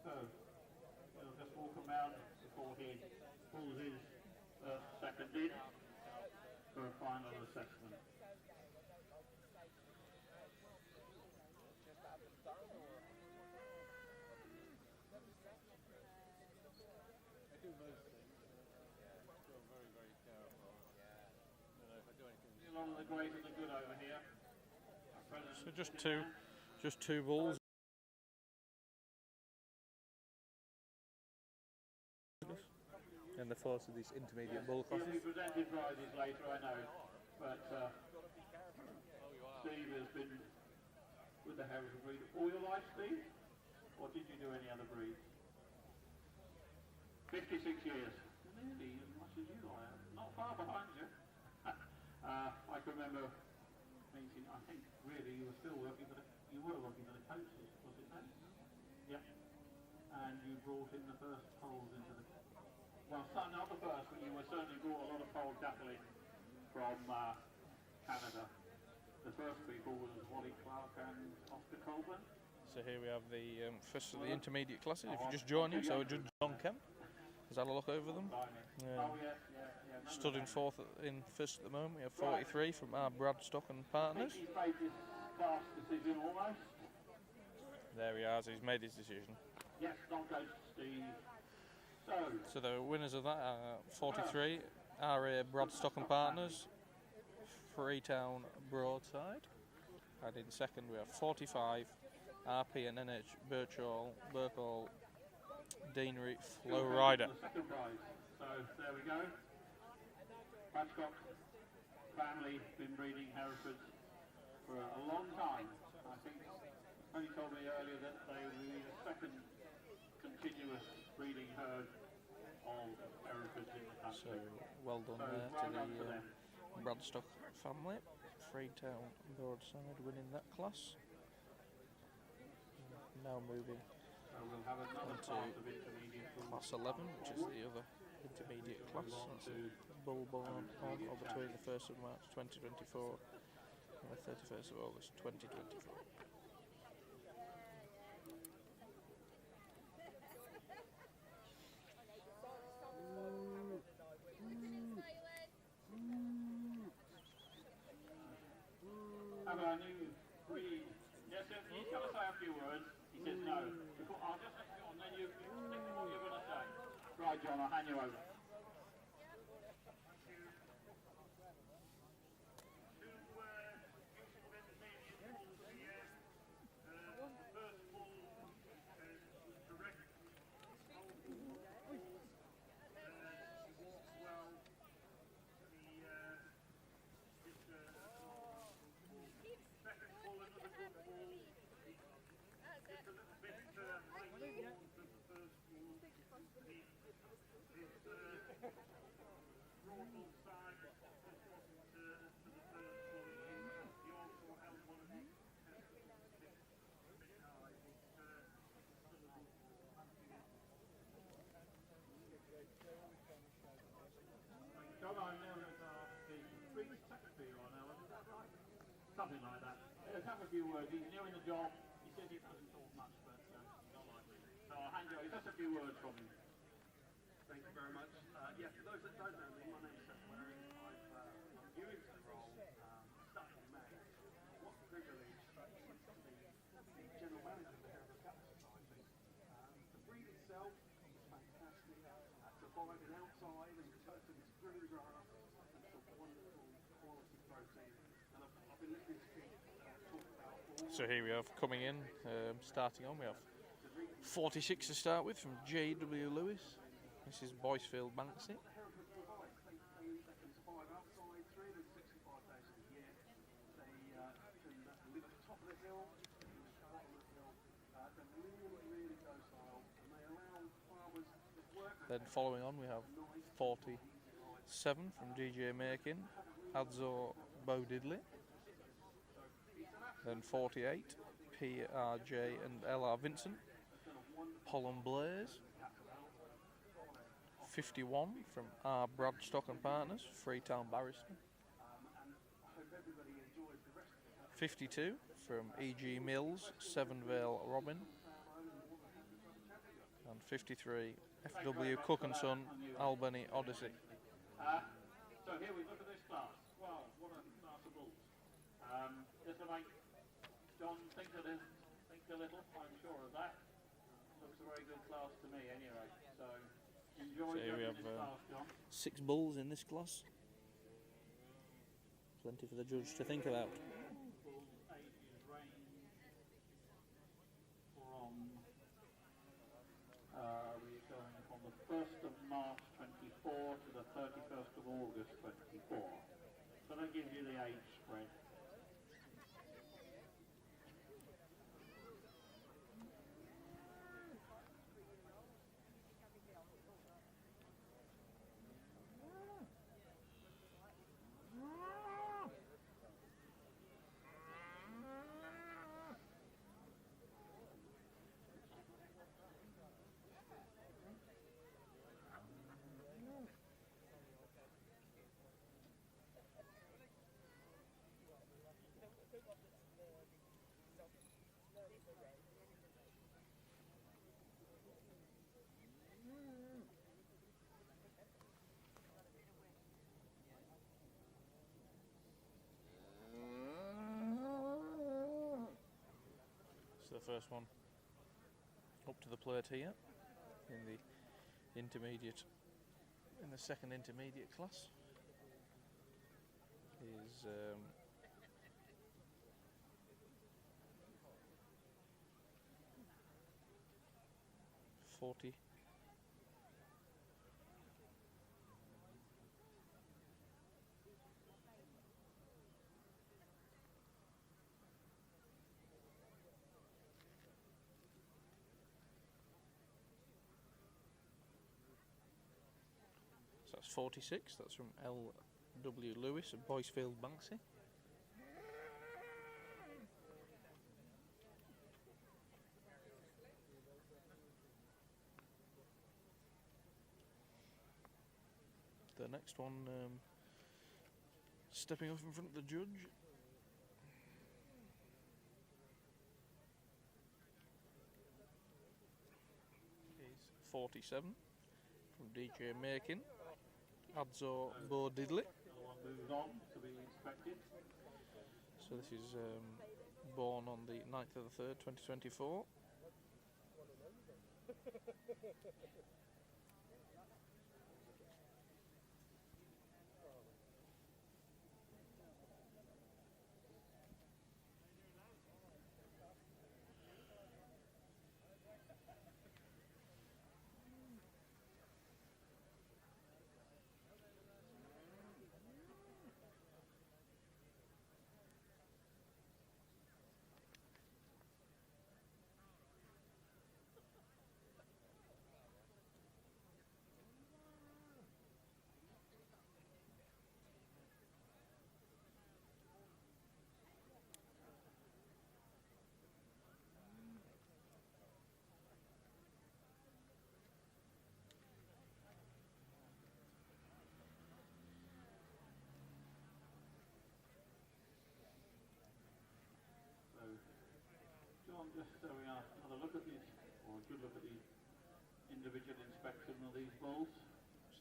So, he'll just walk around before he pulls his second in for a final assessment. Just up and down or? I do most things. Feel very, very careful. Yeah. You know, if I do anything. A lot of the great and the good over here. So just two bulls. And the force of these intermediate bull He'll classes. be presented prizes later, I know, but Steve has been with the Hereford breed all your life, Steve? Or did you do any other breeds? 56 years. Nearly as much as you, I am. Not far behind you. I can remember thinking, I think really you were still working for the coaches, was it then? Yep. And you brought in the first foals into the... Well, not the first, but you certainly brought a lot of foal cattle in from Canada. The first people was Wally Clark and Oscar Colburn. So here we have the first of the intermediate classes. If you just join him, so Judge John Kemp has had a look over them. Stood in fourth in first at the moment. We have 43 from our Bradstock and Partners. He's made this class decision almost. There he has. He's made his decision. Yes, don't go, Steve. So the winners of that are 43 RA Bradstock and Partners, Freetown Broadside, and in second we have 45 RP and NH Birchall Deanery Flow Rider. The second prize. So there we go. Bradstock family been breeding Herefords for a long time. I think Tony told me earlier that they will be the second continuous breeding herd of Herefords in the country. So well done there to the Bradstock family. Freetown Broadside winning that class. Now moving we'll have another class of intermediate class 11, which is the other intermediate class. It's a bull born on or between the 1st of March 2024 and the 31st of August 2024. Have a new breed. Yes, he's going to say a few words. He says no. I'll just let you on, then you stick to what you're going to say. Right, John, I'll hand you over. John, I know that the British Secretary you are now, is that right? Something like that. Let's have a few words. He's new in the job. He says he doesn't talk much, but not like me. So I'll hand you over. Just a few words from him. Thank you very much. Yeah, for those that don't know me, my name is Seth Waring. I'm new into the role, starting in May. What a privilege to be the General Manager of the Hereford Cattle Society. The breed itself is fantastic. Surviving outside and returning to green grass and some wonderful quality protein. And I've been listening to Pete talk about all. So here we have coming in, starting on, we have 46 to start with from J.W. Lewis. This is Boycefield Banksy. Hereford provides. They can survive outside 365 days of the year. They can live at the top of the hill, at the bottom of the hill. They're really docile, and they allow farmers to work. Then following on we have 47 from DJ Makin, Adzo Bo Diddley. Then 48, PRJ and LR Vincent, Pollen Blaze. 51 from R Bradstock and Partners, Freetown Barrister. 52 from E.G. Mills, Sevenvale Robin. And 53 F.W. Cook and Son, Albany Odyssey. So here we look at this class. Wow, what a class of bulls. Just to make John think a little, I'm sure of that. Looks a very good class to me anyway. So enjoy So here we have this class, John. 6 bulls in this class. Plenty for the judge to think about. Bulls ages range from we're going from the 1st of March 24 to the 31st of August 24. So that gives you the age spread. first one up to the plate here in the intermediate, in the second intermediate class is 40. So that's 46, that's from L.W. Lewis of Boycefield, Banksy. The next one stepping up in front of the judge is 47 from DJ Makin, Adzo Bo Diddley. Another one moves on to be inspected. So this is born on the 9th of the 3rd, 2024. John, just so we have a look at these, or a good look at the individual inspection of these bulls.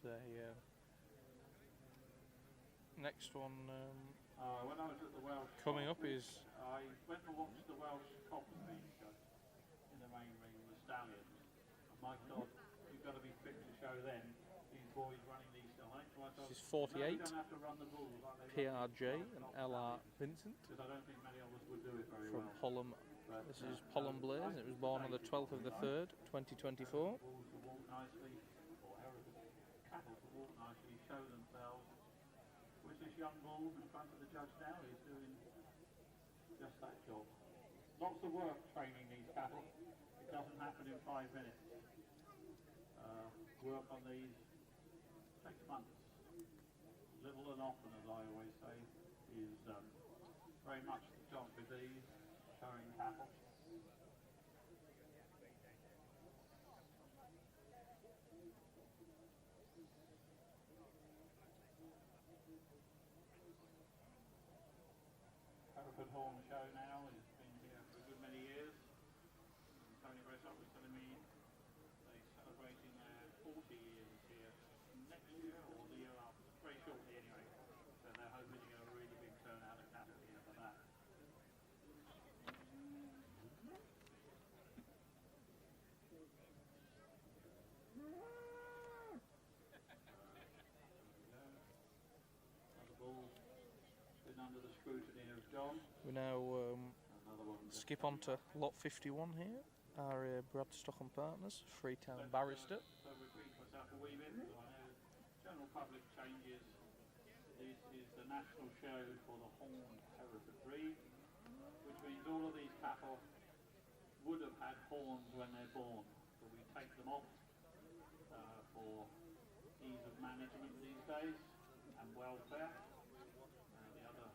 So the next one When I was at the Welsh coming up Conference, is I went and watched the Welsh Cops being shown in the main ring with the stallions. And my God, you've got to be fit to show them. These boys running these still. this is 48, no, you don't have to run the bulls like they run PRJ and LR Vincent because I don't think many of us would do it very from well. Polham. But, This is Polham Blaze, and it was born on the 12th of the 3rd, 2024. Bulls to walk nicely, or Hereford cattle to walk nicely, show themselves. Which this young bull in front of the judge now is doing just that job. Lots of work training these cattle. It doesn't happen in 5 minutes. Work on these takes months. Little and often, as I always say, is very much the job with these, showing cattle. Hereford Horn Show now has been here for a good many years. Tony Bressop was telling me they're celebrating their 40 years here next year or the year after, very shortly anyway. So they're hoping to get a really big turnout of cattle here for that. Another bull been under the scrutiny of John. We now Another one. skip on to lot 51 here. Our Bradstock and Partners, Freetown Barrister. So repeat myself a wee bit, so I know general public changes. This is the national show for the horned Hereford breed, which means all of these cattle would have had horns when they're born, but we take them off for ease of management these days and welfare. The other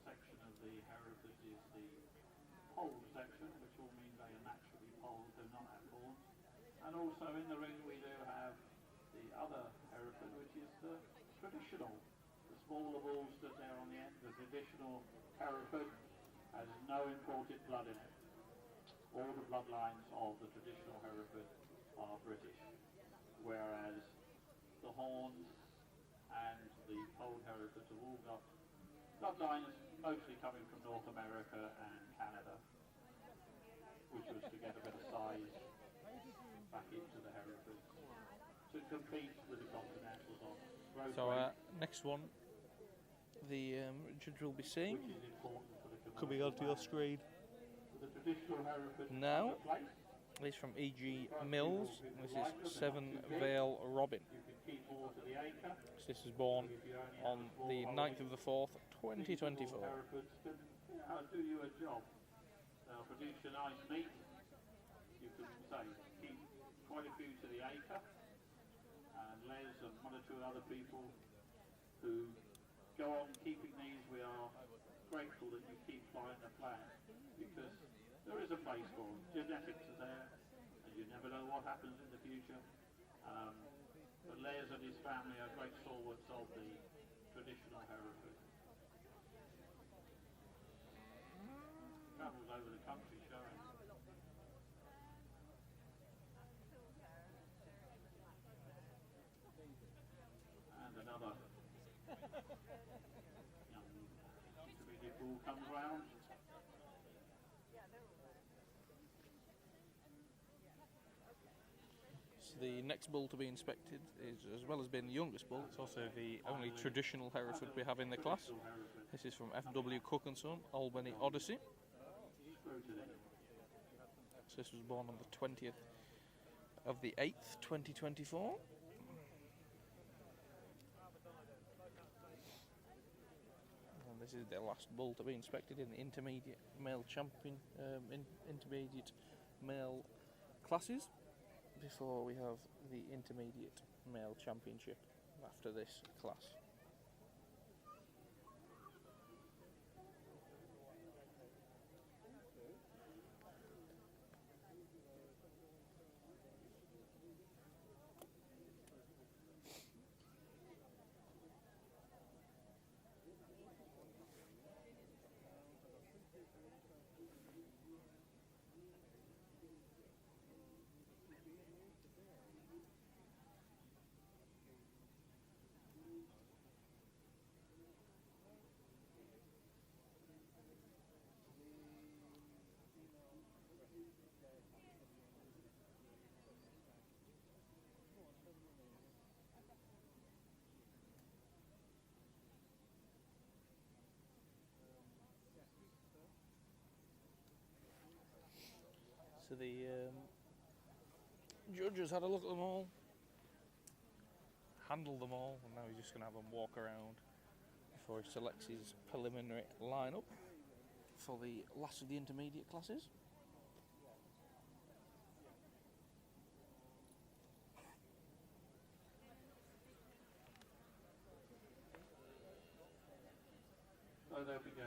section of the Hereford is the pole section, which all means they are naturally polled, they're not have horns. And also in the ring we do have the other Hereford, which is the traditional. The smaller bull stood there on the end. The traditional Hereford has no imported blood in it. All the bloodlines of the traditional Hereford are British, whereas the horns and the polled Herefords have all got bloodlines mostly coming from North America and Canada. so as to get a bit of size back into the Hereford to compete with the Continentals on road So weight, next one, the judge will be seeing, which is important for the coming onto your screen the traditional Hereford now, place. is from E.G. Mills. This is Seven Vale Robin. You can keep more to the acre. This was born If you only on have a small the holiday, 9th of the 4th, 2024. Herefords can do you a job. They'll produce a nice meat. You can say keep quite a few to the acre. And Les and one or two other people who go on keeping these, we are grateful that you keep flying the flag, because there is a place for them. Genetics are there, and you never know what happens in the future. But Les and his family are great stalwarts of the traditional Hereford. Travels over the country showing. And another young intermediate bull comes round. So the next bull to be inspected is, as well as being the youngest bull, it's also the only traditional Hereford we have in the class. This is from F.W. Cook and Son, Albany Odyssey. So this was born on the 20th of the 8th, 2024. And this is the last bull to be inspected in the intermediate male champion, intermediate male classes, before we have the intermediate male championship after this class. So the judge has had a look at them all, handled them all, and now he's just going to have them walk around before he selects his preliminary lineup for the last of the intermediate classes. So there we go.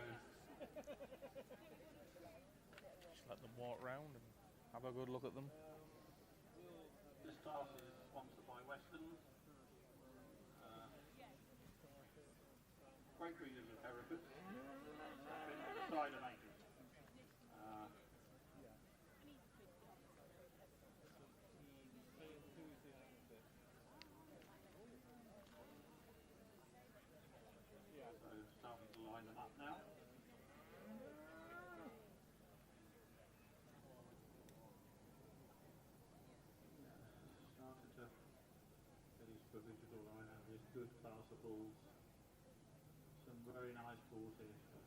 Just let them walk round and have a good look at them. This class is sponsored by Weston. Great breeders of Hereford. The cider makers. So starting to line them up now. Started to get his provisional line out of this good class of bulls. Some very nice balls here for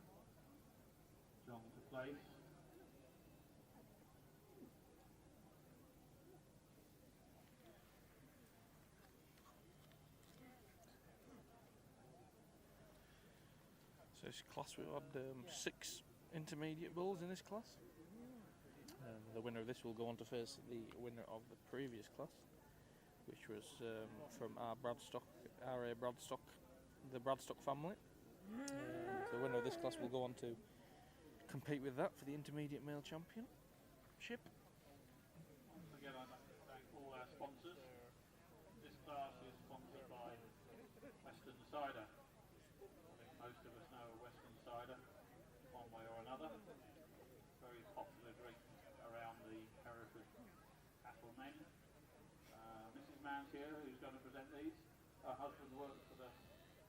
John to place. So this class, we've had 6 intermediate bulls in this class. The winner of this will go on to face the winner of the previous class, which was from our Bradstock, R.A. Bradstock, the Bradstock family. The winner of this class will go on to compete with that for the intermediate male championship. Once again, I'd like to thank all our sponsors. This class is sponsored by Western Cider. I think most of us know Western Cider, one way or another. Very popular drink around the Hereford cattle men. Mrs. Mann's here, who's going to present these. Her husband worked for the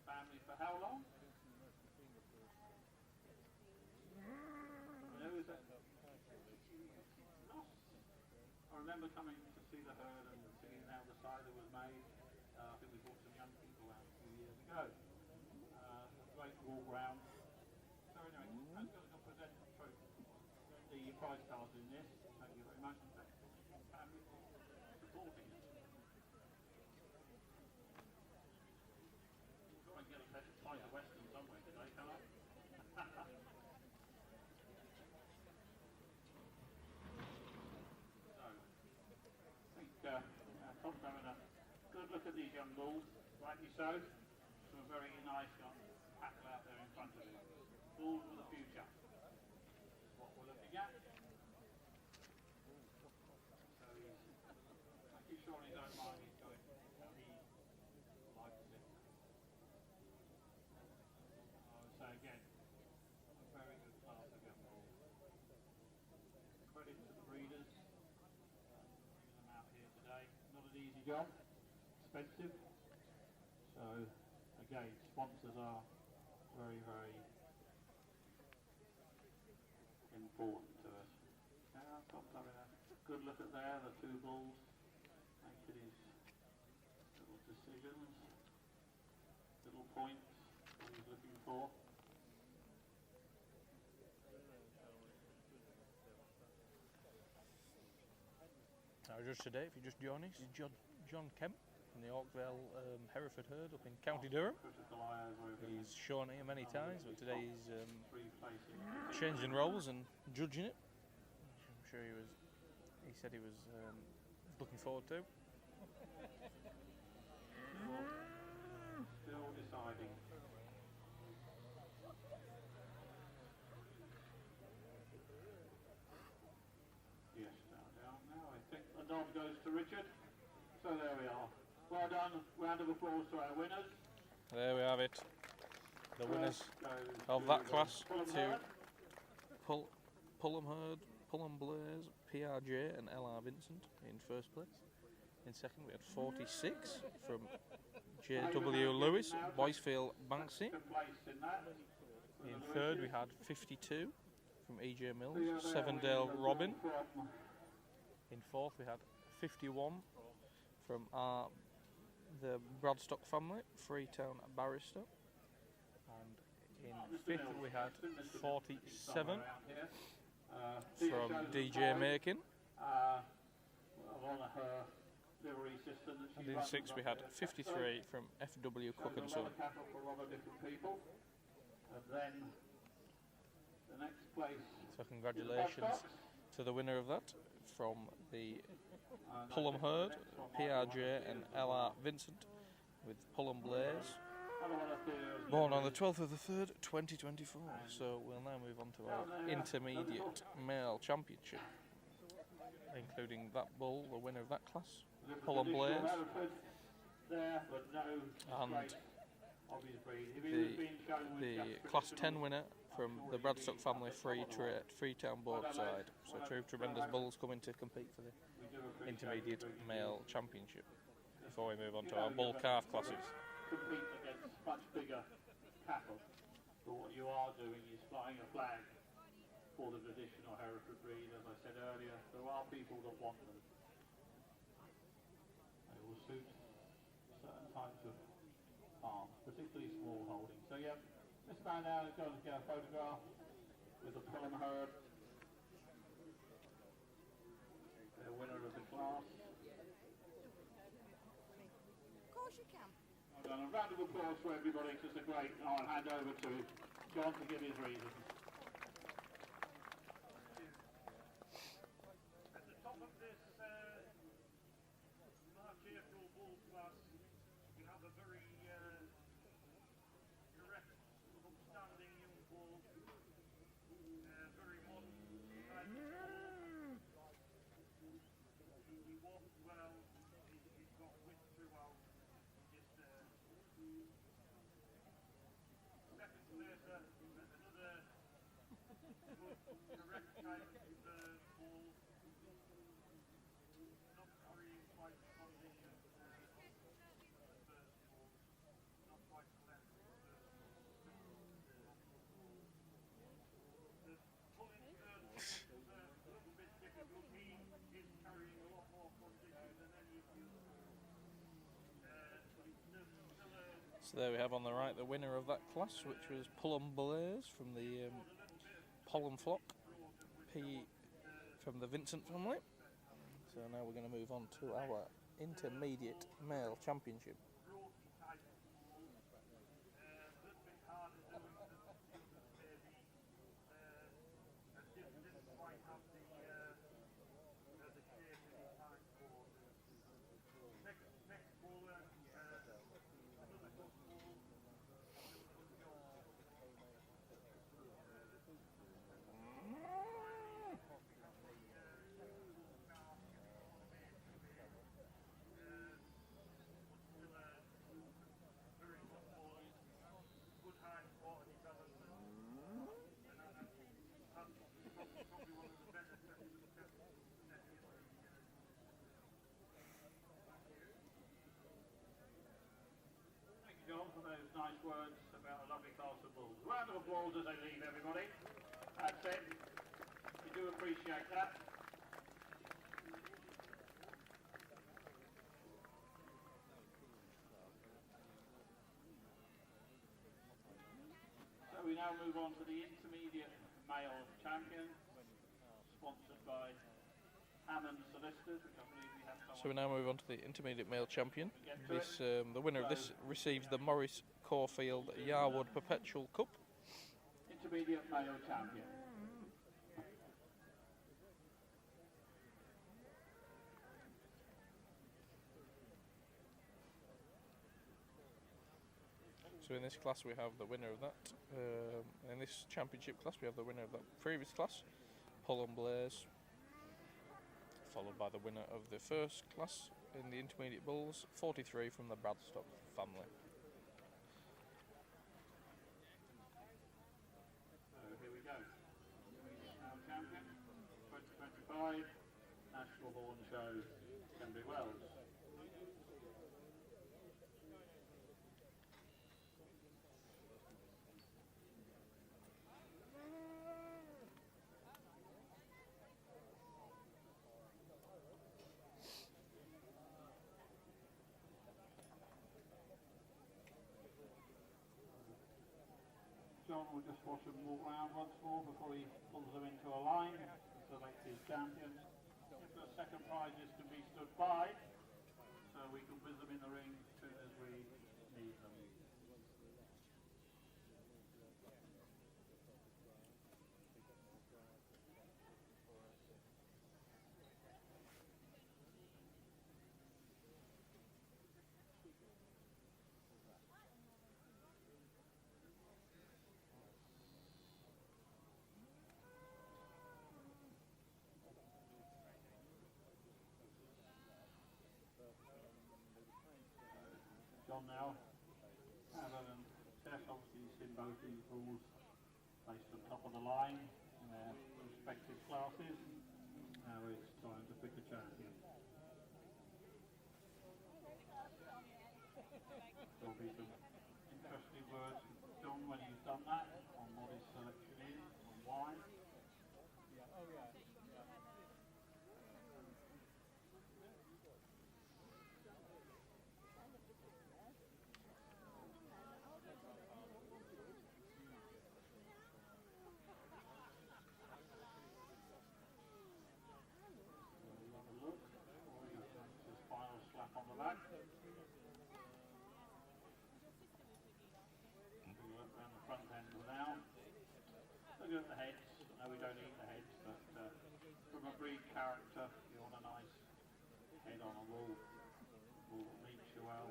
family for how long? Who is that? Not remember coming to see the herd and seeing how the cider was made. I think we brought some young people out a few years ago. Great walk round. So anyway, I'm going to present the prize cards in this. Thank you very much, and thank you to the family for supporting it. Try and get a better pint of Western somewhere today, can I? So, I think Tom's having a good look at these young bulls, rightly so. Some very nice young cattle out there in front of him. Bulls for the future. What we're looking at. So he's making sure in his own mind he's going how he likes it. I would say again, a very good class of young bulls. Credit to the breeders. Bringing them out here today. Not an easy job. Expensive. So again, sponsors are very, very important to us. Yeah, Tom's having a good look at there, the two bulls, making his little decisions, little points that he's looking for. Our judge today, if you just join us, is John Kemp from the Oakville Hereford herd up in County Durham. He's shown it here many times, but today he's changing roles and judging it. I'm sure he said he was looking forward to. Still deciding. Yes, down now. I think the nod goes to Richard. So there we are. Well done. Round of applause to our winners. There we have it. The winners of that class to Pullum Herd, Pullum Blaze, PRJ and LR Vincent in first place. In second we had 46 from JW Lewis, Boycefield Banksy. In third we had 52 from EJ Mills, Sevendale Robin. In fourth we had 51 from the Bradstock family, Freetown Barrister. And in fifth we had 47 from DJ Makin. And in sixth we had 53 from FW Cook and Son. So congratulations to the winner of that from the Pullum Herd, PRJ and LR Vincent with Pullum Blaze, born on the 12th of the 3rd, 2024. So we'll now move on to our intermediate male championship, including that bull, the winner of that class, Pullum Blaze, and the class 10 winner from the Bradstock family, Freetown Boardside. So two tremendous bulls coming to compete for the intermediate male championship. Before we move on to our bull calf classes. Compete against much bigger cattle, but what you are doing is flying a flag for the traditional Hereford breed. As I said earlier, there are people that want them. They will suit certain types of farms, particularly small holdings. So yeah, this man now is going to get a photograph with the Pullum Herd, the winner of the class. Of course you can. Well done. A round of applause for everybody, because it's a great. I'll hand over to John to give his reasons. At the top of this March April bull class, we have a very direct, upstanding young bull, very modern type of bull. He walks well, he's got wit throughout. Just second placer, another good direct type of bull. Not very quite on the first bull, not quite left the first bull. The pulling is a little bit difficult. He is carrying a lot So there we have on the right the winner of that class, which was Pullum Blaze from the Pollen Flock, P from the Vincent family. So now we're going to move on to our intermediate male championship. John, for those nice words about a lovely class of bulls. Round of applause as they leave, everybody. That's it. We do appreciate that. So we now move on to the intermediate male champion, sponsored by Hammond Solicitors, which I believe we have someone. So we now move on to the intermediate male champion. This, the winner of this receives the Morris Caulfield Yarwood Perpetual Cup. Intermediate male champion. So in this class we have the winner of that. In this championship class we have the winner of that previous class, Pullum Blaze, followed by the winner of the first class in the intermediate bulls, 43 from the Bradstock family. So here we go. Our champion, 2025 National Horn Show, Tunbridge Wells. John will just watch them walk round once more before he pulls them into a line and selects his champions. If the second prizes can be stood by, so we can whiz them in the ring as soon as we need them. John now, Alan and Tess, obviously you've seen both these bulls placed on top of the line in their respective classes. Now it's time to pick a champion. There'll be some interesting words from John when he's done that on what his selection is and why. On the back. We work around the front end now. Look at the heads. No, we don't eat the heads, but from a breed character, you want a nice head on a bull. Bull that meets you well.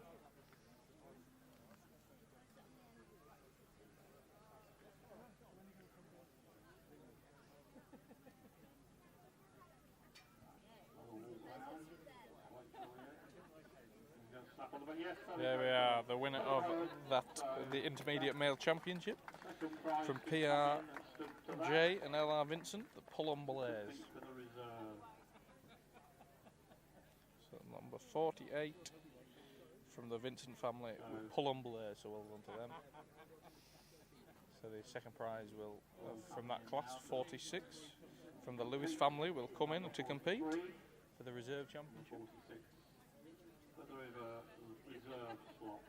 There we are, the winner of that, the intermediate male championship from PRJ and LR Vincent, the Pullum Blaze. So number 48 from the Vincent family, Pullum Blaze, so well done to them. So the second prize will, from that class, 46 from the Lewis family, will come in to compete for the reserve championship. Reserve slot.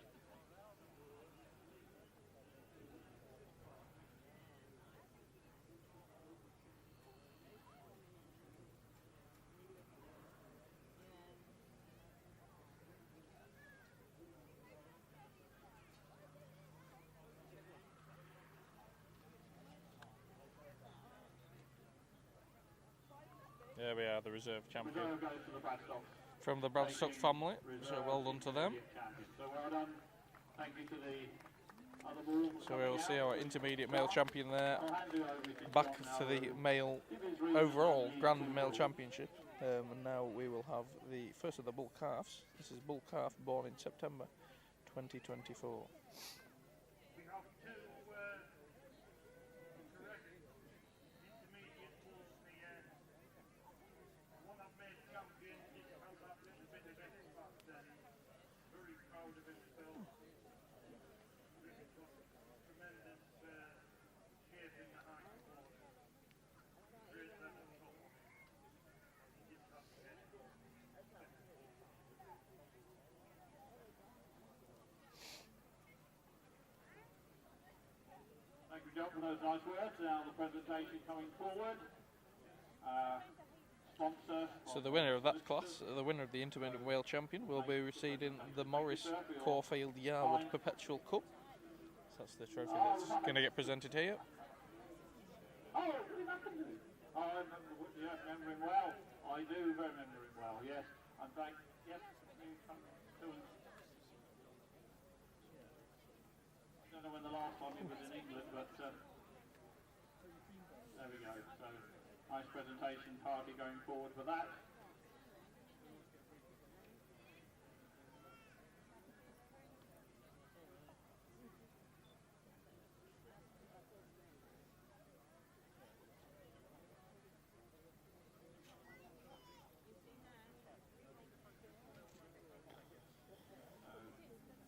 There we are, the reserve champion Reserve goes to the Bradstock. from the Bradstock family. So well done to them. So well done. Thank you to the other bulls. So we will see our intermediate male champion there, I'll hand you over to back John for now, the who male give his reasons overall for the Grand Male bulls. Championship. And now we will have the first of the bull calves. This is bull calf born in September 2024. We have two correct intermediate bulls here. One I've made champion is held that little bit of X factor. He's very proud of himself. Really got tremendous shape in the hindquarters. Great level top on it. He just has to get it. Thank you, John, for those nice words. Now the presentation coming forward. Sponsor. So the winner of that class, the winner of the intermediate male champion, will be receiving the Morris Caulfield Yarwood Perpetual Cup. So that's the trophy that's going to get presented here. Oh, I remember him well. I do remember him well, yes. And thank, yes, you come to us. I don't know when the last time he was in England, but there we go. So, nice presentation party going forward for that.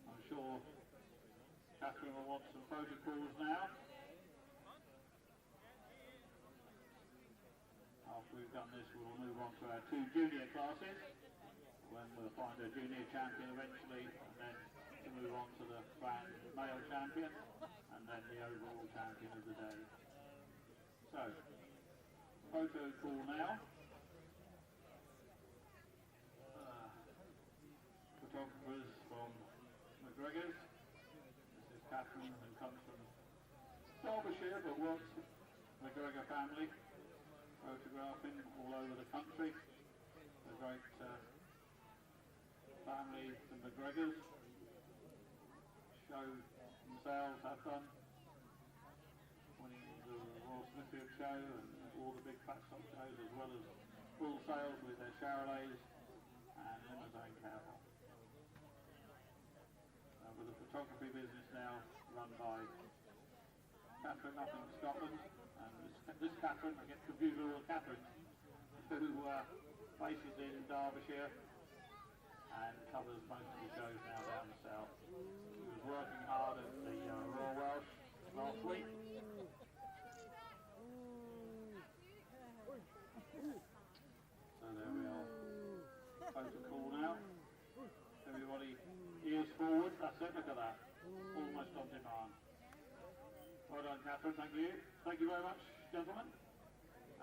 I'm sure Catherine will want some protocols now. After we've done this, we'll move on to our two junior classes, when we'll find a junior champion eventually, and then to move on to the grand male champion, and then the overall champion of the day. So, photo call now. Photographers from McGregor's. This is Catherine, who comes from Derbyshire but works with the McGregor family, photographing all over the country. A great family, the McGregors, show themselves, have done, winning the Royal Smithfield show and all the big fat stock shows, as well as bull sales with their Charolais and Limousin cattle. With the photography business now run by Catherine up in Scotland, and this Catherine, I get confused with all the Catherines, who bases in Derbyshire and covers most of the shows now down the south. She was working hard at the Royal Welsh last week. So there we are. Photo call now. Everybody ears forward. That's it, look at that. Almost on demand. Well done, Catherine, thank you. Thank you very much, gentlemen.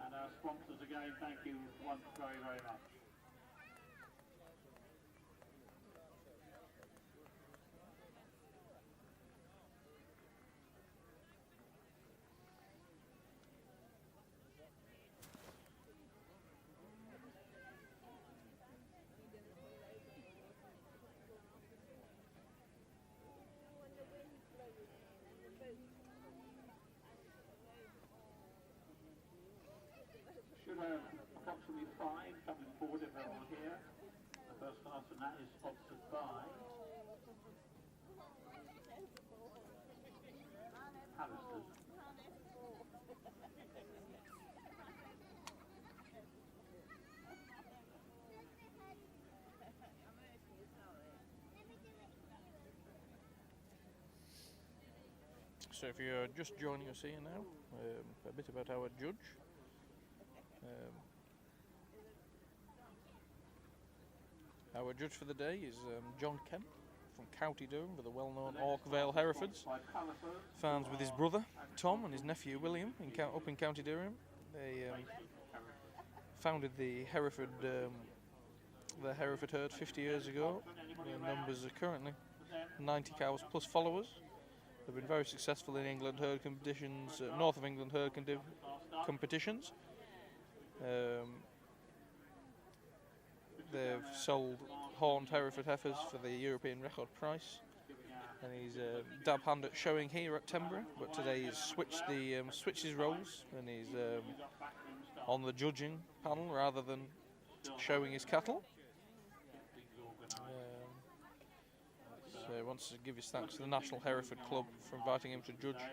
And our sponsors again, thank you once very, very much. Should have approximately 5 coming forward if they're all here. The first class, and that is sponsored by Hallisters. So if you're just joining us here now, a bit about our judge. Our judge for the day is John Kemp from County Durham with the well-known Orkvale Herefords. Founds with his brother Tom and his nephew William up in County Durham. They founded the Hereford herd 50 years ago. Their numbers are currently 90 cows plus followers. They've been very successful in England herd competitions, north of England herd competitions. they've sold horned Hereford heifers for the European record price, and he's a dab hand at showing here at Tembury. But today he's switched his roles, and he's on the judging panel rather than showing his cattle. So he wants to give his thanks to the National Hereford Club for inviting him to judge.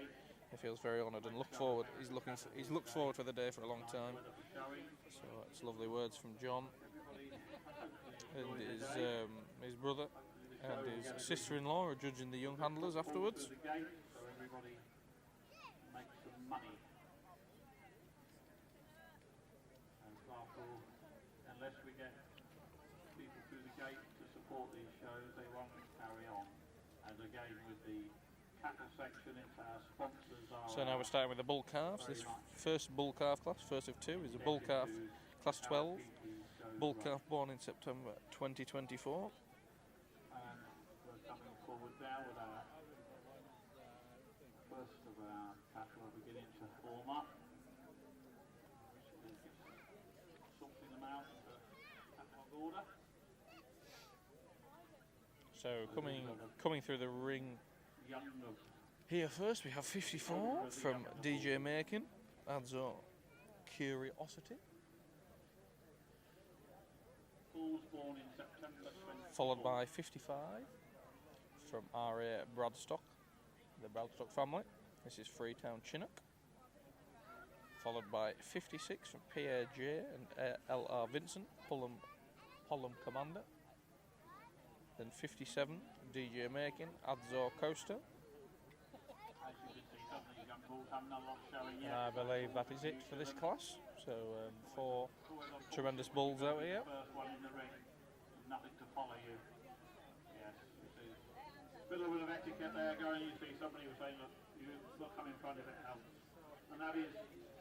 He feels very honoured and he's looked forward for the day for a long time. So it's lovely words from John and his brother and his sister-in-law are judging the young handlers afterwards. So everybody makes some money. And after all, unless we get people through the gate to support these shows, they won't carry on. And again, with the cattle section, it's our sponsors are. So now we're starting with the bull calves. This first bull calf class, first of two, is a bull calf class 12. Bull calf born in September 2024. And we're coming forward now with our first of our cattle are beginning to form up. Sorting them out into catalogue order. So coming through the ring Young of here first, we have 54 from DJ Makin, Adzo Curiosity, bulls born in September 20. followed by 55 from R.A. Bradstock, the Bradstock family. This is Freetown Chinook. Followed by 56 from Pierre J and L.R. Vincent, Pullum Commander. Then 57, DJ Makin, Adzor Coaster. As you can see, some of these young bulls haven't a lot showing And yet. I believe that is it for this class. So 4 tremendous bulls out here. First one in the ring, nothing to follow you. Yes, you see. Bit of etiquette there going. You see somebody was saying, look, you look, come in front of it helps. And that is,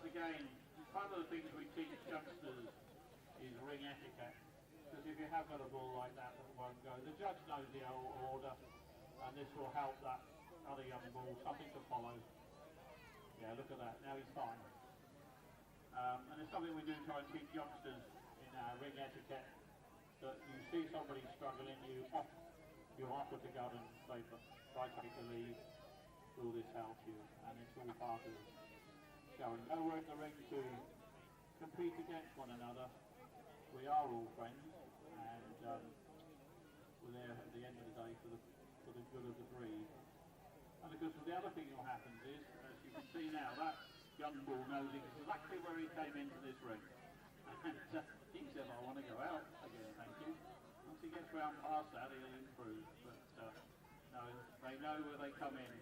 again, one of the things we teach youngsters is ring etiquette. Because if you have got a bull like that won't go, the judge knows the order, and this will help that other young bull, something to follow. Yeah, look at that, now he's fine. And it's something we do try and teach youngsters in our ring etiquette, that you see somebody struggling, you offer to go and say, try to take the lead, will this help you? And it's all part of showing. No, we're in the ring to compete against one another. We are all friends, and we're there at the end of the day for the good of the breed. And of course, the other thing that happens is, as you can see now, that young bull knows exactly where he came into this ring. And he said, I want to go out again, thank you. Once he gets round past that, he'll improve. But no, they know where they come in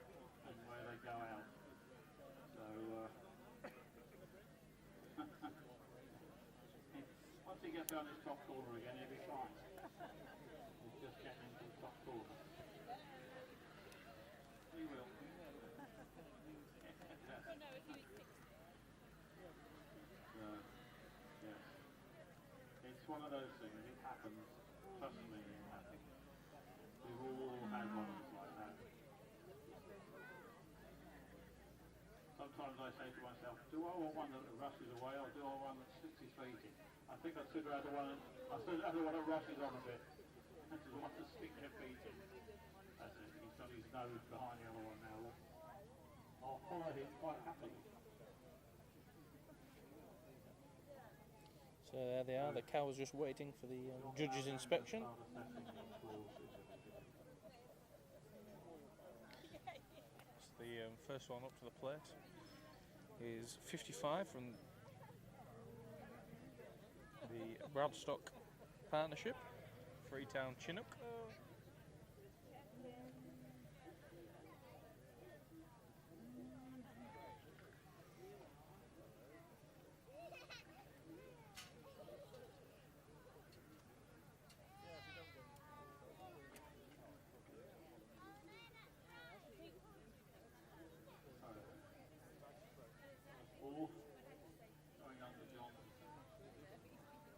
and where they go out. So, once he gets down this top corner again, he'll be fine. He's just getting into the top corner. He will. Yes. It's one of those things, it happens. Trust me, it happens. We've all had ones like that. Sometimes I say to myself, do I want one that rushes away or do I want one that sticks his feet in? I think I'd sooner have the one that rushes on a bit than the one that sticks their feet in. That's it, he's got his nose behind the other one now. I'll follow him quite happily. So there they are, the cow was just waiting for the judge's inspection. So the first one up to the plate is 55 from the Bradstock Partnership, Freetown Chinook. Going under John.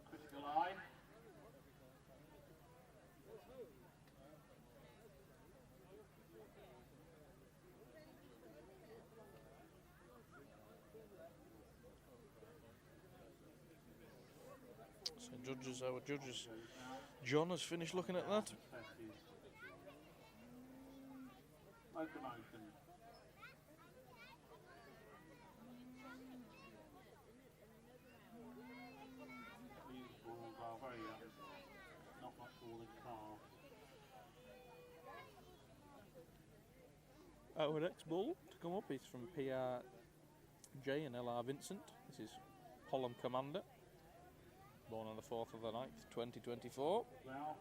Critical eye. our judges. John has finished looking at that. Locomotion. These balls are very not much more than calves. Our next bull to come up is from PRJ and LR Vincent. This is Holland Commander, born on the 4th of the 9th, 2024. Well,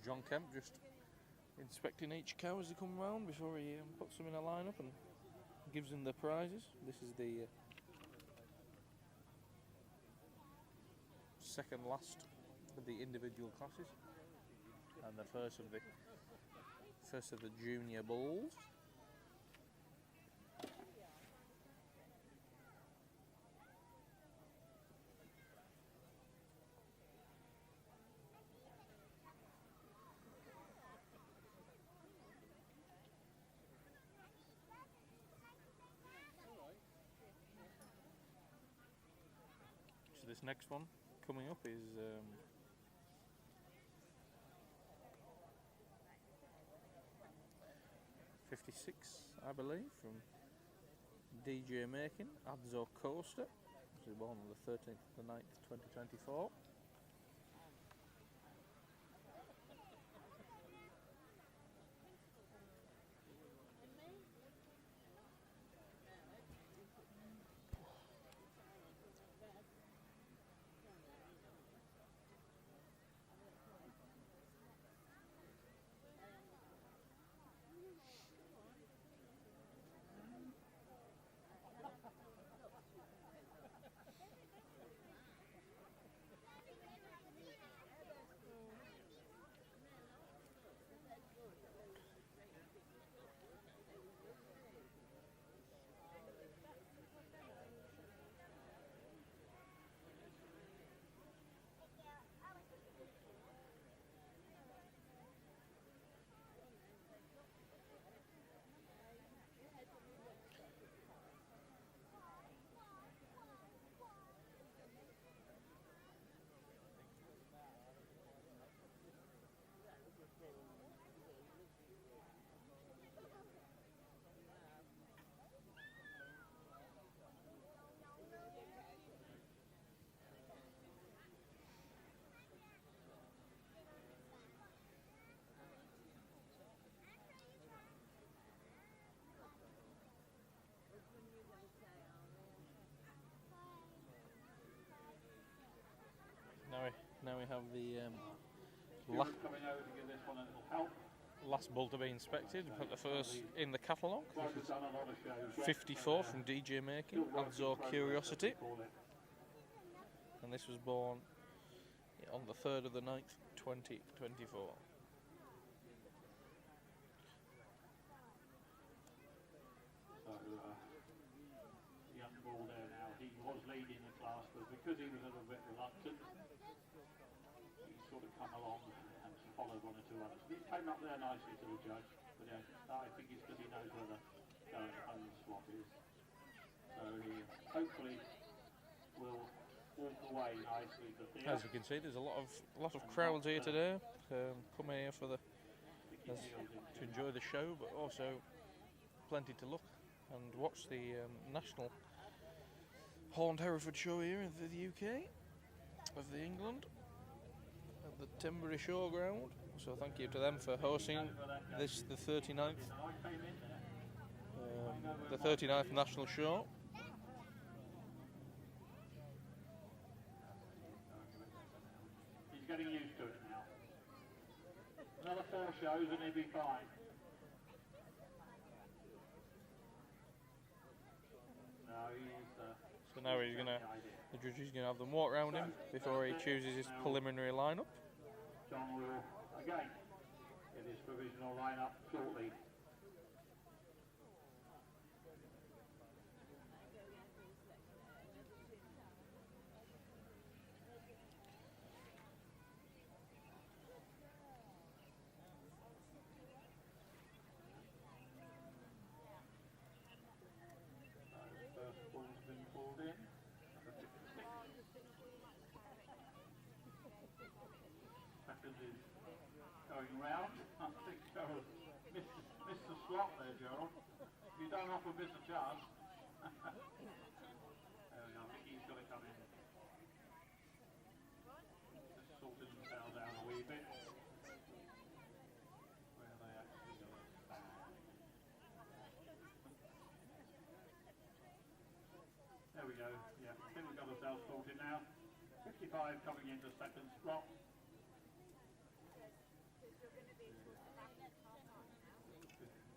John Kemp just inspecting each cow as they come round before he puts them in a lineup and gives them the prizes. This is the second last of the individual classes and the first of the junior bulls. This next one coming up is 56, I believe, from DJ Making, Adzor Coaster. This was born on the 13th of the 9th, 2024. Now we have the coming over to give this one a little help. last bull to be inspected, but the first in the catalogue. Like we've done a lot of shows. 54 from DJ Making, Adzor Curiosity, and this was born on the 3rd of the 9th, 2024. So, young bull there now. He was leading the class, but because he was a little bit reluctant, he sort of come along and followed one or two others. He came up there nicely to the judge, but I think it's because he knows where the home slot is. So he hopefully will walk away nicely to the As you can see, there's a lot of crowds here today. Come here for to enjoy the show, but also plenty to look and watch the national Horned Hereford show here in the UK of the England at the Timbury Showground. So thank you to them for hosting this, the 39th national show. He's getting used to it now. Another 4 shows and he'll be fine. No, he's So now he's going to The judge is going to have them walk around him before he chooses his preliminary lineup. John will again get his provisional lineup shortly. First ball's been pulled in. Number 56. Second is going round. I think Gerald missed the slot there, Gerald. You don't offer miss a chance. There we go. I think he's got to come in. Just sorting themselves out a wee bit. Where they actually going to stand. There we go. Yeah, I think we've got ourselves sorted now. 55 coming into second slot.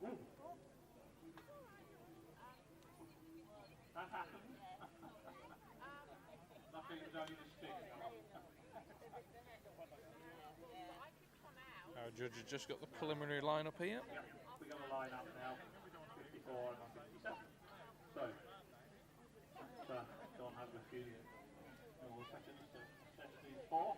Ooh. That happened. Nothing is only the stick. Our judge has just got the preliminary lineup here. Yep, we got a line up now. 54 and 57. So, John had a few more seconds to test these four.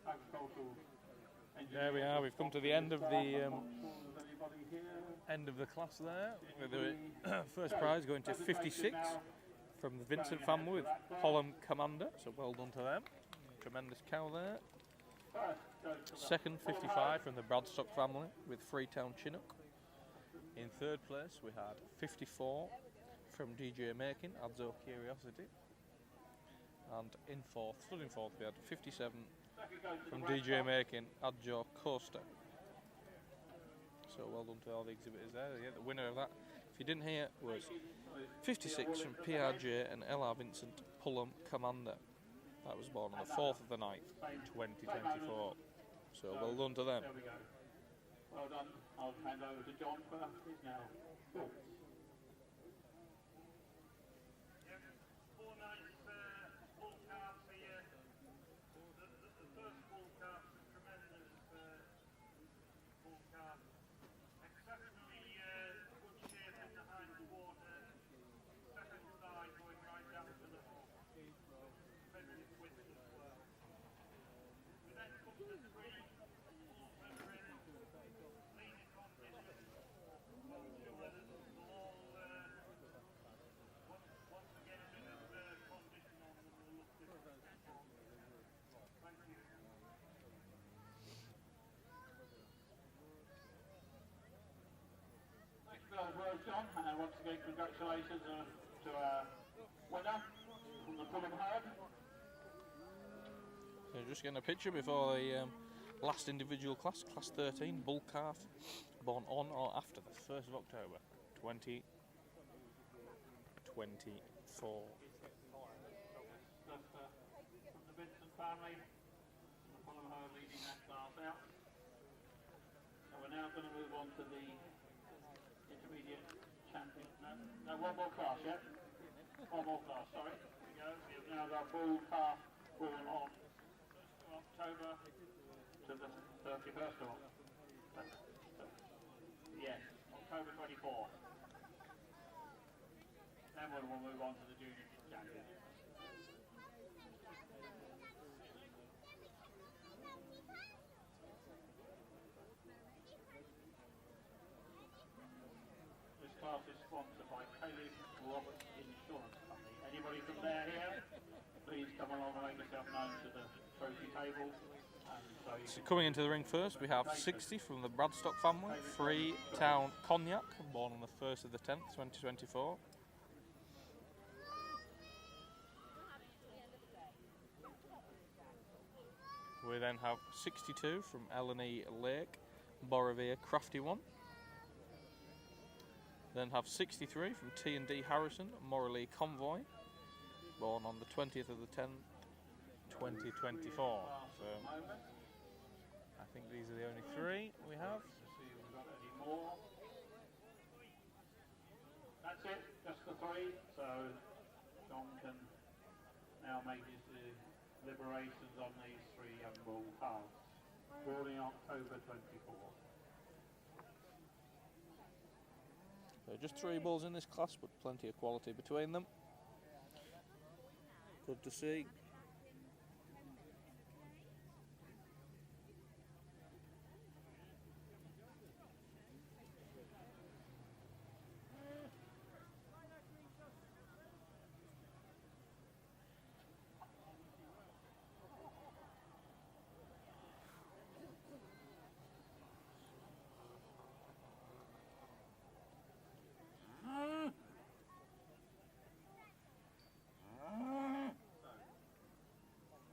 Agricultural There we are. We've come to the end of the class there. With the first prize going to 56 from the Vincent family with Holland Commander. So well done to them. Tremendous cow there. Second, 55 from the Bradstock family with Freetown Chinook. In third place we had 54 from DJ Makin, Adzo Curiosity. And in fourth, stood in fourth, we had 57 from DJ Makin, Adjo Coaster. So well done to all the exhibitors there. Yeah, the winner of that, if you didn't hear, was 56 from PRJ and LR Vincent Pullum Commander. That was born on the 4th of the 9th, 2024. So well done to them. There we go. Well done. I'll hand over to John for his now. Cool. Well, John, and once again, congratulations to our winner from the Fulham Herd. So just getting a picture before the last individual class, class 13, bull calf, born on or after the 1st of October, 2024. That's from the Vincent family, the Fulham Herd leading that class out. So we're now going to move on to the intermediate champion. No, one more class, yeah? One more class, sorry. Here we go. We have now got bull calf born on 1st of October to the 31st of yes, October 24. Then we'll move on to the junior champion. This class is sponsored by Caleb Roberts Insurance Company. Anybody from there here? Please come along and make yourself known to the trophy table. So coming into the ring first, we have 60 from the Bradstock family, Freetown Cognac, born on the 1st of the 10th, 2024. We then have 62 from L&E Lake, Borovia Crafty One. Then have 63 from T&D Harrison, Morley Convoy, born on the 20th of the 10th, 2024. So I think these are the only three we have. To see if we've got any more. That's it, just the three. So John can now make his deliberations on these three young bull calves. Born in October 24. So just three bulls in this class, but plenty of quality between them. Good to see.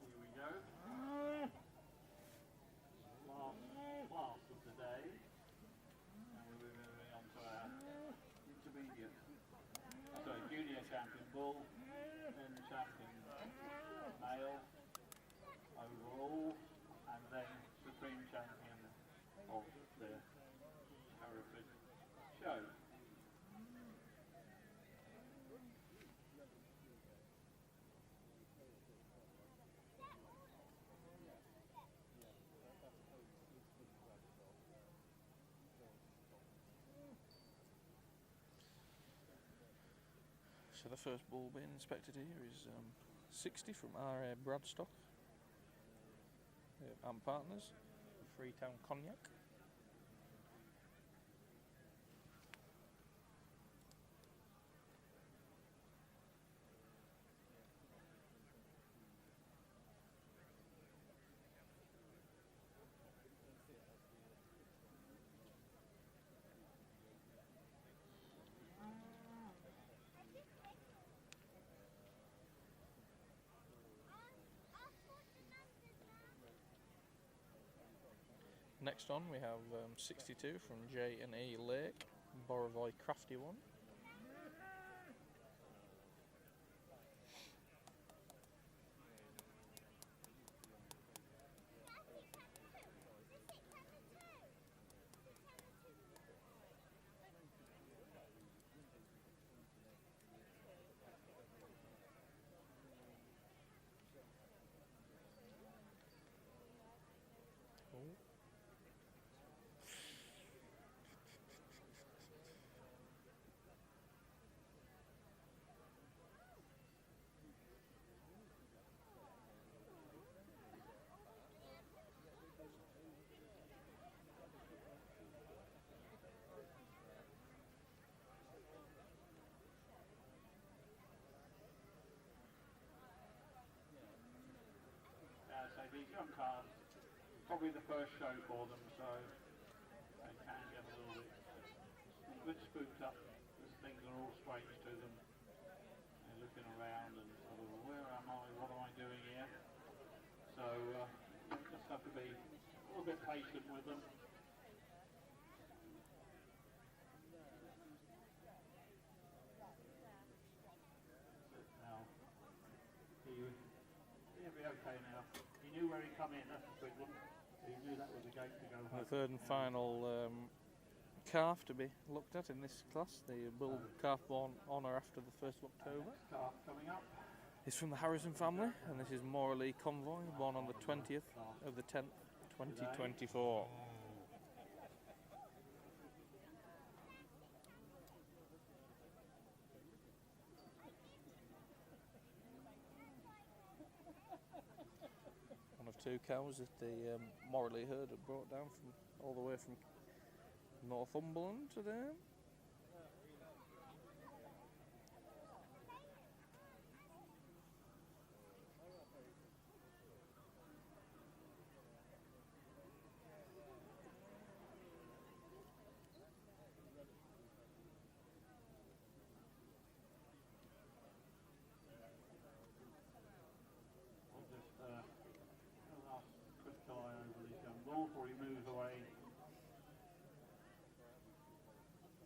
Here we go. Last of the day. And we're moving on to our intermediate. So junior champion bull, then champion male overall, and then supreme champion of the Hereford show. So the first bull being inspected here is 60 from R.A. Bradstock and Partners, Freetown Cognac. Next on we have 62 from J&E Lake, Borovoy Crafty one. So these young cars, probably the first show for them, so they can get a little bit spooked up because things are all strange to them. They're looking around and sort of, where am I, what am I doing here? So just have to be a little bit patient with them. Now, he'll be okay now. He knew where he come in, that's the big one. He knew that was the gate to go home. The third and final calf to be looked at in this class, the bull calf born on or after the 1st of October. Next calf coming up. It's from the Harrison family, and this is Morley Convoy, born on the 20th of the 10th, 2024. One of two cows that the Morley herd had brought down from all the way from Northumberland today. We'll just last quick eye over this young bull before he moves away.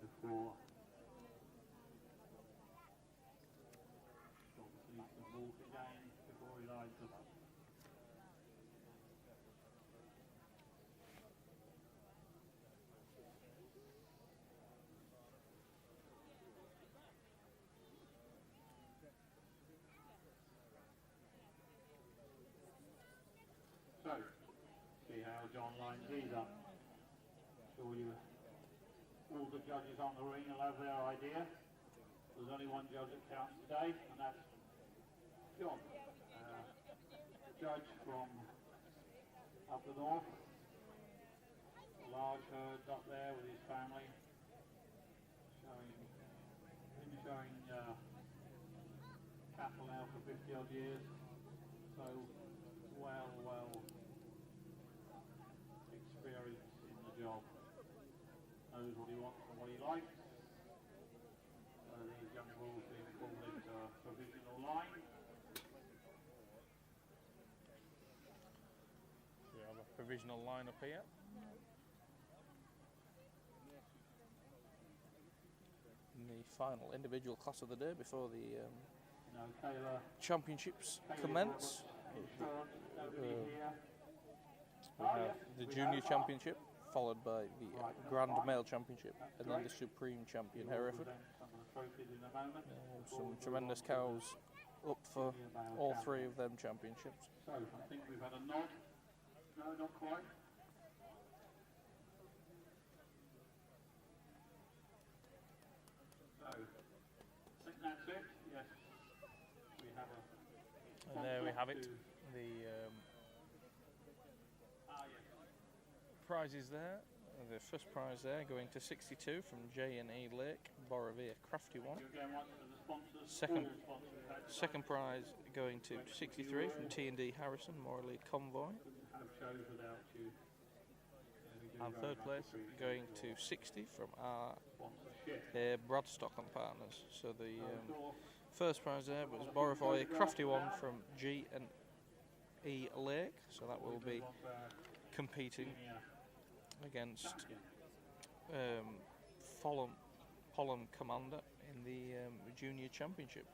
Before John lines these up. Sure you, all the judges on the ring will have their idea. There's only one judge that counts today, and that's John, judge from up the north. Large herds up there with his family, showing cattle now for 50 odd years, so well experienced in the job, knows what he wants and what he likes. These young bulls being pulled into a provisional line. We have a provisional line up here. In the final individual class of the day before the championships commence. We have the junior championship, followed by the grand male championship, and then the supreme champion Hereford. Some tremendous cows up for all three of them championships. So I think we've had a nod. No, not quite. So I think that's it. Yes, we have a. And there we have it. The prizes there. The first prize there going to 62 from J&E Lake, Borovia Crafty One. Second prize going to 63 from T&D Harrison, Morley Convoy. And third place going to 60 from our Bradstock and Partners. So the first prize there was Borovia Crafty One from G&E Lake. So that will be competing against Pollen Commander in the Junior Championship.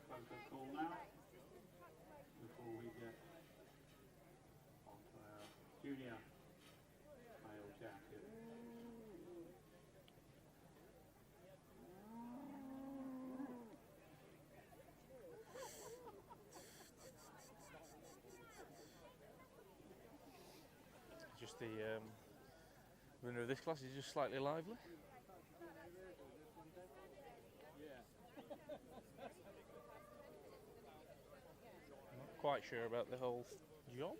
Photo call now before we get onto our junior male jacket. Just the winner of this class is just slightly lively. Not quite sure about the whole job.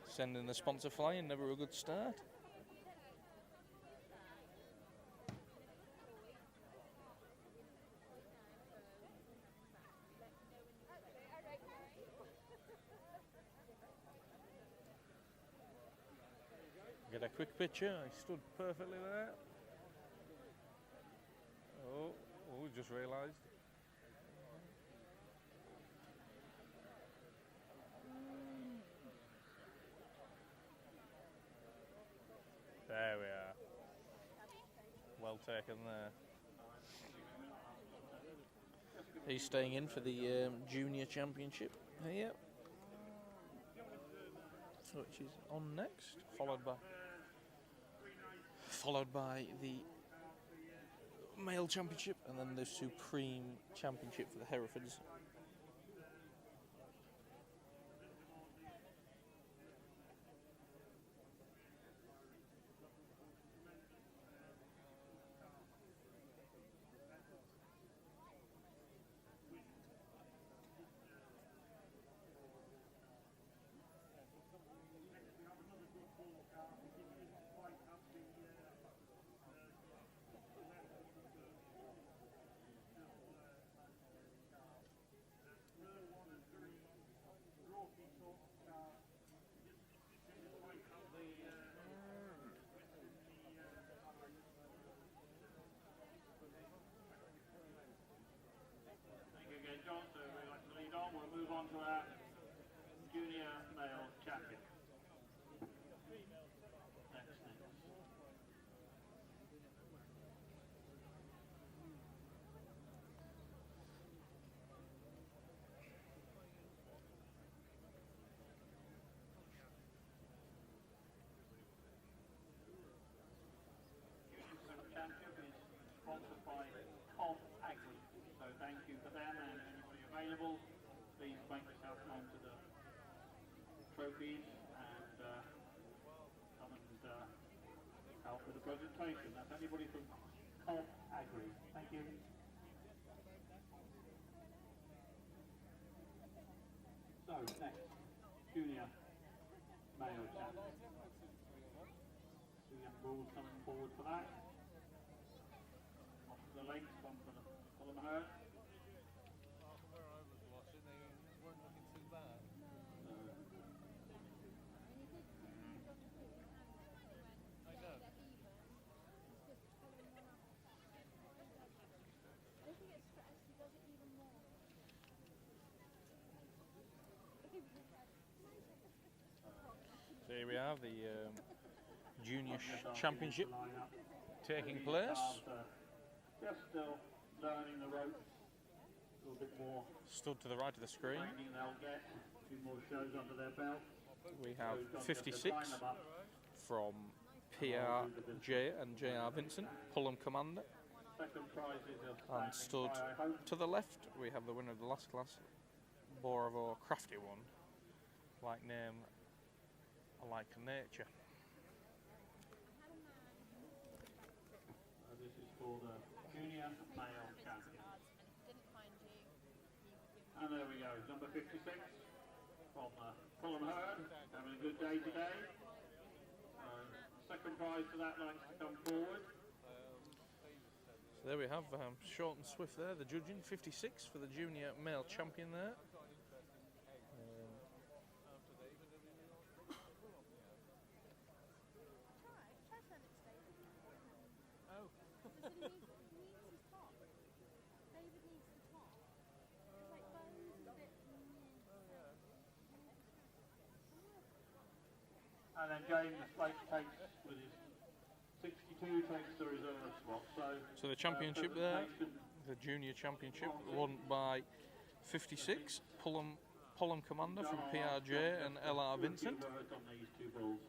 Sending the sponsor flying, never a good start. Get a quick picture. I stood perfectly there. Oh, just realised. There we are. Well taken there. He's staying in for the junior championship here, which is on next, followed by the male championship and then the supreme championship for the Herefords. We'll move on to our junior male champion. Next. available, please make yourself known to the trophies and come and help with the presentation. That's anybody from Cobb Agri. Thank you. So next, junior male champion. Two young bulls coming forward for that. Off to the legs, one for the Fulham herd. Where I was watching, they weren't looking too bad. I know. So here we have the junior championship taking place. Just still learning the ropes. A little bit more Stood to the right of the screen, training they'll get. A few more shows under their belt. we have So don't 56 just line them up. from PRJ and JR Vincent, Pullham Commander. Second prize is a And standing stood by, I hope. to the left, we have the winner of the last class, Boravo Crafty One, like name, like nature. This is for the junior male champion. And there we go, number 56 from Fulham Herd, having a good day today. Second prize for that likes to come forward. So there we have short and swift there, the judging, 56 for the junior male champion there. And then James Blake takes with his 62 takes the reserve spot. So the championship there, the junior championship, won by 56, Pullham Commander from PRJ and LR Vincent. On these two bulls.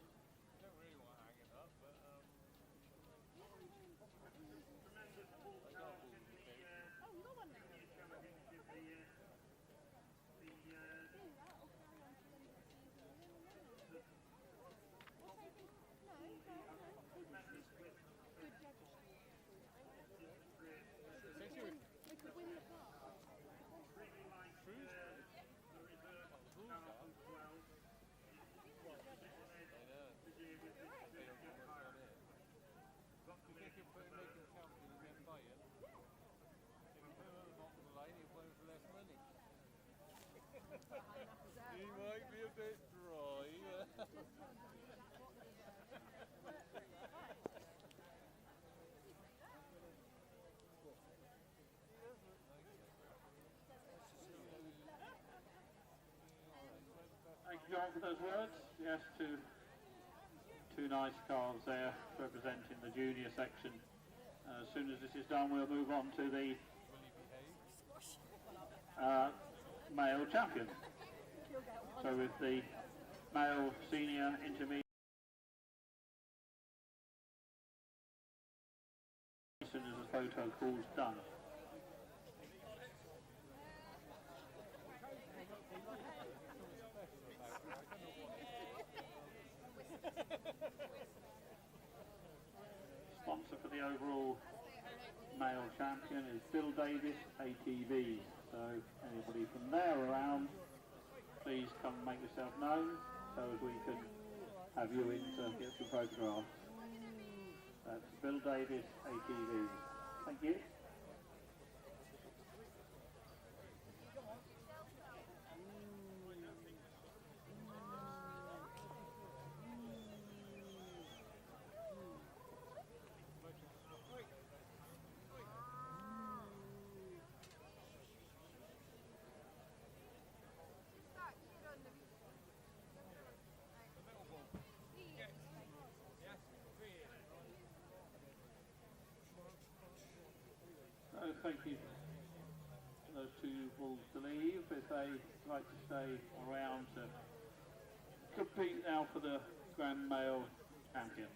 He might be a bit dry. Thank you, John, for those words. Yes, two nice calves there representing the junior section. As soon as this is done, we'll move on to the male champion. So with the male senior intermediate, as soon as the photo call's done. Sponsor for the overall male champion is Bill Davis ATV. So anybody from there around, please come and make yourself known so as we can have you in to get some photographs. That's Bill Davis ATV. Thank you. Thank you to those two bulls to leave if they like to stay around to compete now for the Grand Male Champion.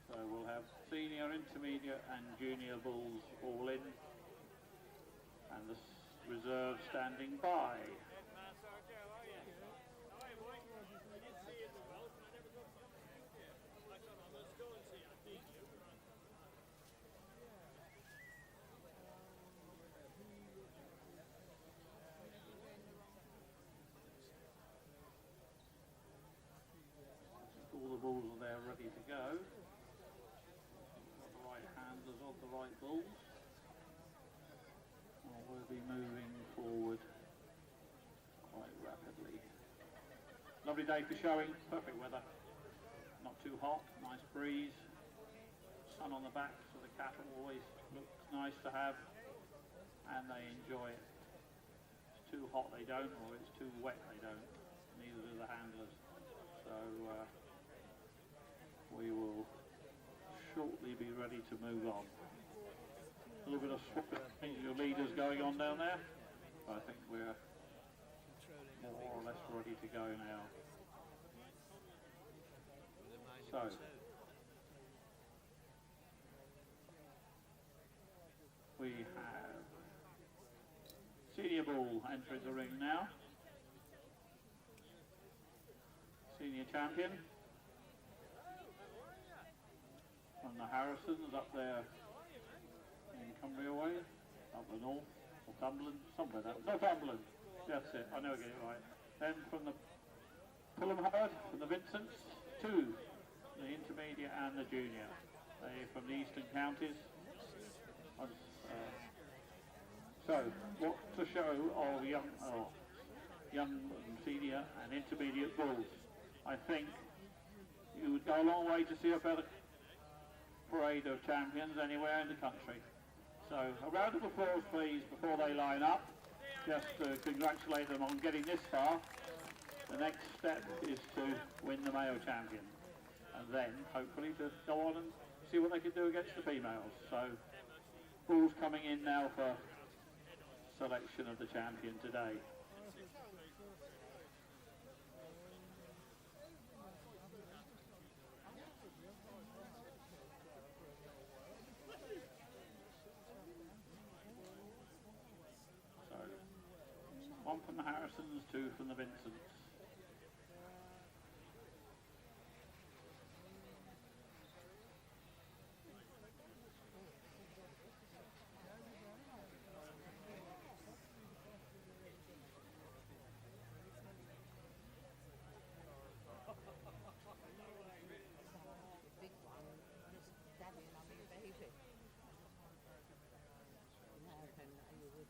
So we'll have senior, intermediate and junior bulls all in, and the Reserve standing by. All the bulls are there ready to go. Got the right handlers of the right bulls. We'll be moving forward quite rapidly. Lovely day for showing, perfect weather. Not too hot, nice breeze. Sun on the back, so the cattle always looks nice to have, and they enjoy it. It's too hot they don't, or it's too wet they don't. Neither do the handlers. So we will shortly be ready to move on. A little bit of swapping your leaders going on down there. I think we're more or less ready to go now. So, we have Senior Bull entering the ring now. Senior champion. From the Harrisons up there in Cumbria way, up the north, or Cumberland, somewhere there. Northumberland, that's it, I never get it right. Then from the Fulham herd, from the Vincents, two, the intermediate and the junior. They from the eastern counties. So, what to show of young and senior and intermediate bulls. I think you would go a long way to see a better parade of champions anywhere in the country. So a round of applause please before they line up, just to congratulate them on getting this far. The next step is to win the male champion, and then hopefully to go on and see what they can do against the females. So bulls coming in now for selection of the champion today. One from the Harrisons, two from the Vincents. Big one, just dabbing on your baby. American, you would.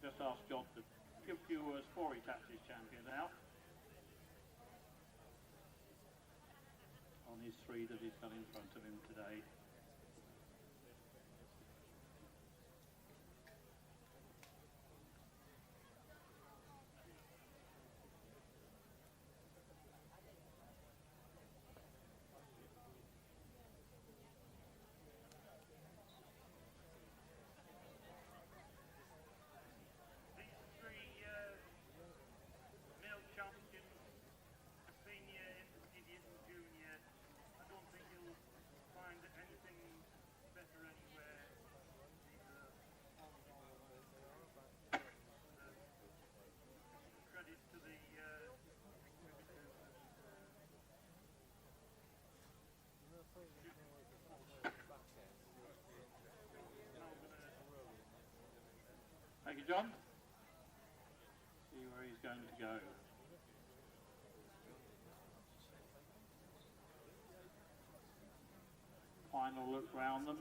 Just ask John to give a few words before he taps his champion out on his three that he's got in front of him today. Thank you, John. See where he's going to go. final look round them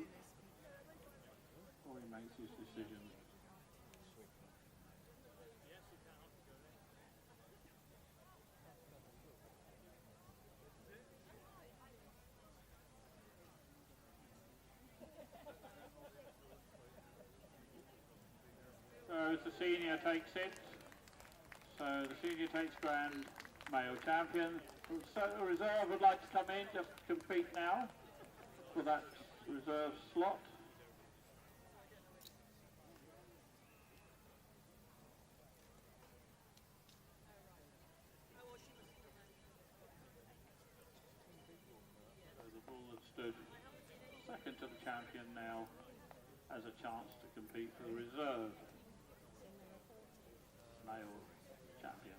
before he makes his decision. So as the senior takes it, so the senior takes grand male champion. So the reserve would like to come in, just compete now for that reserve slot. So the bull that stood second to the champion now has a chance to compete for the reserve male champion.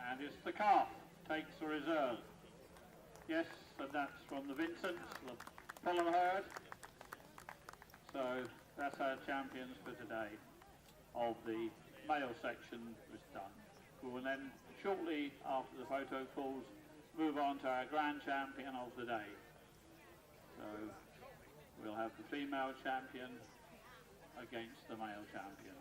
And it's the calf takes the reserve. Yes, and that's from the Vincents, the Fulham herd. So that's our champions for today of the male section was done. We will then shortly after the photo calls move on to our grand champion of the day. So we'll have the female champion against the male champion.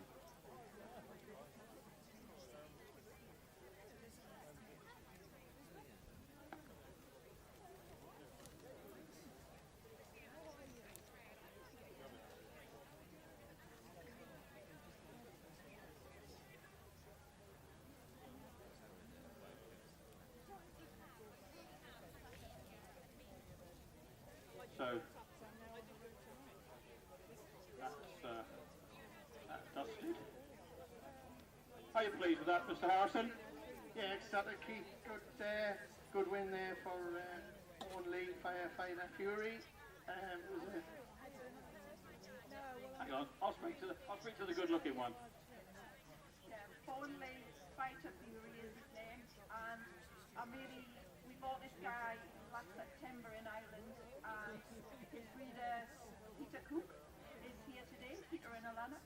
So that's dusted. Are you pleased with that, Mr. Harrison? Yeah, it's a good win there for only Firefighter Fury. Hang on, I'll speak to the good-looking one. Yeah, only Fighter Fury is his name, and we bought this guy last September in Ireland, and his breeder Peter Cook is here today, Peter and Alana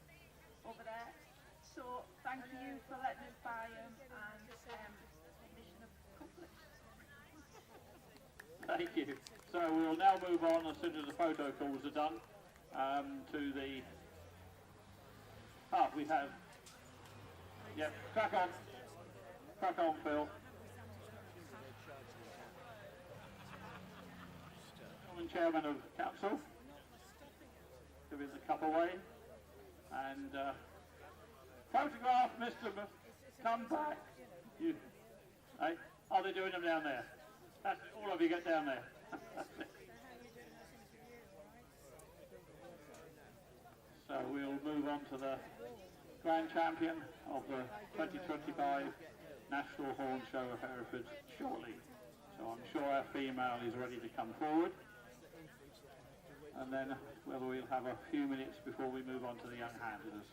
over there. So thank you for letting us buy him, and mission accomplished. Thank you. So we'll now move on as soon as the photo calls are done to the. We have. Yep, crack on, Phil. Chairman of Council, giving the cup away, and photograph Mr. Come back. You, hey, are they doing them down there? That's all of you get down there. So we'll move on to the grand champion of the 2025 National Horn Show of Hereford shortly. So I'm sure our female is ready to come forward. And then whether we'll have a few minutes before we move on to the young handlers.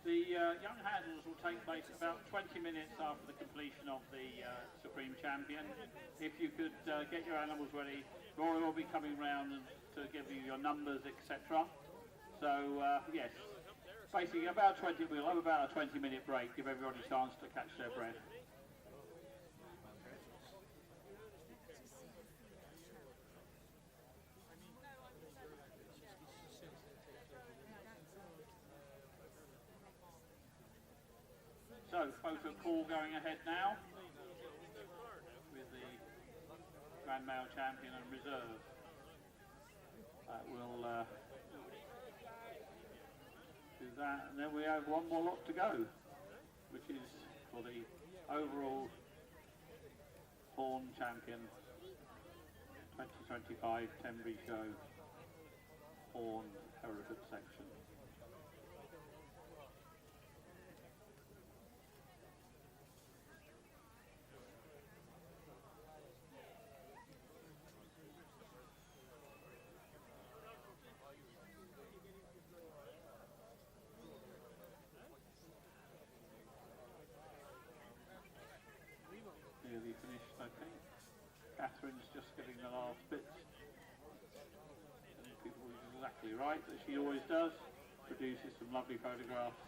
The young handles will take place about 20 minutes after the completion of the Supreme Champion. If you could get your animals ready, Rory will be coming round to give you your numbers, etc. So yes, basically about 20. We'll have about a 20-minute break, give everybody a chance to catch their breath. So, photo call going ahead now with the Grand Male Champion and Reserve. We'll do that, and then we have one more lot to go, which is for the overall Horn Champion 2025 Tenbury Show Horn Hereford section. Nearly finished, I think. Catherine's just getting the last bits. And people are exactly right, as she always does. Produces some lovely photographs.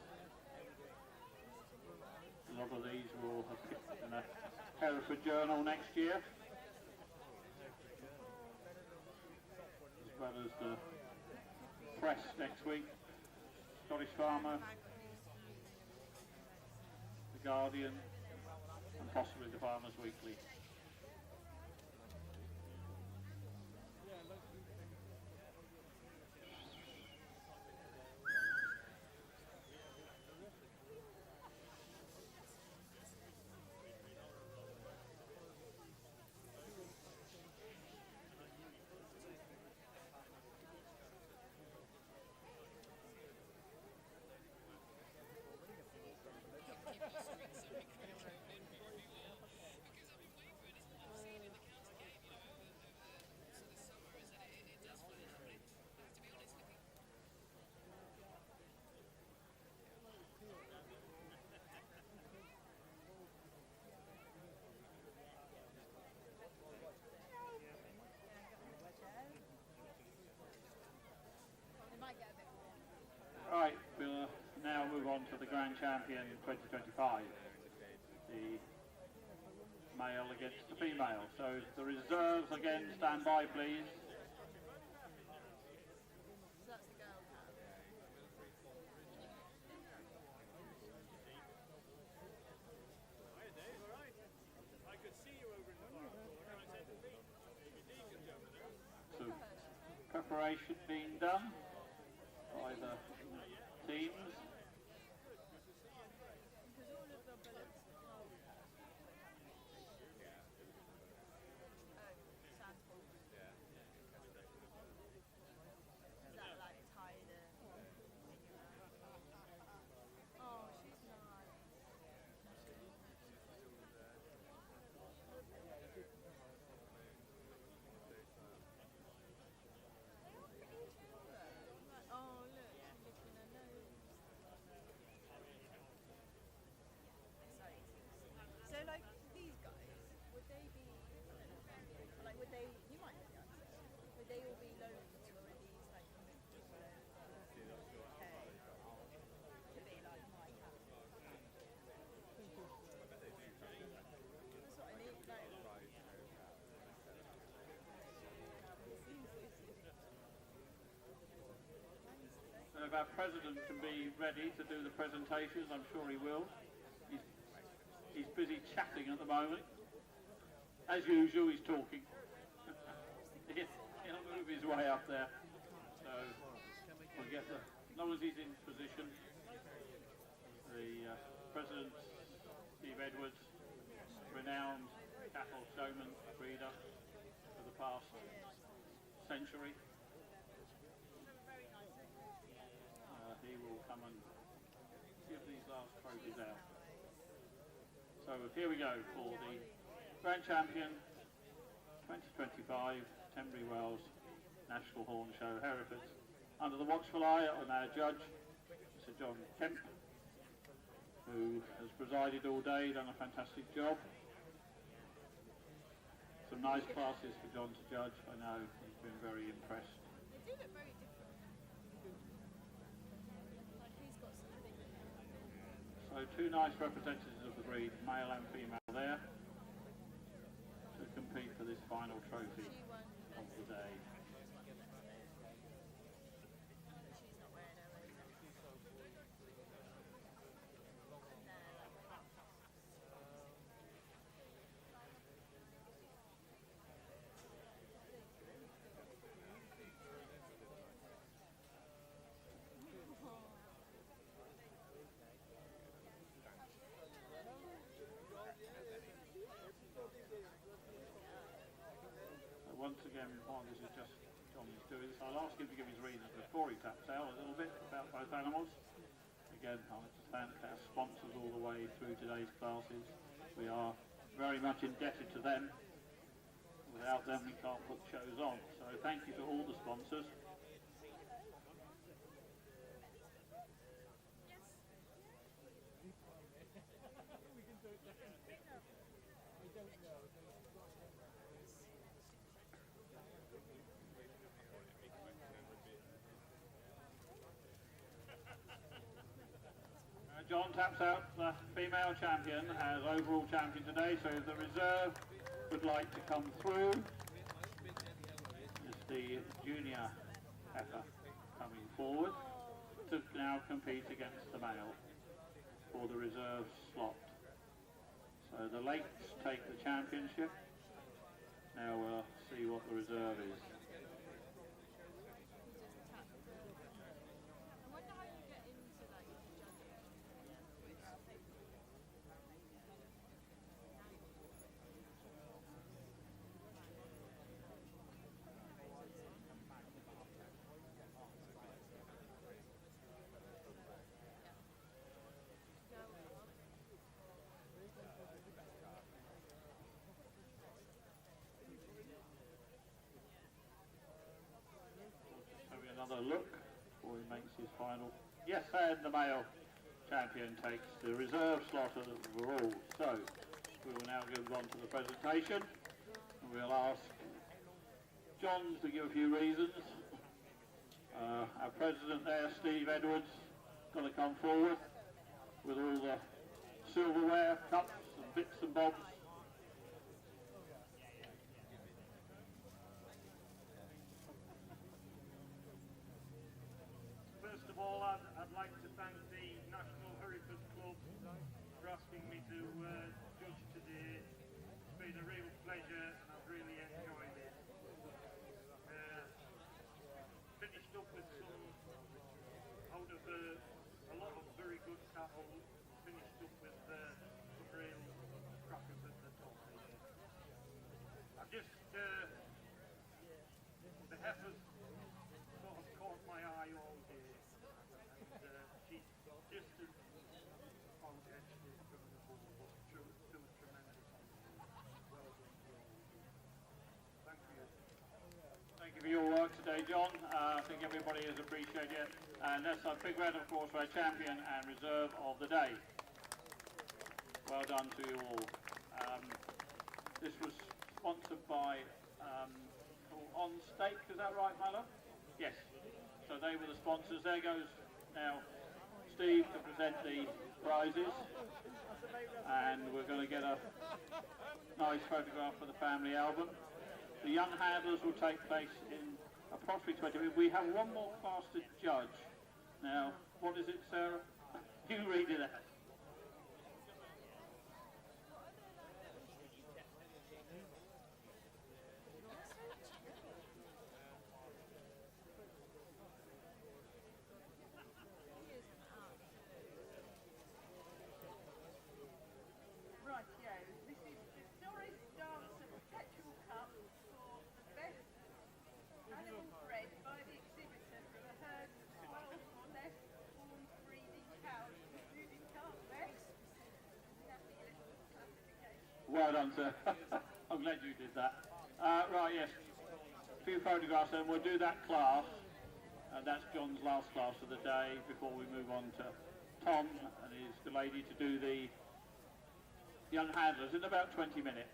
A lot of these will appear in a Hereford journal next year. As well as the press next week. Scottish Farmer, The Guardian, and possibly the Farmers Weekly. Right, we'll now move on to the Grand Champion 2025, the male against the female. So the reserves again, stand by please. So preparation being done by the teams. If our president can be ready to do the presentations, I'm sure he will. He's busy chatting at the moment. As usual, he's talking. He'll move his way up there. So we'll get the, as long as he's in position. The president, Steve Edwards, renowned cattle showman, breeder for the past century. He will come and give these last trophies out. So here we go for the Grand Champion 2025 Tenbury Wells National Horn Show Hereford. Under the watchful eye of our judge, Mr. John Kemp, who has presided all day, done a fantastic job. Some nice classes for John to judge. I know he's been very impressed. They do look very different. So two nice representatives of the breed, male and female there, to compete for this final trophy of the day. once again, while this is just John's doing this, I'll ask him to give his reasons before he taps out a little bit about both animals. Again, I'd like to thank our sponsors all the way through today's classes. We are very much indebted to them. Without them, we can't put shows on. So thank you to all the sponsors. John taps out the female champion as overall champion today, so the reserve would like to come through. It's the junior heifer coming forward to now compete against the male for the reserve slot. So the Lakes take the championship. Now we'll see what the reserve is. Another look before he makes his final. Yes, and the male champion takes the reserve slot overall. So we will now move on to the presentation. And we'll ask John to give a few reasons. Our president there, Steve Edwards, going to come forward with all the silverware, cups and bits and bobs. First of all, I'd like to thank the National Hereford Club for asking me to judge today. It's been a real pleasure and I've really enjoyed it. Finished up with some, out of a lot of very good cattle, finished up with some real crackers at the top here. I just, the heifers sort of caught my eye all day. She's just as out-edged from the bull, but two tremendous animals. Well done to all of you. Thank you. Thank you for your work today, John. I think everybody has appreciated it. And that's a big round of applause for our champion and reserve of the day. Well done to you all. This was sponsored by On Steak, is that right, Milo? Yes. So they were the sponsors. There goes now Steve to present the prizes. And we're going to get a nice photograph for the family album. The young handlers will take place in approximately 20 minutes. We have one more class to judge. Now, what is it, Sarah? You read it out. Right, yeah, this is the Norris Dancer Perpetual Cup for the best animal bred by the exhibitor from a herd of 12 or less born breeding cows, including calf best. Lovely little classification. Well done, sir. I'm glad you did that. Right, yes. A few photographs, and we'll do that class. That's John's last class of the day before we move on to Tom and his lady to do the young handlers in about 20 minutes.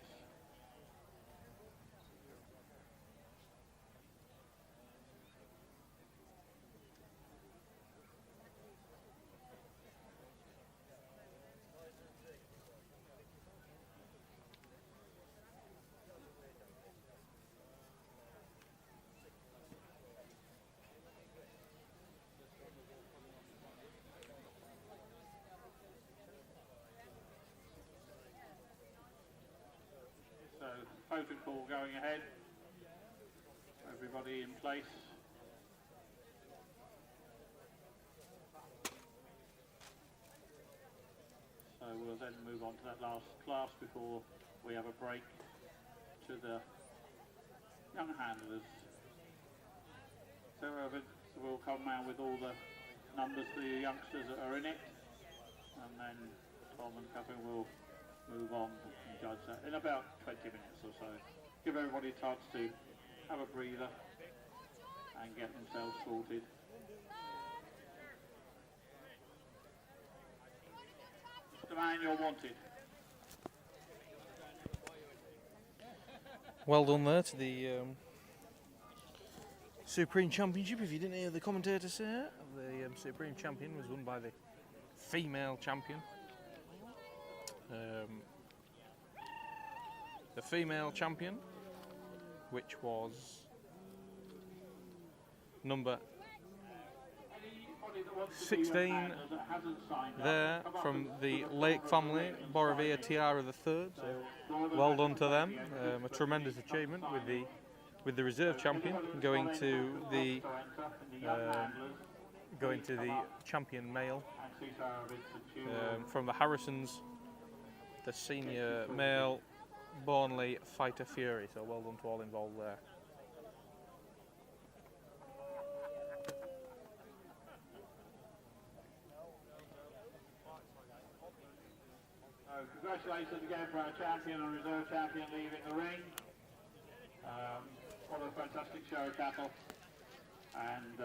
So, photo call going ahead. Everybody in place. So we'll then move on to that last class before we have a break to the young handlers. Sarah will come round with all the numbers for the youngsters that are in it, and then Tom and Catherine will move on and judge that in about 20 minutes or so. Give everybody a chance to have a breather and get themselves sorted. The man you're wanted. Well done there to the Supreme Championship. If you didn't hear the commentator say it, the Supreme Champion was won by the female champion. The female champion, which was number 16 there from the Lake family, Borovia Tiara III. So well done to them. A tremendous achievement with the reserve champion going to the champion male from the Harrisons, the senior male Bournley Fighter Fury. So well done to all involved there. Congratulations again for our champion and reserve champion leaving the ring. What a fantastic show of cattle. And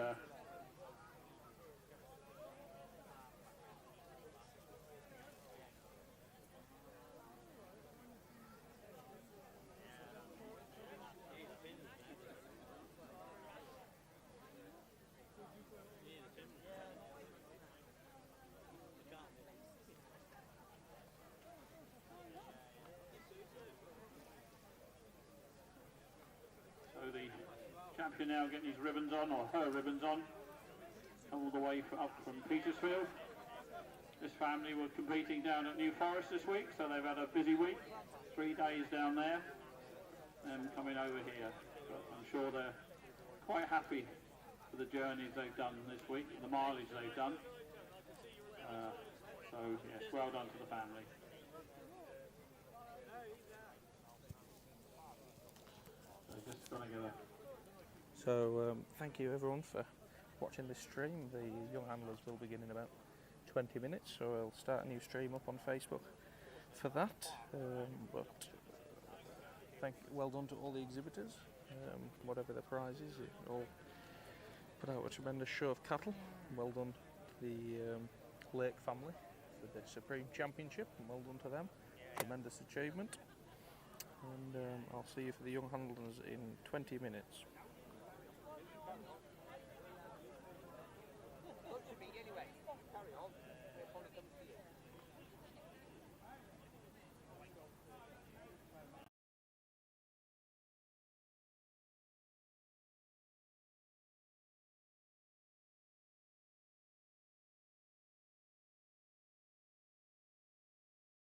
the champion now getting his ribbons on, or her ribbons on, all the way up from Petersfield. This family were competing down at New Forest this week, so they've had a busy week, 3 days down there, and coming over here. But I'm sure they're quite happy for the journeys they've done this week, the mileage they've done. So yes, well done to the family. So thank you everyone for watching this stream. The young handlers will begin in about 20 minutes, so I'll start a new stream up on Facebook for that. Well done to all the exhibitors, whatever the prize is. It all put out a tremendous show of cattle. Well done to the Lake family for the Supreme Championship, and well done to them. Tremendous achievement. And I'll see you for the young handlers in 20 minutes.